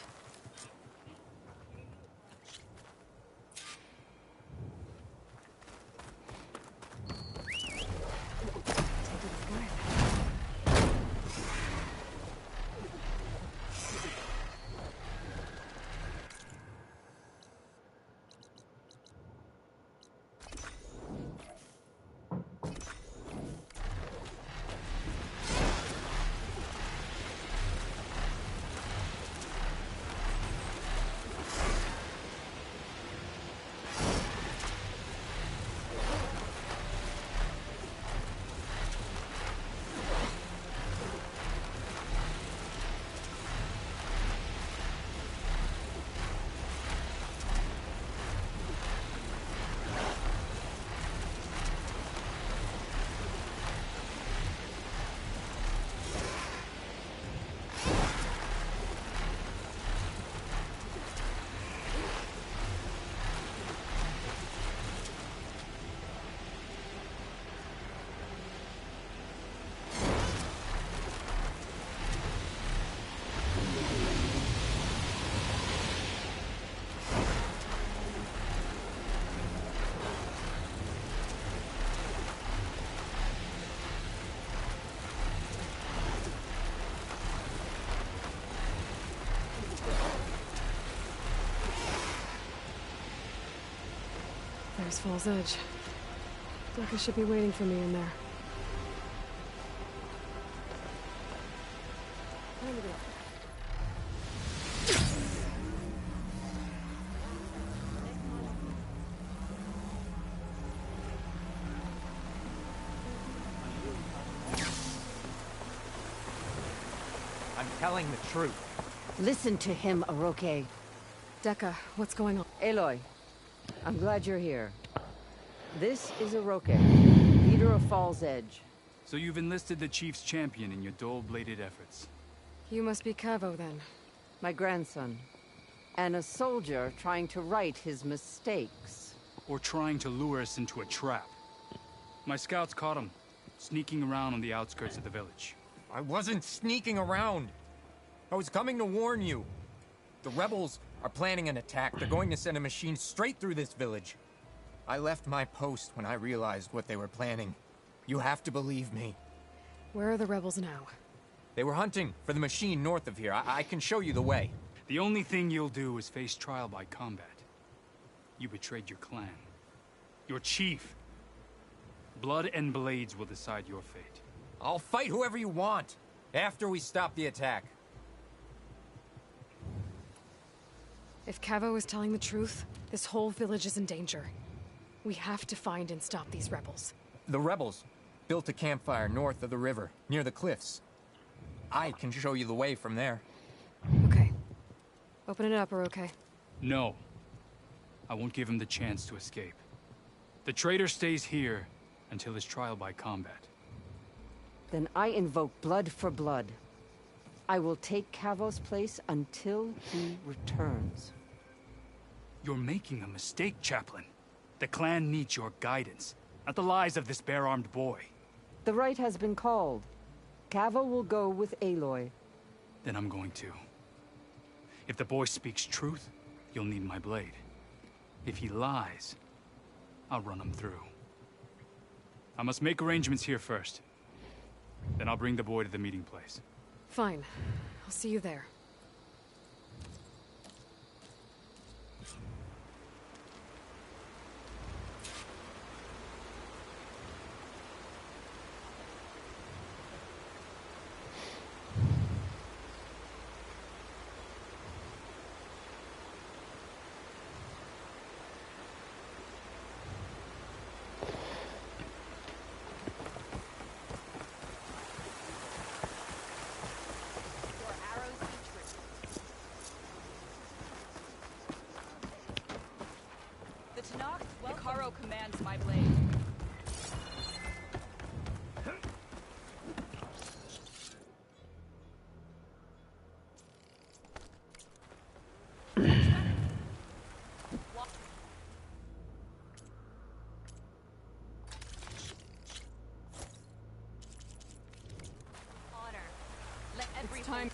There's Fall's Edge. Deca should be waiting for me in there. I'm telling the truth. Listen to him, Aroke. Deca, what's going on? Aloy, I'm glad you're here. This is Aroke, leader of Fall's Edge. So you've enlisted the Chief's champion in your dull-bladed efforts. You must be Cavo, then. My grandson. And a soldier trying to right his mistakes. Or trying to lure us into a trap. My scouts caught him, sneaking around on the outskirts of the village. I wasn't sneaking around. I was coming to warn you. The rebels are planning an attack. They're going to send a machine straight through this village. I left my post when I realized what they were planning. You have to believe me. Where are the rebels now? They were hunting for the machine north of here. I can show you the way. The only thing you'll do is face trial by combat. You betrayed your clan. Your chief. Blood and blades will decide your fate. I'll fight whoever you want, after we stop the attack. If Cavo is telling the truth, this whole village is in danger. We have to find and stop these rebels. The rebels built a campfire north of the river, near the cliffs. I can show you the way from there. Okay. Open it up, Aroke. No. I won't give him the chance to escape. The traitor stays here until his trial by combat. Then I invoke blood for blood. I will take Cavo's place until he returns. You're making a mistake, Chaplain. The clan needs your guidance, not the lies of this bare-armed boy. The right has been called. Cavo will go with Aloy. Then I'm going to. If the boy speaks truth, you'll need my blade. If he lies, I'll run him through. I must make arrangements here first. Then I'll bring the boy to the meeting place. Fine. I'll see you there. Caro commands my blade. It's time.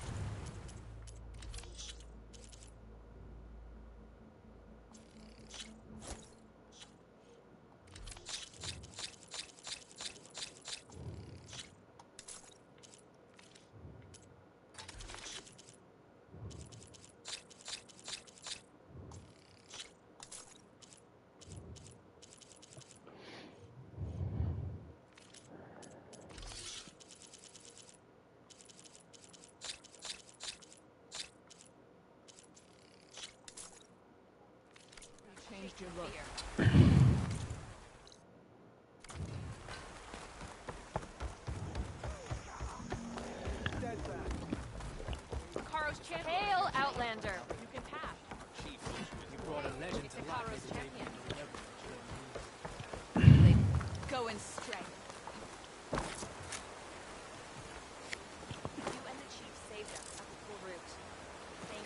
Changed your look. Caro's champion. Hail, Outlander. You can pass. Chief, you brought a legend to life. Caro's champion. Go and strike. You and the chief saved us at the full route. Thank you.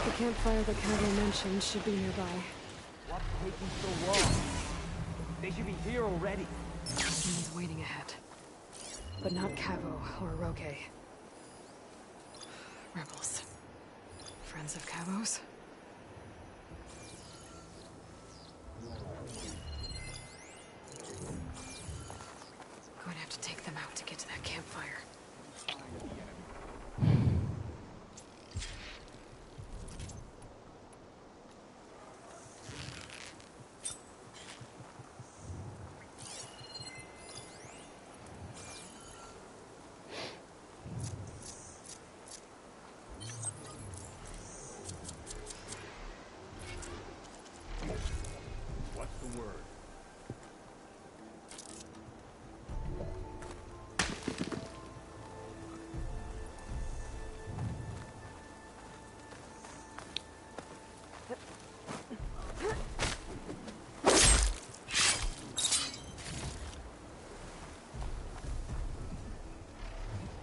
The campfire that Cavo mentioned should be nearby. What's taking so long? They should be here already. Someone's waiting ahead. But not Cavo or Roque. Rebels. Friends of Cavo's? Going to have to take them out to get to that campfire. What's the word?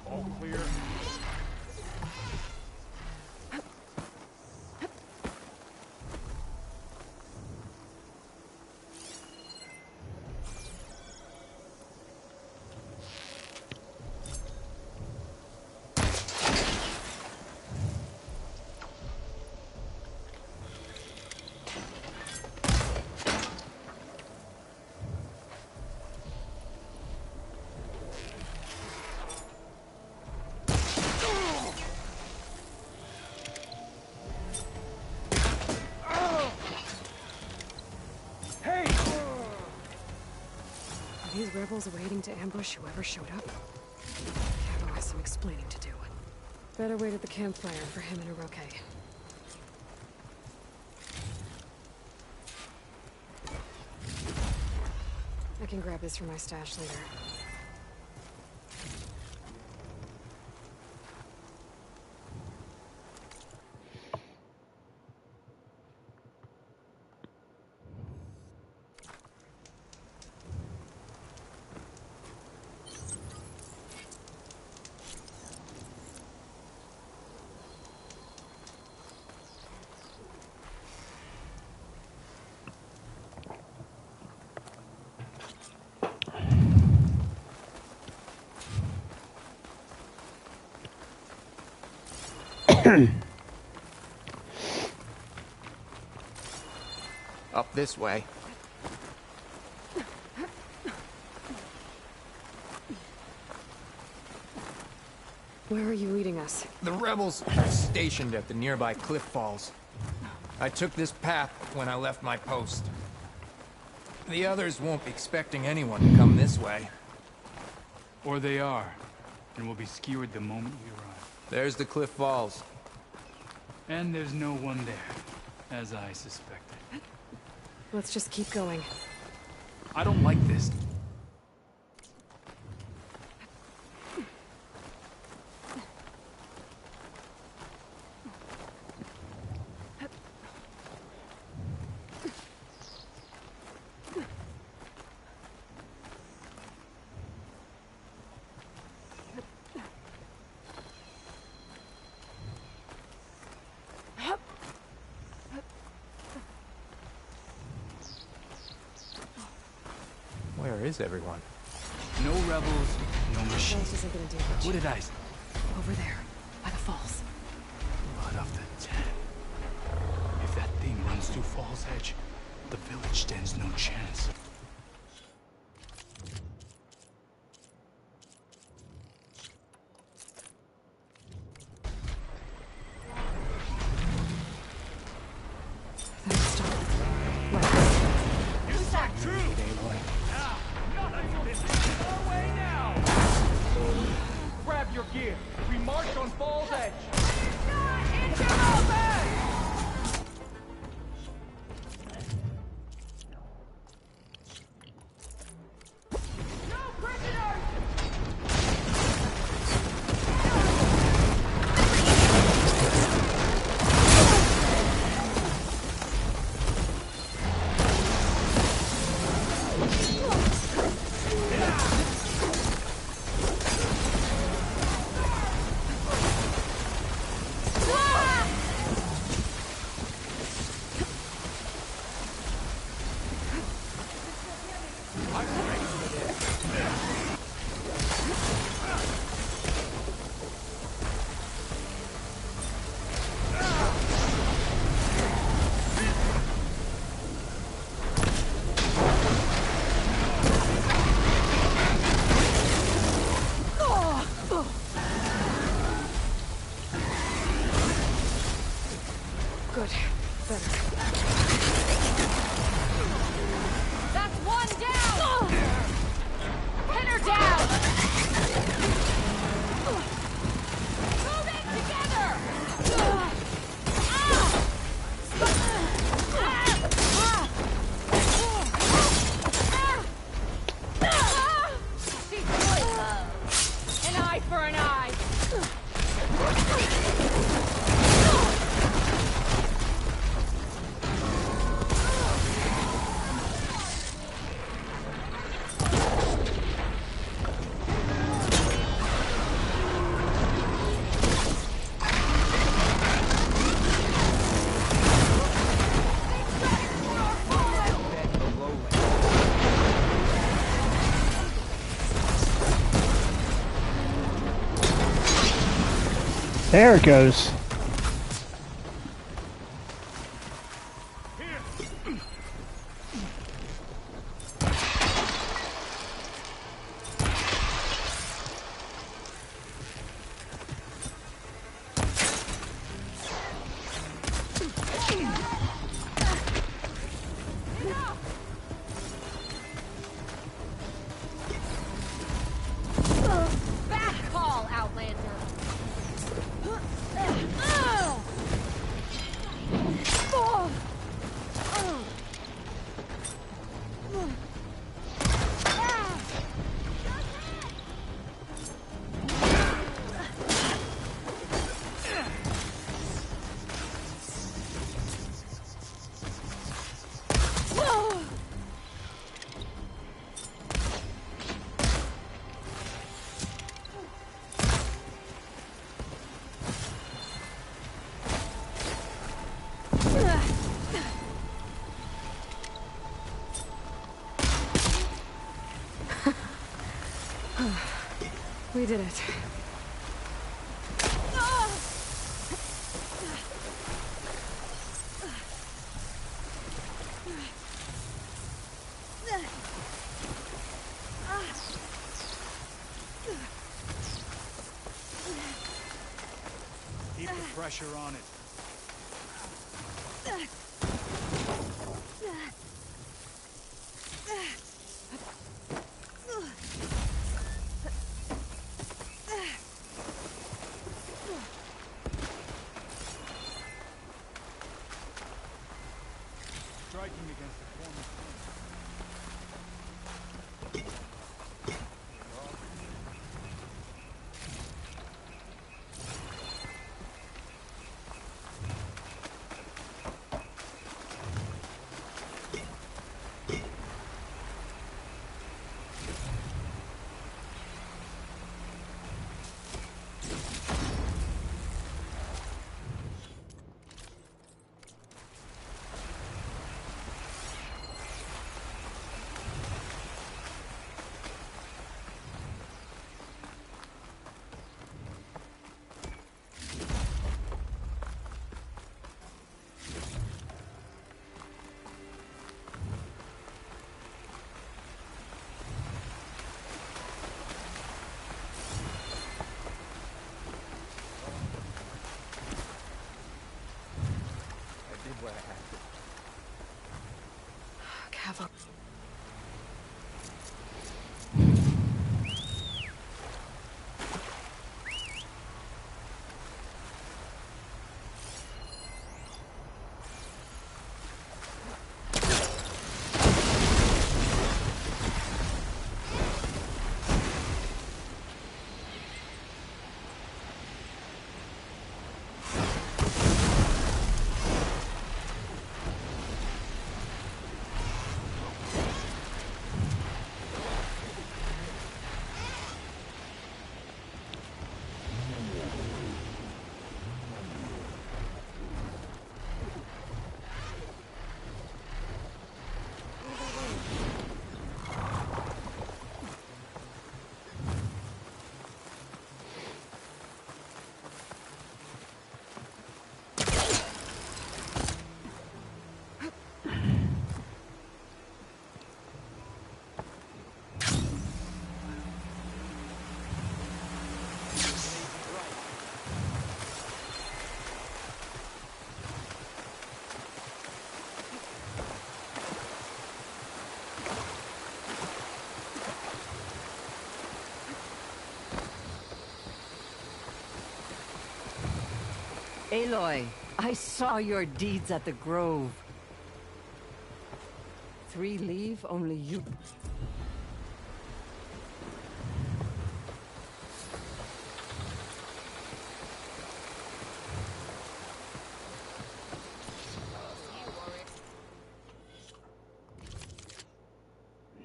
All clear. Are these rebels waiting to ambush whoever showed up? Cavo has some explaining to do. Better wait at the campfire for him and Roque. I can grab this from my stash later. Up this way. Where are you leading us? The rebels are stationed at the nearby cliff falls. I took this path when I left my post. The others won't be expecting anyone to come this way. Or they are, and will be skewered the moment we arrive. There's the cliff falls. And there's no one there, as I suspected. Let's just keep going. I don't like this. Where is everyone? No rebels, no machines. This isn't gonna do much. What did I say? Over there, by the falls. Blood of the Ten. If that thing runs through Fall's Edge, the village stands no chance. Good. Better. That's one down! Pin her down! Move in together! She's good! An eye for an eye! There it goes. Back call, Outlander! We did it. Keep the pressure on it. striking against the former. What I had to. Cavill. Aloy, I saw your deeds at the Grove. 3 leave, only you.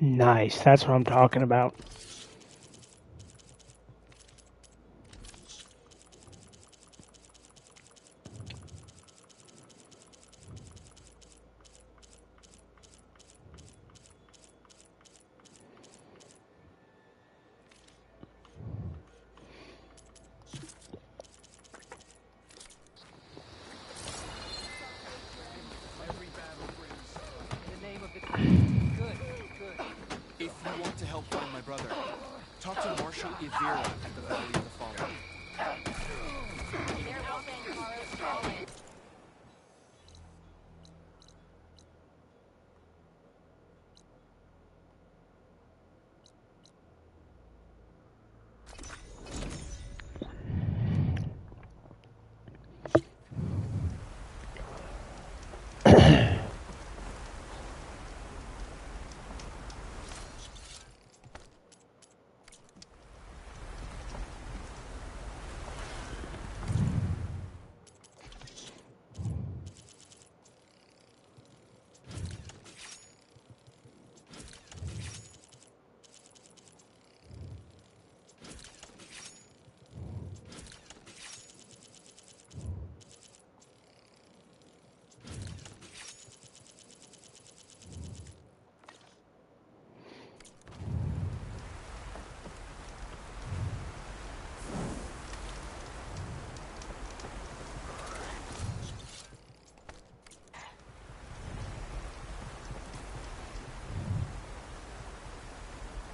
Nice, that's what I'm talking about. If you want to help find my brother, talk to Marshal Ivira at the Valley of